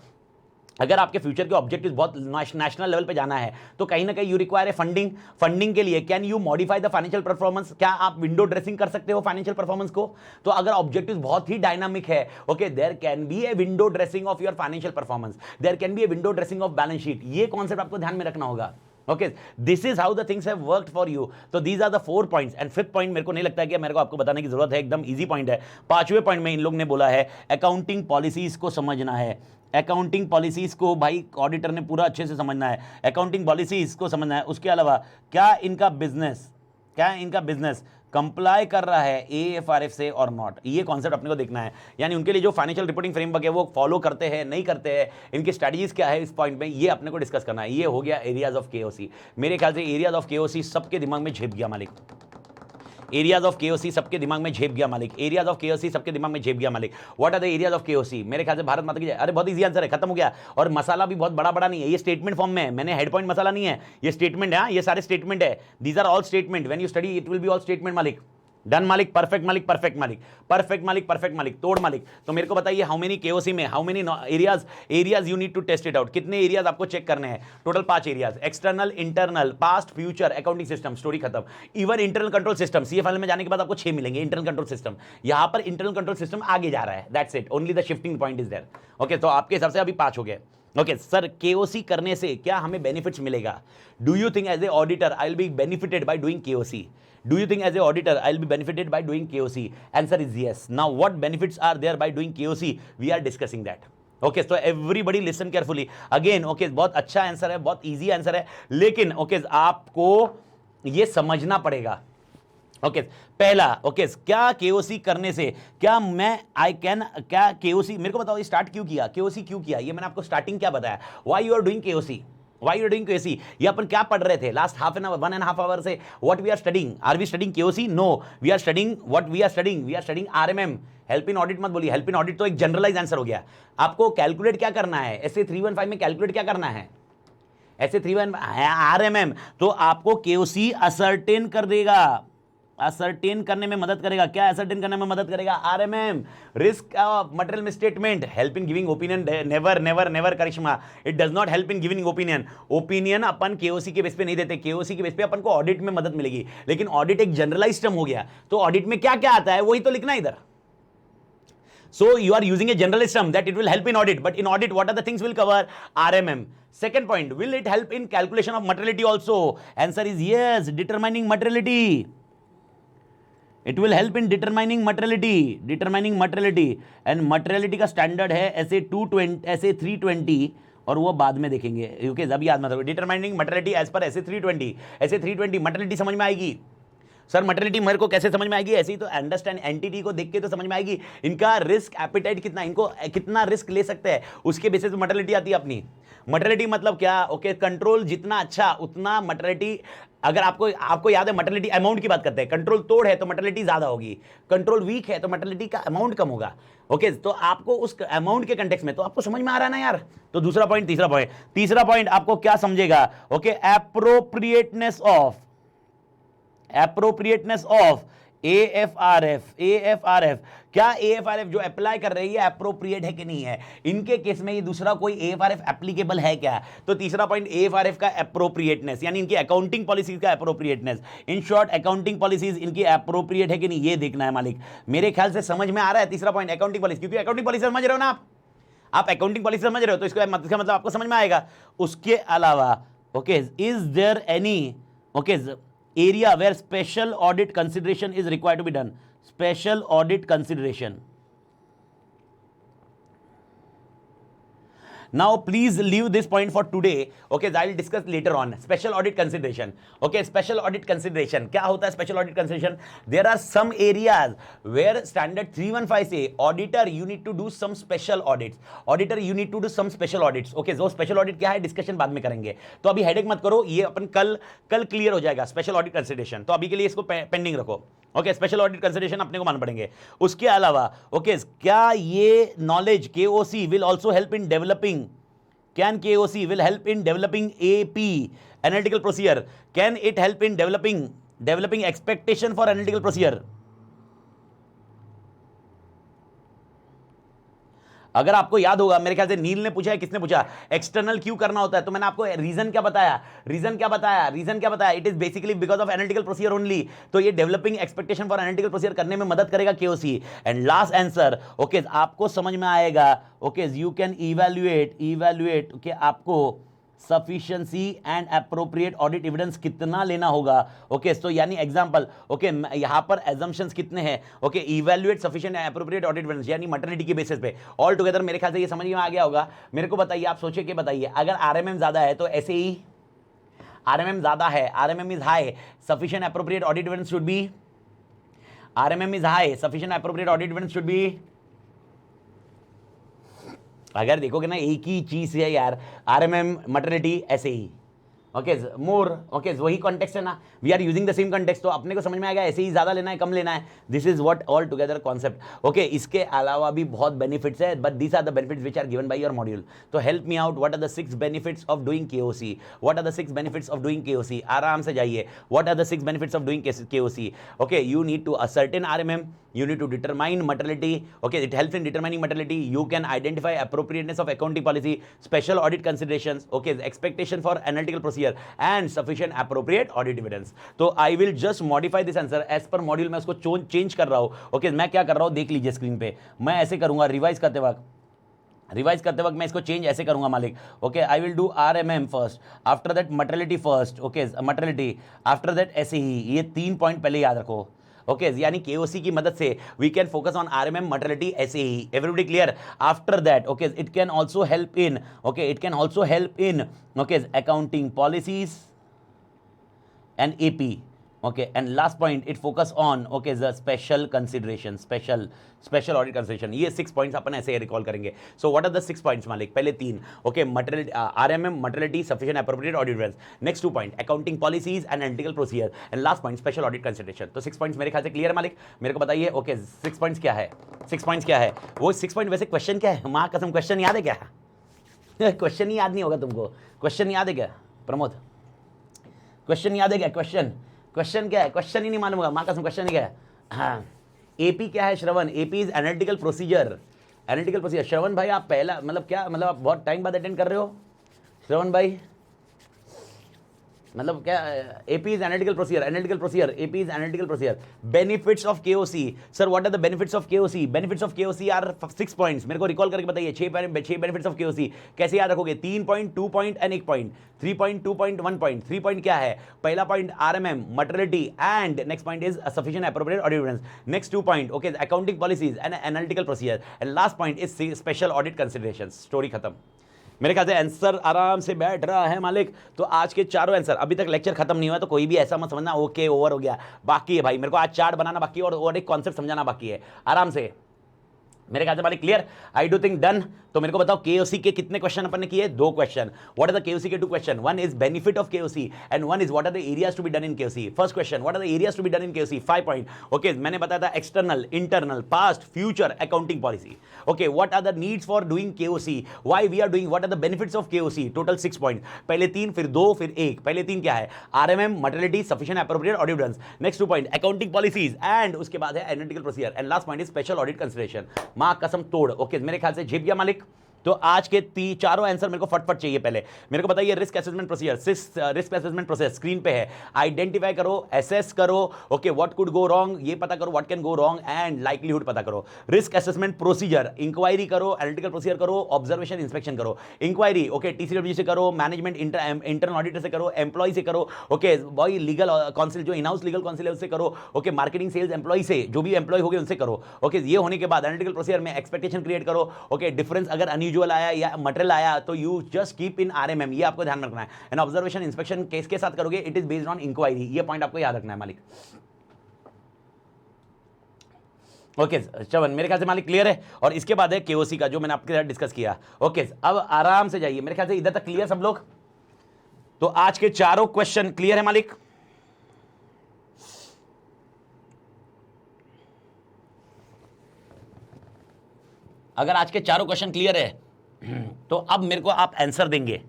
अगर आपके फ्यूचर के ऑब्जेक्टिव बहुत नेशनल लेवल पे जाना है तो कहीं ना कहीं यू रिक्वायर है फंडिंग, फंडिंग के लिए can you modify the financial performance, क्या आप विंडो ड्रेसिंग कर सकते हो फाइनेंशियल परफॉर्मेंस को। तो अगर ऑब्जेक्टिव बहुत ही डायनामिक है, okay there can be a window dressing of your financial performance, there can be a window dressing of balance sheet, ये कॉन्सेप्ट आपको ध्यान में रखना होगा। Okay this is how the things have worked for you. तो these are the 4 points and 5th point मेरे को नहीं लगता है कि मेरे को आपको बताने की जरूरत है, एकदम इजी पॉइंट है। 5वें पॉइंट में इन लोग ने बोला है अकाउंटिंग पॉलिसीज को समझना है, अकाउंटिंग पॉलिसीज को भाई ऑडिटर ने पूरा अच्छे से समझना है, अकाउंटिंग पॉलिसीज को समझना है। उसके अलावा क्या इनका बिजनेस कंप्लाई कर रहा है AFRF से और नॉट, ये कॉन्सेप्ट अपने को देखना है। यानी उनके लिए जो फाइनेंशियल रिपोर्टिंग फ्रेमवर्क है वो फॉलो करते हैं नहीं करते हैं, इनकी स्ट्रैटेजीज क्या है, इस पॉइंट में ये अपने को डिस्कस करना है। ये हो गया एरियाज ऑफ KOC। मेरे ख्याल से एरियाज ऑफ KOC सबके दिमाग में झेप गया मालिक, एरियाज ऑफ KOC सबके दिमाग में झेप गया मालिक, एरियाज ऑफ KOC सबके दिमाग में झेप गया मालिक। What are the areas of KOC, मेरे ख्याल से भारत माता की जय, अरे बहुत इजी आंसर है, खत्म हो गया। और मसाला भी बहुत बड़ा बड़ा नहीं है, ये स्टेटमेंट फॉर्म में है, मैंने हेड पॉइंट मसाला नहीं है, ये स्टेटमेंट है, ये सारे स्टेटमेंट है, these are all statement, when you study it will be all statement मालिक। डन मालिक, परफेक्ट मालिक, परफेक्ट मालिक, परफेक्ट मालिक, परफेक्ट मालिक, तोड़ मालिक। तो मेरे को बताइए हाउ मेनी KOC में how many areas you need to test it out, कितने एरियाज आपको चेक करने हैं, total 5 areas, external, internal, past, future, accounting system, story खत्म। Even internal control system CFL में जाने के बाद आपको 6 मिलेंगे इंटरनल कंट्रोल सिस्टम, यहां पर इंटरनल कंट्रोल सिस्टम आगे जा रहा है, that's it, only the shifting point is there. Okay तो आपके हिसाब से अभी 5 हो गए। ओके सर KOC करने से क्या हमें बेनिफिट्स मिलेगा, do you think as a auditor I will be benefited by doing KOC, do you think as a auditor I'll be benefited by doing KOC? Answer is yes. Now what benefits are there by doing KOC? We are discussing that. Okay, so everybody listen carefully again. Okay, बहुत अच्छा answer है, बहुत easy answer है, लेकिन okay आपको ये समझना पड़ेगा। ओके पहला ओके क्या KOC करने से क्या मैं क्या KOC, मेरे को बताओ ये स्टार्ट क्यों किया, KOC क्यों किया, ये मैंने आपको स्टार्टिंग क्या बताया, why you are doing KOC, Why you are doing KOC? ये अपन क्या पढ़ रहे थे last half an hour 1.5 hour से, what we are studying, are we studying KOC? No, we are studying what we are studying RMM, help in audit मत बोलिए, help in audit तो एक जनरलाइज आंसर हो गया। आपको कैलकुलेट क्या करना है, SA 315 में कैलकुलेट क्या करना है, SA 315 RMM तो आपको KOC असर्टेन कर देगा, असर्टेन करने में मदद करेगा। क्या असर्टेन करने में मदद करेगा? RMM, risk of material misstatement, help in giving opinion, never never never Karishma, it does not help in giving opinion. Opinion अपन केओसी के बेस पे नहीं देते, केओसी के बेस पे अपन को ऑडिट में मदद मिलेगी, लेकिन ऑडिट एक जनरलाइज टर्म हो गया, तो ऑडिट में क्या क्या आता है वही तो लिखना इधर। So you are using a generalist term that it will help in audit, but in audit what are the things will cover? RMM. Second point, will it help in calculation of materiality also? Answer is yes, determining materiality. It will help in determining materiality, and materiality का standard है ऐसे 220 ऐसे 320 और वो बाद में देखेंगे, क्योंकि अभी याद मत रखो। डिटरमाइनिंग मटेरियलिटी एज पर ऐसे 320 मटेरियलिटी समझ में आएगी। सर मटेरियलिटी मेरे को कैसे समझ में आएगी? ऐसे ही तो अंडरस्टैंड एंटिटी को देख के तो समझ में आएगी, इनका रिस्क एपिटाइट कितना, इनको कितना रिस्क ले सकते हैं, उसके बेसिस पे मटेरियलिटी आती है अपनी। मटेरियलिटी मतलब क्या? ओके, कंट्रोल जितना अच्छा उतना मटेरियलिटी। अगर आपको याद है मटेरियलिटी अमाउंट की बात करते हैं, कंट्रोल तोड़ है तो मटेरियलिटी ज्यादा होगी, कंट्रोल वीक है तो मटेरियलिटी का अमाउंट कम होगा। ओके, तो आपको उस अमाउंट के कंटेक्स्ट में तो आपको समझ में आ रहा है ना यार। तो दूसरा पॉइंट, तीसरा पॉइंट आपको क्या समझेगा? Okay, appropriateness of AFRF। क्या AFRF जो अप्लाई कर रही है एप्रोप्रिएट है कि नहीं है? इनके केस में ये दूसरा कोई AFRF एप्लीकेबल है क्या? तो तीसरा पॉइंट AFRF का एप्रोप्रिएटनेस, यानी इनकी अकाउंटिंग पॉलिसीज का appropriateness. In short accounting policies इनकी एप्रोप्रिएट है कि नहीं, ये देखना है मालिक। मेरे ख्याल से समझ में आ रहा है तीसरा पॉइंट, अकाउंटिंग पॉलिसी, क्योंकि अकाउंटिंग पॉलिसी समझ रहे हो ना आप अकाउंटिंग पॉलिसी समझ रहे हो, तो इसका मतलब आपको समझ में आएगा। उसके अलावा okay, is there any area where special audit consideration is required to be done? Special audit consideration. Now please leave this point for today. Okay, I will discuss later on. Special audit consideration. Okay, special audit consideration. क्या होता है special audit consideration? There are some areas where standard 315 say auditor you need to do some special audits. Auditor you need to do some special audits. Okay, जो special audit क्या है discussion बाद में करेंगे, तो अभी हेडेक मत करो, ये अपन कल क्लियर हो जाएगा special audit consideration। तो अभी के लिए इसको पेंडिंग रखो। ओके, स्पेशल ऑडिट कंसिडरेशन अपने को मान पड़ेंगे। उसके अलावा ओके, क्या ये knowledge KOC will also help in developing, can KOC will help in developing AP analytical procedure? Can it help in developing expectation for analytical procedure? अगर आपको याद होगा, मेरे ख्याल से नील ने पूछा है, किसने पूछा, एक्सटर्नल क्यों करना होता है, तो मैंने आपको रीजन क्या बताया, it is basically because of analytical procedure only. तो ये developing expectation for analytical procedure करने में मदद करेगा KOC. And last answer okay, आपको समझ में आएगा okay, you can evaluate okay, आपको sufficiency and appropriate audit evidence कितना लेना होगा। ओके, तो यानी एग्जांपल ओके, यहां पर assumptions कितने हैं? Okay, evaluate sufficient and appropriate audit evidence, यानी मटेरियलिटी के बेसिस पे ऑल टुगेदर। मेरे ख्याल से ये समझ में आ गया होगा। मेरे को बताइए, आप सोचिए कि बताइए, अगर आरएमएम ज्यादा है तो ऐसे ही आरएमएम ज्यादा है, RMM is high, sufficient appropriate audit evidence should be, RMM is high, sufficient appropriate audit evidence should be. अगर देखोगे ना एक ही चीज है यार, आरएमएम मटेरियलिटी ऐसे ही ओके मोर ओके, वही कॉन्टेक्स्ट है ना, we are using the same context, तो अपने को समझ में आएगा ऐसे ही ज्यादा लेना है कम लेना है। This is what all together concept. Okay, इसके अलावा भी बहुत बेनिफिट्स है, but these are the benefits which are given by your module. तो help me out, what are the 6 benefits of doing KOC, what are the 6 benefits of doing KOC? आराम से जाइए, what are the 6 benefits of doing KOC? Okay, you need to ascertain RMM, you need to determine materiality. Okay, it helps in determining materiality. You can identify appropriateness of accounting policy, special audit considerations, okay, expectation for analytical procedure and sufficient appropriate audit evidence. तो I will just modify this answer as per module। मैं उसको change कर रहा हूँ। Okay, मैं क्या कर रहा हूँ देख लीजिए स्क्रीन पे, मैं ऐसे करूंगा रिवाइज करते वक्त मैं इसको चेंज ऐसे करूंगा मालिक। Okay, I will do RMM first, after that materiality first, okay materiality, after that ऐसे ही, ये 3 पॉइंट पहले याद रखो। ओके, यानी केओसी की मदद से we can focus on RMM materiality ऐसे ही। Everybody clear? After that okay, it can also help in okay accounting policies and AP. okay, and last point it focus on okay the special consideration, special audit consideration। ये 6 points अपन ऐसे recall करेंगे। so what are the 6 points मालिक? पहले 3 okay, material RMM materiality sufficient appropriate audit evidence, next 2 point accounting policies and analytical procedure, and last point special audit consideration। तो 6 points मेरे ख्याल से clear है मालिक? मेरे को बताइए okay 6 points क्या है? 6 points क्या है वो 6 point? वैसे क्वेश्चन क्या है? माँ कसम क्वेश्चन याद है क्या? क्वेश्चन ही याद नहीं होगा तुमको? क्वेश्चन याद है क्या प्रमोद? क्वेश्चन याद है क्या? क्वेश्चन क्या है, क्वेश्चन ही नहीं मालूम होगा, माँ कसम क्वेश्चन क्या है। हाँ, एपी क्या है Shravan, AP is analytical procedure, analytical procedure. Shravan भाई आप पहला मतलब क्या, मतलब आप बहुत टाइम बाद अटेंड कर रहे हो श्रवण भाई, मतलब क्या, AP is analytical procedure, analytical procedure, AP is analytical procedure. Benefits of KOC, sir what are the benefits of KOC? Benefits of KOC are 6 points, मेरे को रिकॉल करके बताइए। 6 बेनिफिट्स ऑफ केओसी कैसे याद रखोगे? 3 point, 2 point and 1 point, 3 point, 2 point, 1 point. 3 point क्या है? पहला point RMM materiality and next point is sufficient appropriate audit evidence. Next 2 point okay accounting policies and analytical procedure and last point is special audit considerations. Story खत्म। मेरे ख्याल से answer आराम से बैठ रहा है मालिक। तो आज के चारों आंसर, अभी तक लेक्चर खत्म नहीं हुआ तो कोई भी ऐसा मत समझना ओके ओवर हो गया, बाकी है भाई। मेरे को आज चार्ट बनाना बाकी है और एक कॉन्सेप्ट समझाना बाकी है। आराम से मेरे ख्याल से मालिक clear, I do think done. तो मेरे को बताओ केओसी के कितने क्वेश्चन अपन ने किए? 2 question. What are the KOC के 2 question? One is benefit of KOC and one is what are the areas to be done in KOC. First question, what are the areas to be done in KOC? 5 point okay. मैंने बताया था external, internal, past, future, accounting policy. Okay, what are the needs for doing KOC, why we are doing, what are the benefits of केओसी। Total 6 point, पहले 3 फिर 2 फिर 1। पहले 3 क्या है? RMM materiality sufficient appropriate audit evidence. Next 2 point accounting policies and उसके बाद है analytical procedure and last point is special audit consideration. मां कसम तोड़। ओके मेरे ख्याल से झेप गया मालिक। तो आज के चारों आंसर मेरे को फटफट चाहिए। पहले मेरे को बताइए risk assessment procedure, risk assessment process screen पे है। आइडेंटिफाई करो, एसेस करो, okay what could go wrong ये पता करो, what can go wrong and likelihood पता करो। रिस्क असेसमेंट प्रोसीजर, इंक्वायरी करो, एनालिटिकल प्रोसीजर करो, ऑब्जर्वेशन इंस्पेक्शन करो। इंक्वायरी ओके टीसीडब्ल्यू से करो, मैनेजमेंट इंटरनल ऑडिटर से करो, एम्प्लॉय से करो, ओके वही लीगल काउंसिल जो इन हाउस लीगल काउंसिल है उससे करो, ओके मार्केटिंग सेल्स एम्प्लॉय से जो भी एम्प्लॉय हो गए उनसे करो। ओके ये होने के बाद एनालिटिकल प्रोसीजर में एक्सपेक्टेशन क्रिएट करो। ओके डिफरेंस अगर अनयूजुअल आया या मटेरियल आया तो you just keep in RMM, ये आपको ध्यान रखना है। एंड ऑब्जर्वेशन इंस्पेक्शन केस के साथ करोगे, it is based on inquiry, ये पॉइंट आपको याद रखना है मालिक। ओके चवन मेरे ख्याल से मालिक क्लियर है। और इसके बाद है केओसी का जो मैंने आपके साथ डिस्कस किया। ओके अब आराम से जाइए, मेरे ख्याल से इधर तक क्लियर सब लोग। तो आज के चारों क्वेश्चन क्लियर है मालिक। अगर आज के चारों क्वेश्चन क्लियर है तो अब मेरे को आप आंसर देंगे।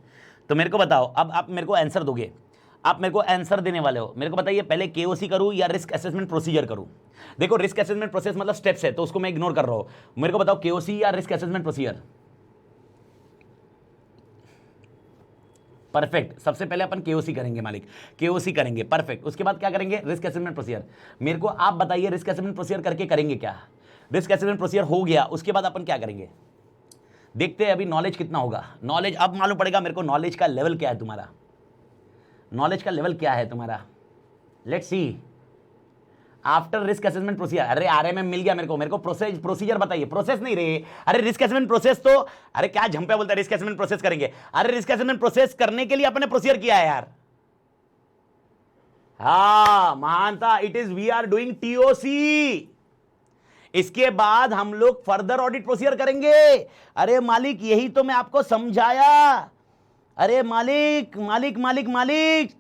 तो मेरे को बताओ, अब आप मेरे को आंसर दोगे, आप मेरे को आंसर देने वाले हो। मेरे को बताइए पहले केओसी करूं या रिस्क असेसमेंट प्रोसीजर करूं? देखो रिस्क असेसमेंट प्रोसेस मतलब स्टेप्स है तो उसको मैं इग्नोर कर रहा हूं। मेरे को बताओ केओसी या रिस्क असेसमेंट प्रोसीजर? परफेक्ट, सबसे पहले अपन केओसी करेंगे मालिक, केओसी करेंगे परफेक्ट। उसके बाद क्या करेंगे? Risk assessment procedure. मेरे को आप बताइए रिस्क असेसमेंट प्रोसीजर करके करेंगे क्या? रिस्क असेसमेंट प्रोसीजर हो गया, उसके बाद अपन क्या करेंगे? देखते हैं अभी नॉलेज कितना होगा। नॉलेज अब मालूम पड़ेगा मेरे को, नॉलेज का लेवल क्या है तुम्हारा, नॉलेज का लेवल क्या है तुम्हारा। Let's see after risk assessment procedure. अरे आरएमएम मिल गया मेरे को प्रोसीजर बताइए, प्रोसेस नहीं रे। अरे रिस्क असेसमेंट प्रोसेस तो, अरे क्या झंपे बोलता है रिस्क असेसमेंट प्रोसेस करेंगे। अरे रिस्क असेसमेंट प्रोसेस करने के लिए अपने प्रोसीजर किया है यार। हाँ महानता, it is we are doing TOC. इसके बाद हम लोग फर्दर ऑडिट प्रोसीजर करेंगे। अरे मालिक यही तो मैं आपको समझाया। अरे मालिक मालिक मालिक मालिक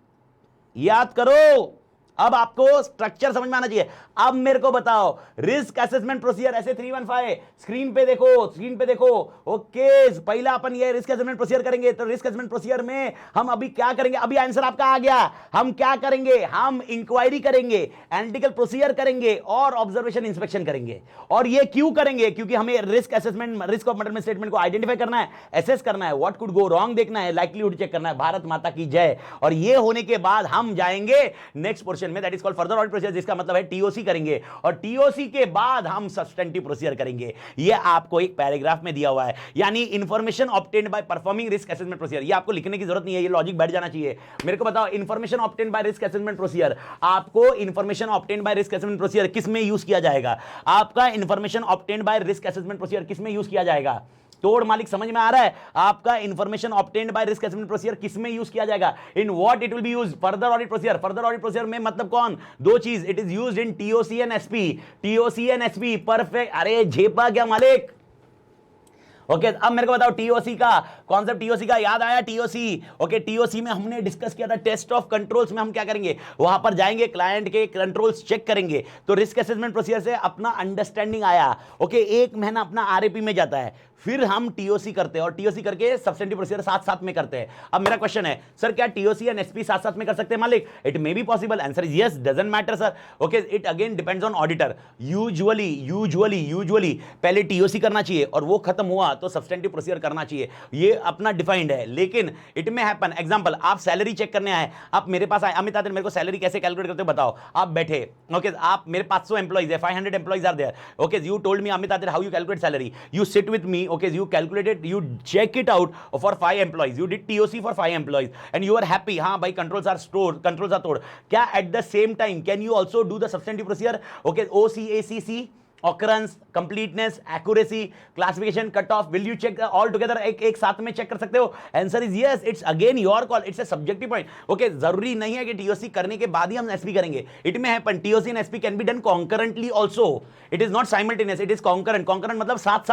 याद करो, अब आपको स्ट्रक्चर समझ में आना चाहिए। अब मेरे को बताओ रिस्क असेसमेंट प्रोसीजर ऐसे 315 स्क्रीन पे देखो, स्क्रीन पे देखो। ओके पहला अपन ये रिस्क असेसमेंट प्रोसीजर करेंगे। तो रिस्क असेसमेंट प्रोसीजर में हम अभी क्या करेंगे? अभी आंसर आपका आ गया। हम क्या करेंगे? हम इंक्वायरी करेंगे, एनालिटिकल प्रोसीजर करेंगे और ऑब्जर्वेशन इंस्पेक्शन करेंगे। और ये क्यों करेंगे? क्योंकि हमें risk assessment, risk of material statement को आइडेंटिफाई करना है, एसेस करना है, व्हाट कुड गो रॉन्ग देखना है, लाइक्लीहुड चेक करना है। भारत माता की जय। और ये होने के बाद हम जाएंगे नेक्स्ट पोर्शन में, that is called further audit procedure, जिसका मतलब है टीओसी करेंगे। और टीओसी के बाद हम सब्सटेंटिव प्रोसीजर करेंगे। ये आपको एक पैराग्राफ में दिया हुआ है, यानी information obtained by performing risk assessment procedure. ये आपको लिखने की जरूरत नहीं है, ये लॉजिक बैठ जाना चाहिए। मेरे को बताओ information obtained by risk assessment procedure, आपको information obtained by risk assessment procedure किस में यूज किया जाएगा? आपका information obtained by risk assessment procedure किस में यूज किया जाएगा? तोड़ मालिक समझ में आ रहा है? आपका information obtained by risk assessment procedure किस में यूज किया जाएगा? In what it will be used? Further audit procedure. Further audit procedure में मतलब कौन? दो चीज, it is used in TOC and SP. TOC and SP perfect. अरे झेपा क्या मालिक? ओके अब मेरे को बताओ टीओसी का कॉन्सेप्ट, टीओसी का याद आया? टीओसी ओके, टीओसी में हमने डिस्कस किया था टेस्ट ऑफ कंट्रोल्स में हम क्या करेंगे? वहां पर जाएंगे, क्लाइंट के कंट्रोल्स चेक करेंगे। तो रिस्क असेसमेंट प्रोसीजर से अपना अंडरस्टैंडिंग आया। ओके 1 महीना अपना आरएपी में जाता है, फिर हम टीओसी करते हैं और टीओसी करके सब्सटेंटिव प्रोसीजर साथ साथ में करते हैं। अब मेरा क्वेश्चन है सर क्या टीओसी एंड एसपी साथ साथ में कर सकते हैं मालिक? It may be possible, answer is yes, doesn't matter sir. Okay, it again depends on auditor. Usually पहले टीओसी करना चाहिए और वो खत्म हुआ तो सब्सटेंटिव प्रोसीजर करना चाहिए, ये अपना डिफाइंड है। लेकिन इट में हैपन, एग्जांपल आप सैलरी चेक करने आए, आप मेरे पास आए, अमित आदित्य मेरे को सैलरी कैसे कैलकुलेट करते हो बताओ। आप बैठे, ओके, आप मेरे 500 एम्प्लॉइज है, 500 employees are there, okay, you told me Amit Aditya how you calculate salary, you sit with me, okay, you calculated, you check it out for 5 employees, you did TOC for 5 employees and you are happy, हाँ भाई controls are stored, controls are stored, क्या at the same time can you also do the substantive procedure, okay, OCACC, occurrence, completeness, accuracy, classification, cut off, will you check all together, एक साथ में check कर सकते हो? Answer is yes, it's again your call, it's a subjective point. Okay, जरूरी नहीं है कि टीओसी करने के बाद ही हम एसपी करेंगे, इट में happen TOC and SP can be done concurrently also, it is not simultaneous, it is concurrent. Concurrent मतलब साथ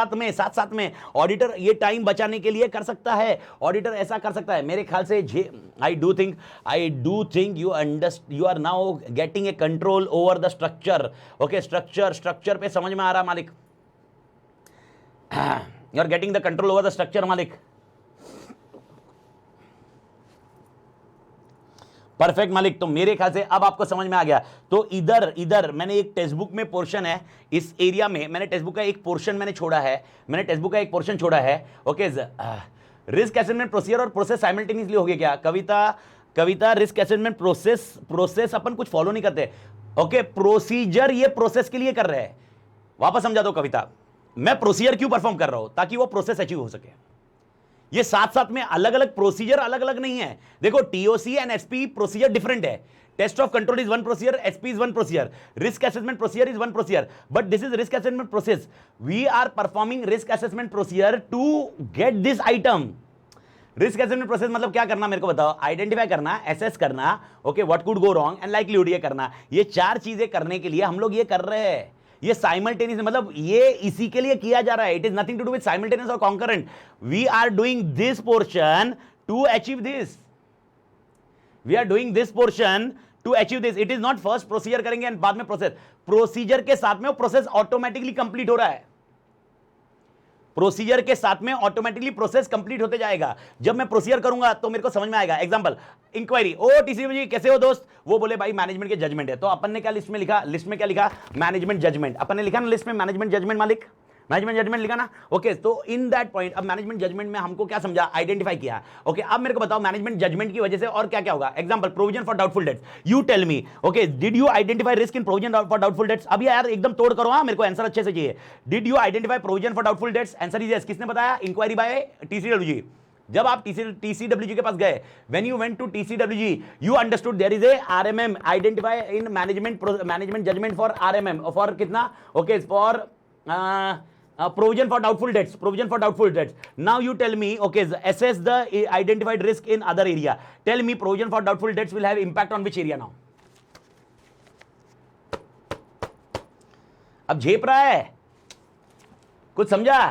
साथ में ऑडिटर ये टाइम बचाने के लिए कर सकता है, ऑडिटर ऐसा कर सकता है मेरे ख्याल से। आई do think you are now getting a control over the structure, okay, structure पे समझ में आ रहा मालिक? You are getting the control over the structure मालिक? परफेक्ट मालिक, तो मेरे ख्याल से अब आपको समझ में आ गया। तो इधर मैंने एक टेक्स्ट बुक में पोर्शन है, इस एरिया में मैंने टेक्स्ट बुक का एक पोर्शन छोड़ा है, ओके। रिस्क असेसमेंट प्रोसीजर और प्रोसेस साइमल्टेनियसली हो गया क्या? कविता रिस्क असेसमेंट प्रोसेस अपन कुछ फॉलो नहीं करते, ओके, प्रोसीजर ये प्रोसेस के लिए कर रहे हैं। वापस समझा दो कविता, मैं प्रोसीजर क्यों परफॉर्म कर रहा हूं? ताकि वो प्रोसेस अचीव हो सके। ये साथ साथ में अलग अलग प्रोसीजर अलग अलग नहीं है। देखो TOC and SP procedure different है। Test of control is one procedure, SP is one procedure, risk assessment procedure is one procedure, but this is risk assessment process. We are performing risk assessment procedure to get this item. Risk assessment process मतलब क्या करना मेरे को बताओ? Identify करना, assess करना, okay, what could go wrong and likelihood ये करना। ये 4 चीजें करने के लिए हम लोग ये कर रहे हैं। ये साइमल्टेनियस मतलब ये इसी के लिए किया जा रहा है। It is nothing to do with simultaneous और concurrent. We are doing this portion to achieve this, we are doing this portion to achieve this. It is not first procedure करेंगे एंड बाद में प्रोसेस। प्रोसीजर के साथ में वो process automatically complete हो रहा है, प्रोसीजर के साथ में ऑटोमेटिकली प्रोसेस कंप्लीट होते जाएगा। जब मैं प्रोसीजर करूंगा तो मेरे को समझ में आएगा। एग्जांपल, इंक्वायरी, ओ टीसीबी जी कैसे हो दोस्त? वो बोले भाई मैनेजमेंट के जजमेंट है। तो अपन ने क्या लिस्ट में लिखा? लिस्ट में क्या लिखा? Management judgement. अपन ने लिखा ना लिस्ट में मैनेजमेंट जजमेंट मालिक, मैनेजमेंट जजमेंट लिखा ना, ओके। तो इन दैट पॉइंट अब मैनेजमेंट जजमेंट में हमको क्या समझा? आइडेंटिफाई किया, ओके। अब मेरे को बताओ मैनेजमेंट जजमेंट की वजह से और क्या क्या होगा? Example, provision for doubtful debts. You tell me, okay, did you identify risk in provision for doubtful debts? अब यार एकदम तोड़ करो, हाँ, मेरे को आंसर अच्छे से चाहिए। Did you identify provision for doubtful debts? Answer is yes. किसने बताया? Inquiry by TCWG. जब आप टीसीडब्ल्यूजी के पास गए, when you went to TCWG, you understood there is a RMM, identify in management judgment for RMM, for कितना? Okay, for provision for doubtful debts. Now you tell me, okay, assess the identified risk in other area. Tell me provision for doubtful debts will have impact on which area now? अब झेप रहा है, कुछ समझा?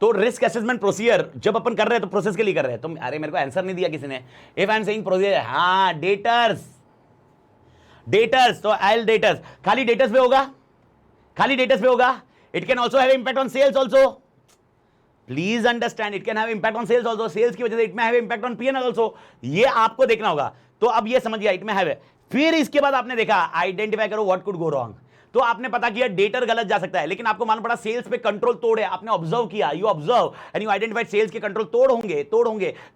तो risk assessment procedure जब अपन कर रहे हैं तो प्रोसेस के लिए कर रहे हैं। तो अरे मेरे को आंसर नहीं दिया किसी ने। If I am saying procedure, हाँ, डेटर्स, तो आई डेटर्स, खाली डेटर्स पे होगा, it can also have impact on sales also. Please understand, it can have impact on sales also. Sales की वजह से it may have impact on PNL also. ये आपको देखना होगा। तो अब ये समझ गया, इट में हैव। फिर इसके बाद आपने देखा आइडेंटिफाई करो व्हाट कुड गो रॉन्ग। तो आपने पता किया डेटर गलत जा सकता है, लेकिन आपको मालूम पड़ा सेल्स पे कंट्रोल तोड़ है। आपने ऑब्जर्व किया, you observe and you identified sales के कंट्रोल तोड़ होंगे,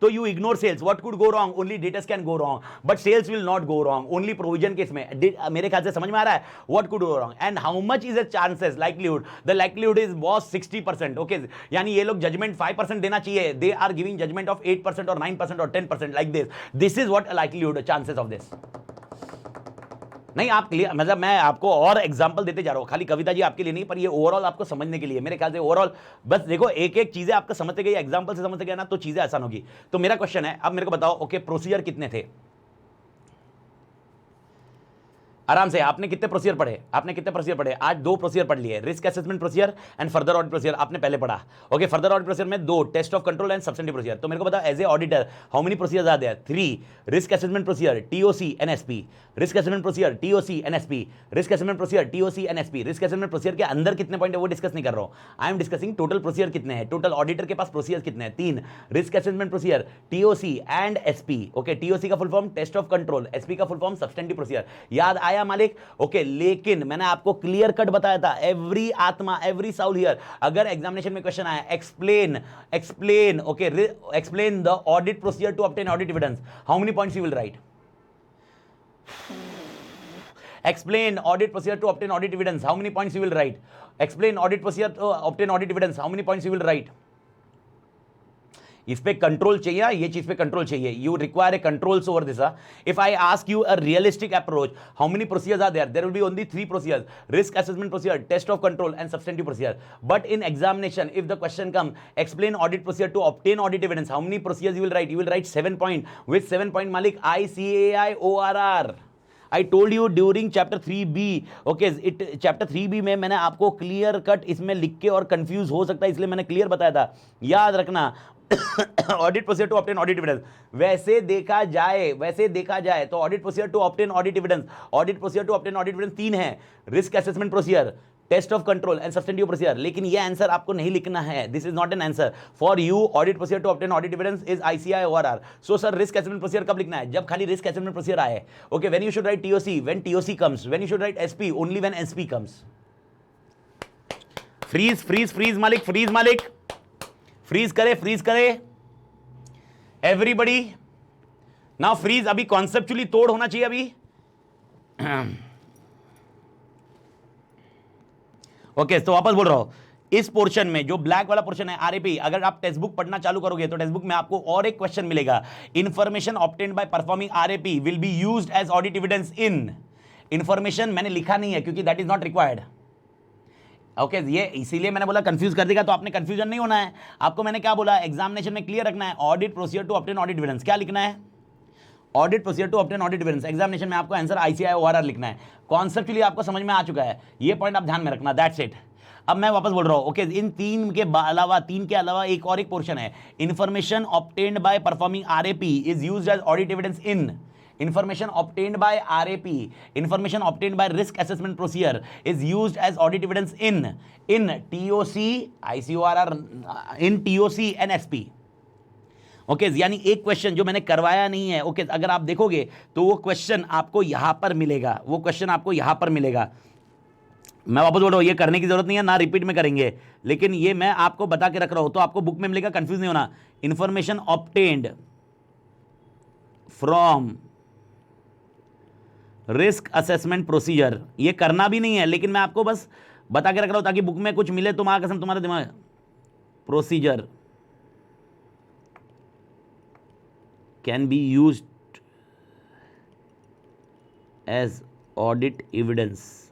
तो you ignore sales. What could go wrong? Only debtors can go wrong, but sales will not go wrong, only provision case में। मेरे ख्याल से समझ में आ रहा है what could go wrong and how much is the chances, likelihood. The likelihood is boss 60%, okay. यानी ये लोग जजमेंट 5% देना चाहिए, they are giving judgement of 8% और 9% और 10% like this is what likelihood, chances of this. नहीं, आप क्लियर, मतलब मैं आपको और एग्जांपल देते जा रहा हूं, खाली कविता जी आपके लिए नहीं, पर ये ओवरऑल आपको समझने के लिए। मेरे ख्याल से ओवरऑल बस देखो, एक एक चीजें आपको समझते गए, एग्जांपल से समझते गए ना, तो चीजें आसान होगी। तो मेरा क्वेश्चन है, अब मेरे को बताओ, ओके, प्रोसीजर कितने थे? आराम से। आपने कितने प्रोसीजर पढ़े, आपने कितने प्रोसीजर पढ़े? आज 2 प्रोसीजर पढ़ लिए, risk assessment procedure and further audit procedure आपने पहले पढ़ा। ओके, फर्दर ऑडिट प्रोसीजर में 2, test of control and substantive procedure. तो मेरे को बता, as a auditor how many procedures are there? 3, risk assessment procedure, TOC, NSP, risk assessment procedure, TOC, NSP, risk assessment procedure, TOC, NSP. Risk assessment procedure के अंदर कितने point है वो discuss नहीं कर रहा हूं, I am discussing total procedure कितने हैं, टोटल ऑडिटर के पास प्रोसीजर कितने हैं? 3, risk assessment procedure, TOC and SP. Okay, TOC का full form test of control, SP का फुल फॉर्म सब्सटेंटिव प्रोसीजर। याद आया मालिक? ओके, लेकिन मैंने आपको क्लियर कट बताया था, एवरी आत्मा, एवरी साउल हियर, अगर एग्जामिनेशन में क्वेश्चन आया explain okay, explain the audit procedure to obtain audit evidence, how many points you will write? Explain audit procedure to obtain audit evidence, how many points you will write? Explain audit procedure to obtain audit evidence, how many points you will write? इस पे control चाहिए, ये चीज पे control चाहिए। You require a controls over this. If I ask you a realistic approach, how many procedures are there? There will be only 3 procedures, risk assessment procedure, test of control and substantive procedure. But in examination if the question come explain audit procedure to obtain audit evidence, how many procedures you will write? You will write 7 point. With 7 point मालिक, ICAI-ORR। I told you during chapter 3B, okay, chapter 3B में मैंने आपको clear cut इसमें लिख के, और confuse हो सकता है इसलिए मैंने क्लियर बताया था, याद रखना। Audit procedure to obtain audit evidence, वैसे देखा जाए तो audit procedure to obtain audit evidence, audit procedure to obtain audit evidence 3 है, risk assessment procedure, test of control and substantive procedure. लेकिन ये आंसर आपको नहीं लिखना है, this is not an answer for you. Audit procedure to obtain audit evidence is ICAI-ORR। So sir, risk assessment procedure कब लिखना है? जब खाली रिस्क असेसमेंट प्रोसीजर आए। Okay, when you should write TOC, when TOC comes, when you should write SP, only when SP comes. Freeze मालिक, freeze करे everybody now, freeze. अभी conceptually तोड़ होना चाहिए अभी। ओके, तो वापस बोल रहा हूं, इस पोर्शन में जो ब्लैक वाला पोर्शन है RAP, अगर आप टेक्स्ट बुक पढ़ना चालू करोगे तो टेक्स्ट बुक में आपको और एक क्वेश्चन मिलेगा, information obtained by performing RAP will be used as audit evidence in. Information मैंने लिखा नहीं है क्योंकि that is not required. Okay, ये इसीलिए मैंने बोला कंफ्यूज कर देगा, तो आपने कंफ्यूजन नहीं होना है। आपको मैंने क्या बोला, एग्जामिनेशन में क्लियर रखना है, audit procedure to obtain audit evidence. क्या लिखना है? Audit procedure to obtain audit evidence. Examination में आपको आंसर ICAI-ORR लिखना है। कॉन्सेप्चुअली आपको समझ में आ चुका है, ये पॉइंट आप ध्यान में रखना, दैट्स इट। अब मैं वापस बोल रहा हूं, ओके, इन 3 के अलावा एक और एक पोर्शन है, information obtained by performing RAP is used as audit evidence in. Information obtained by RAP, information obtained by risk assessment procedure is used as audit evidence in TOC, ICAI-ORR, in TOC and SP. Okay, यानी एक question जो मैंने करवाया नहीं है, okay, अगर आप देखोगे तो वो क्वेश्चन आपको यहां पर मिलेगा, मैं वापस बोल रहा हूं, ये करने की जरूरत नहीं है, ना रिपीट में करेंगे, लेकिन ये मैं आपको बता के रख रहा हूं, तो आपको बुक में मिलेगा, कंफ्यूज नहीं होना। Information obtained from risk assessment procedure, ये करना भी नहीं है, लेकिन मैं आपको बस बता के रख रहा हूं ताकि बुक में कुछ मिले तो मां कसम तुम्हारे दिमाग। Procedure can be used as audit evidence.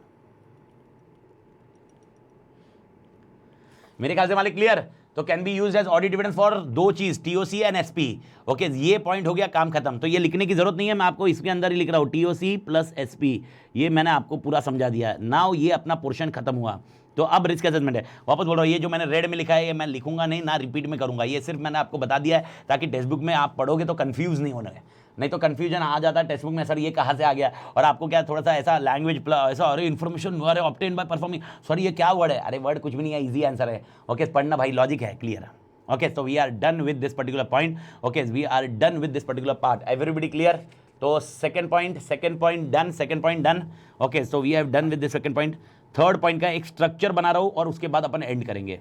मेरे ख्याल से मालिक क्लियर? तो can be used as audit evidence for 2 चीज, TOC एंड SP। ओके, ये पॉइंट हो गया, काम खत्म। तो ये लिखने की जरूरत नहीं है, मैं आपको इसके अंदर ही लिख रहा हूं, TOC प्लस SP। ये मैंने आपको पूरा समझा दिया। नाउ ये अपना पोर्शन खत्म हुआ, तो अब रिस्क असेसमेंट है। वापस बोल रहा हूं, ये जो मैंने रेड में लिखा है ये मैं लिखूंगा नहीं, ना रिपीट में करूंगा, ये सिर्फ मैंने आपको बता दिया है ताकि टेक्स्ट बुक में आप पढ़ोगे तो कंफ्यूज नहीं होना है। नहीं तो कंफ्यूजन आ जाता है टेक्स्ट बुक में, सर ये कहाँ से आ गया, और आपको क्या थोड़ा सा ऐसा लैंग्वेज ऐसा, अरे information obtained by performing, sir ये क्या वर्ड है? अरे वर्ड कुछ भी नहीं है, इजी आंसर है। ओके, पढ़ना भाई, लॉजिक है, clear. Okay, so we are done with this particular point. Okay, we are done with this particular part. Everybody clear? तो second point done. Okay, so we have done with the second point. Third point का एक structure बना रहा हूं और उसके बाद अपन एंड करेंगे।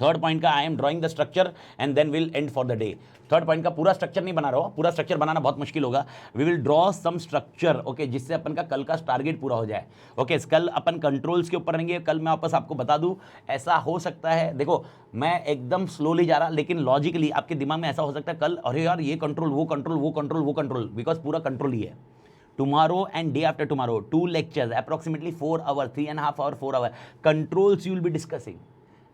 थर्ड पॉइंट का I am drawing the structure and then will end for the day. Third point का पूरा स्ट्रक्चर नहीं बना रहा हूं, पूरा स्ट्रक्चर बनाना बहुत मुश्किल होगा। We will draw some structure, okay, जिससे अपन का कल का टारगेट पूरा हो जाए। ओके, कल अपन कंट्रोल्स के ऊपर रहेंगे। कल मैं वापस आपको बता दूं, ऐसा हो सकता है, देखो मैं एकदम स्लोली जा रहा, लेकिन लॉजिकली आपके दिमाग में ऐसा हो सकता है कल, अरे यार ये कंट्रोल, वो कंट्रोल, वो कंट्रोल, वो कंट्रोल, बिकॉज पूरा कंट्रोल ही है। Tomorrow and day after tomorrow, 2 lectures, approximately 4 hours, 3.5 hours, 4 hours, controls you will be discussing.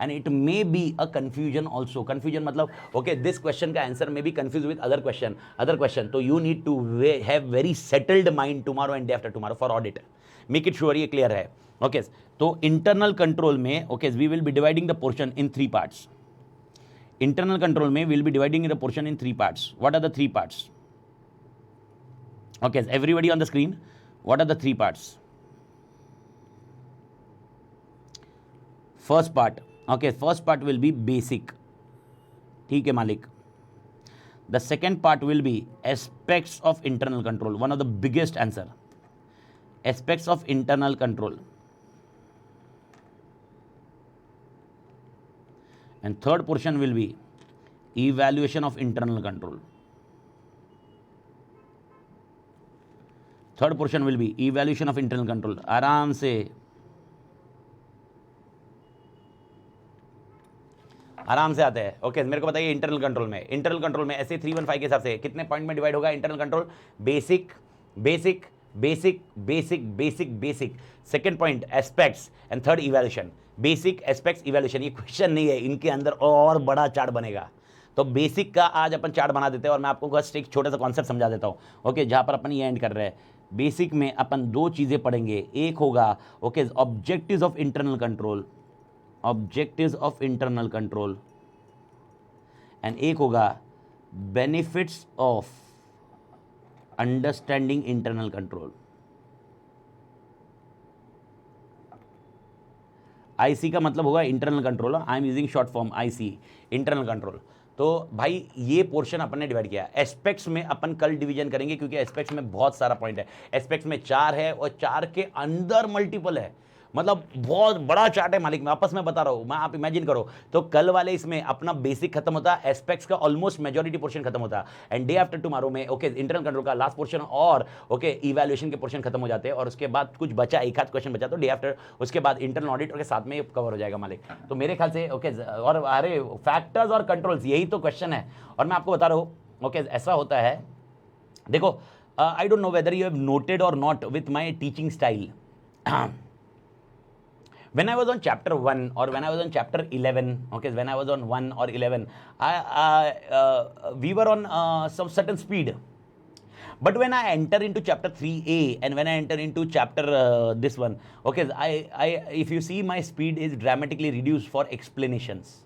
and it may be a confusion also. Confusion matlab, okay, this question ka answer may be confused with other question. So you need to have very settled mind tomorrow and day after tomorrow for audit. Make it sure ये clear है. Okay, तो internal control में, okay, we will be dividing the portion in 3 parts. Internal control में we will be dividing the portion in 3 parts. What are the 3 parts? Okay, everybody on the screen, what are the 3 parts? First part, okay, first part will be basic. ठीक है मालिक. The second part will be aspects of internal control. One of the biggest answer. Aspects of internal control. And third portion will be evaluation of internal control. Third portion will be evaluation of internal control. आराम से आते हैं. Okay, मेरे को बताइए internal control में ऐसे 315 के हिसाब से कितने पॉइंट में डिवाइड होगा internal control? Basic. Second point aspects and third evaluation. Basic, aspects, evaluation. ये क्वेश्चन नहीं है, इनके अंदर और बड़ा चार्ट बनेगा. तो बेसिक का आज अपन चार्ट बना देते हैं और मैं आपको बस एक छोटा सा कॉन्सेप्ट समझा देता हूँ. ओके, जहाँ पर अपन ये एंड कर रहे हैं. बेसिक में अपन 2 चीज़ें पढ़ेंगे. एक होगा okay objectives of internal control, and एक होगा benefits of understanding internal control. IC का मतलब होगा internal control. I am using short form IC, internal control. तो भाई ये पोर्शन अपन ने डिवाइड किया. एस्पेक्ट्स में अपन कल डिवीजन करेंगे क्योंकि एस्पेक्ट्स में बहुत सारा पॉइंट है. एस्पेक्ट्स में 4 है और 4 के अंदर मल्टीपल है. मतलब बहुत बड़ा चार्ट है मालिक. मैं आपस में बता रहा हूँ, मैं आप इमेजिन करो. तो कल वाले इसमें अपना बेसिक खत्म होता है, एस्पेक्ट्स का ऑलमोस्ट मेजॉरिटी पोर्शन खत्म होता है, एंड डे आफ्टर टुमारो में ओके इंटरनल कंट्रोल का लास्ट पोर्शन और ओके इवैल्यूएशन के पोर्शन खत्म हो जाते हैं. और उसके बाद कुछ बचा, एक आध क्वेश्चन बचा, तो डे आफ्टर उसके बाद इंटरनल ऑडिट के साथ में कवर हो जाएगा मालिक. तो मेरे ख्याल से ओके और अरे फैक्टर्स और कंट्रोल्स यही तो क्वेश्चन है. और मैं आपको बता रहा हूँ ओके ऐसा होता है. देखो I don't know whether you have noted और not with my teaching style. When I was on chapter 1 or when I was on chapter 11, okay, when I was on 1 or 11, we were on some certain speed. But when I enter into chapter 3A and when I enter into chapter this one, okay, if you see my speed is dramatically reduced for explanations.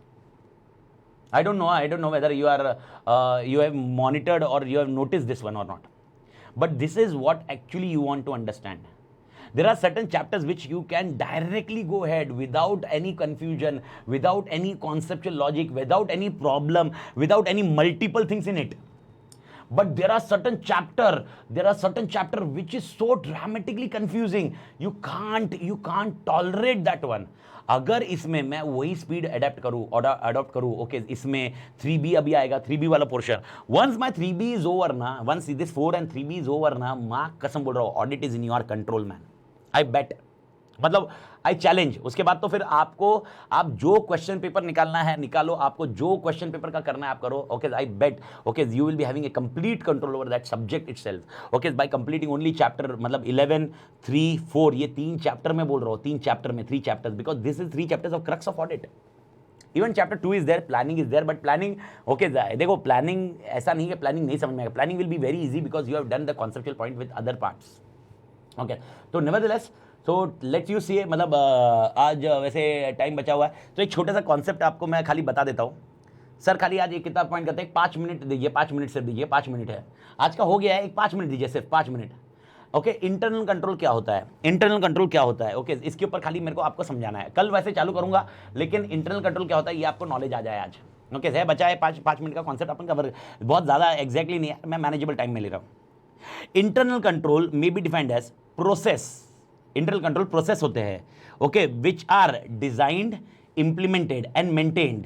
I don't know whether you have monitored or you have noticed this one or not. But this is what actually you want to understand. There are certain chapters which you can directly go ahead without any confusion, without any conceptual logic, without any problem, without any multiple things in it. But there are certain chapter which is so dramatically confusing. You can't tolerate that one. अगर इसमें मैं वही speed adopt करूँ okay इसमें 3B अभी आएगा, 3B वाला portion. Once my 3B is over ना, once this 4 and 3B is over ना, माँ कसम बोल रहा हूँ, audit is in your control man. I bet, मतलब आई चैलेंज. उसके बाद तो फिर आप जो क्वेश्चन पेपर निकालना है निकालो, आपको जो क्वेश्चन पेपर का करना है आप करो. Okay I bet okay you will be having a complete control over that subject itself. Okay by completing only chapter मतलब 11, 3, 4 ये 3 चैप्टर में बोल रहा हूँ, 3 चैप्टर में 3 chapters, because this is 3 chapters of crux of audit. Even chapter 2 is there, planning is there, but planning okay देखो planning ऐसा नहीं है प्लानिंग नहीं समझ में आएगा. Planning will be very easy because you have done the conceptual point with other parts. Okay तो nevertheless तो लेट्स यू सी मतलब आज वैसे टाइम बचा हुआ है तो एक छोटा सा कॉन्सेप्ट आपको मैं खाली बता देता हूँ. सर खाली आज एक कितना पॉइंट करते हैं, 5 मिनट दीजिए, 5 मिनट से दीजिए, 5 मिनट है आज का हो गया है, एक 5 मिनट दीजिए, सिर्फ 5 मिनट. ओके इंटरनल कंट्रोल क्या होता है, इंटरनल कंट्रोल क्या होता है, ओके इसके ऊपर खाली मेरे को आपको समझाना है. कल वैसे चालू करूंगा लेकिन इंटरनल कंट्रोल क्या होता है ये आपको नॉलेज आ जाए आज. ओके है बचा है 5 मिनट का कॉन्सेप्ट अपन कवर, बहुत ज़्यादा एग्जैक्टली नहीं है, मैं मैनेजेबल टाइम में ले रहा हूँ. Internal control may be defined as process. Internal control process होते हैं okay which are designed, implemented and maintained.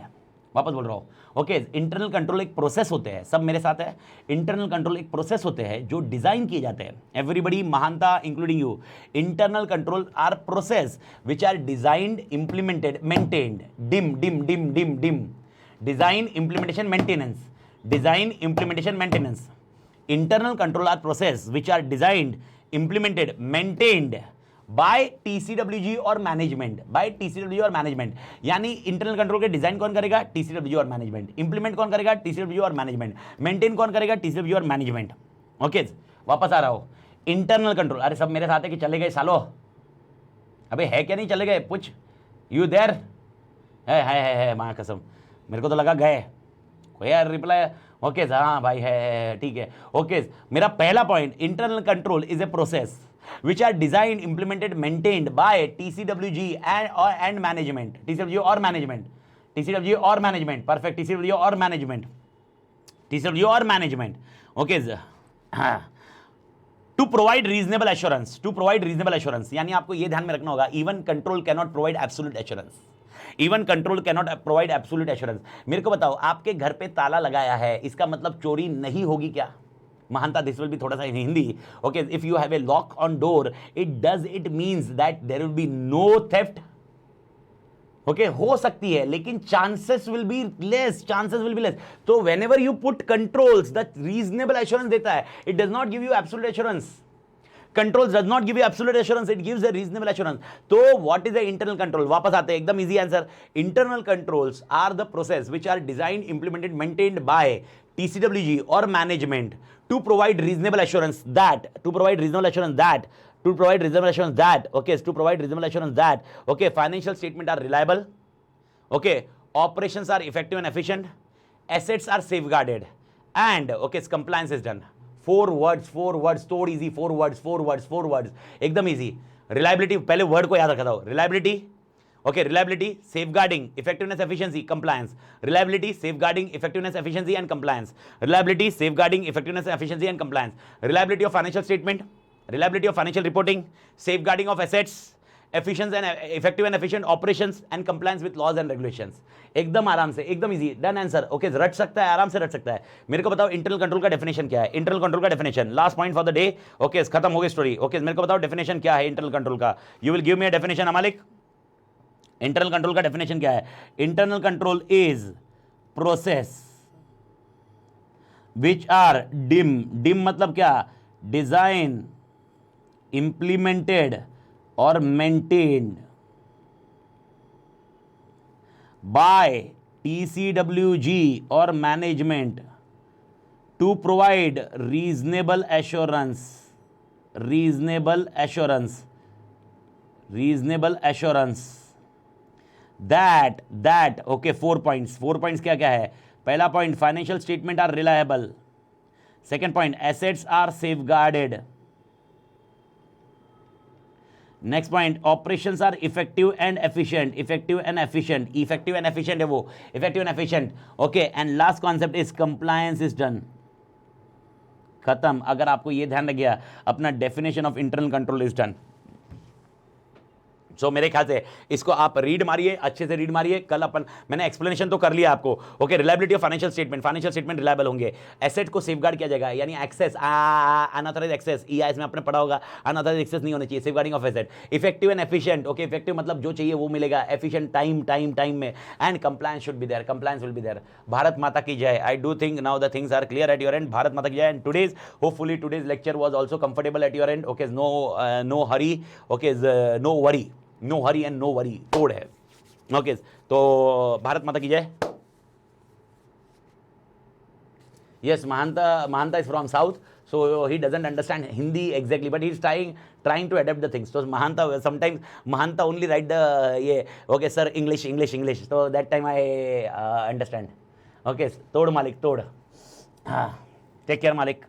वापस बोल रहा हूँ ओके इंटरनल कंट्रोल एक प्रोसेस होते हैं, सब मेरे साथ है. इंटरनल कंट्रोल एक प्रोसेस होते हैं जो डिजाइन किए जाते हैं. एवरीबडी महानता including you. Internal control are process which are designed, implemented, maintained. डिम design, implementation, maintenance. Design, implementation, maintenance. Internal control are process which are designed, implemented, maintained. By TCWG और management, by TCWG और management. यानी internal control के design कौन करेगा? TCWG और management. Implement कौन करेगा? टीसीडब्ल्यूजी और मैनेजमेंट। मेंटेन कौन करेगा? टीसीडब्ल्यूजी और मैनेजमेंट। ओके, वापस आ रहा हो। इंटरनल कंट्रोल, अरे सब मेरे साथ है कि चले गए सालो? अबे है क्या नहीं चले गए? पूछ, यू देयर? है मां कसम, मेरे को तो लगा गए कोई यार रिप्लाई। ओके हाँ भाई है, ठीक है। ओके, मेरा पहला point, internal control is a process which are designed, implemented, maintained by TCWG and management, TCWG or management, TCWG or management, perfect, TCWG or management, TCWG or management, okay to provide reasonable assurance, to provide reasonable assurance, यानी आपको ये ध्यान में रखना होगा, even control cannot provide absolute assurance, even control cannot provide absolute assurance. मेरे को बताओ, आपके घर पे ताला लगाया है, इसका मतलब चोरी नहीं होगी क्या? महानता, दिस विल बी थोड़ा सा in Hindi. Okay, if you have a lock on door, it means that there will be no theft. Okay, हो सकती है लेकिन chances will be less, chances will be less. तो whenever you put controls, the reasonable assurance देता है, it does not give you absolute assurance. Controls does not give you absolute assurance, it gives a reasonable assurance. तो what is the internal control? वापस आते हैं, एकदम easy answer. Internal controls are the process which are designed, implemented, maintained by TCWG or management to provide reasonable assurance that, to provide reasonable assurance that, to provide reasonable assurance that, okay, to provide reasonable assurance that, okay, financial statements are reliable, okay, operations are effective and efficient, assets are safeguarded, and okay, compliance is done. Four words, तोड़ easy, four words, एकदम easy. Reliability, पहले word को याद रखा था, reliability, okay, reliability, safeguarding, effectiveness, efficiency, compliance. Reliability, safeguarding, effectiveness, efficiency and compliance. Reliability, safeguarding, effectiveness, efficiency and compliance. Reliability of financial statement, reliability of financial reporting, safeguarding of assets, efficient and effective and efficient operations and compliance with laws and regulations. एकदम आराम से, एकदम easy, done answer. Okay, रट सकता है, आराम से रट सकता है। मेरे को बताओ इंटरनल कंट्रोल का डेफिनेशन क्या है? इंटरनल कंट्रोल का definition, last point for the day. Okay, खत्म हो गई स्टोरी। ओके, मेरे को बताओ डेफिनेशन क्या है इंटरनल कंट्रोल का? You will give me a definition अमालिक। इंटरनल कंट्रोल का डेफिनेशन क्या है? Internal control is process which are dim मतलब क्या? डिजाइन, इंप्लीमेंटेड और मेंटेन्ड बाय TCWG और management to provide reasonable assurance, reasonable assurance, reasonable assurance that okay, 4 points क्या क्या है? पहला point, financial statement are reliable. Second point, assets are safeguarded. Next point, operations are effective and efficient, effective and efficient, effective and efficient है वो, effective and efficient. Okay, and last concept is compliance is done. खत्म। अगर आपको ये ध्यान रख गया, अपना definition of internal control is done. So मेरे ख्याल से इसको आप रीड मारिए, अच्छे से रीड मारिए। कल अपन, मैंने एक्सप्लेनेशन तो कर लिया आपको। Okay, reliability of financial statement, financial statement reliable होंगे। एसेट को सेफगार्ड किया जाएगा, यानी एक्सेस, अनऑथराइज्ड एक्सेस, ईआईएस में आपने पढ़ा होगा, अनऑथराइज्ड एक्सेस नहीं होना चाहिए। Safeguarding of asset, effective and efficient. Okay, effective मतलब जो चाहिए वो मिलेगा, एफिशिएंट टाइम में, and compliance should be there, compliance will be there. Bharat माता की जय। I do think now the things are clear at your end. Bharat माता की जय। And today's, hopefully today's lecture was also comfortable at your end. Okay, no hurry, okay, no worry, no hurry and no worry, तोड़ है। Okay, तो भारत माता की जय। Yes, महानता is from south, so he doesn't understand Hindi exactly, but he's trying to adapt the things. So Mahanta, sometimes Mahanta only write the okay sir, English, so that time I understand. Okay, tod Malik, tod. Take care Malik.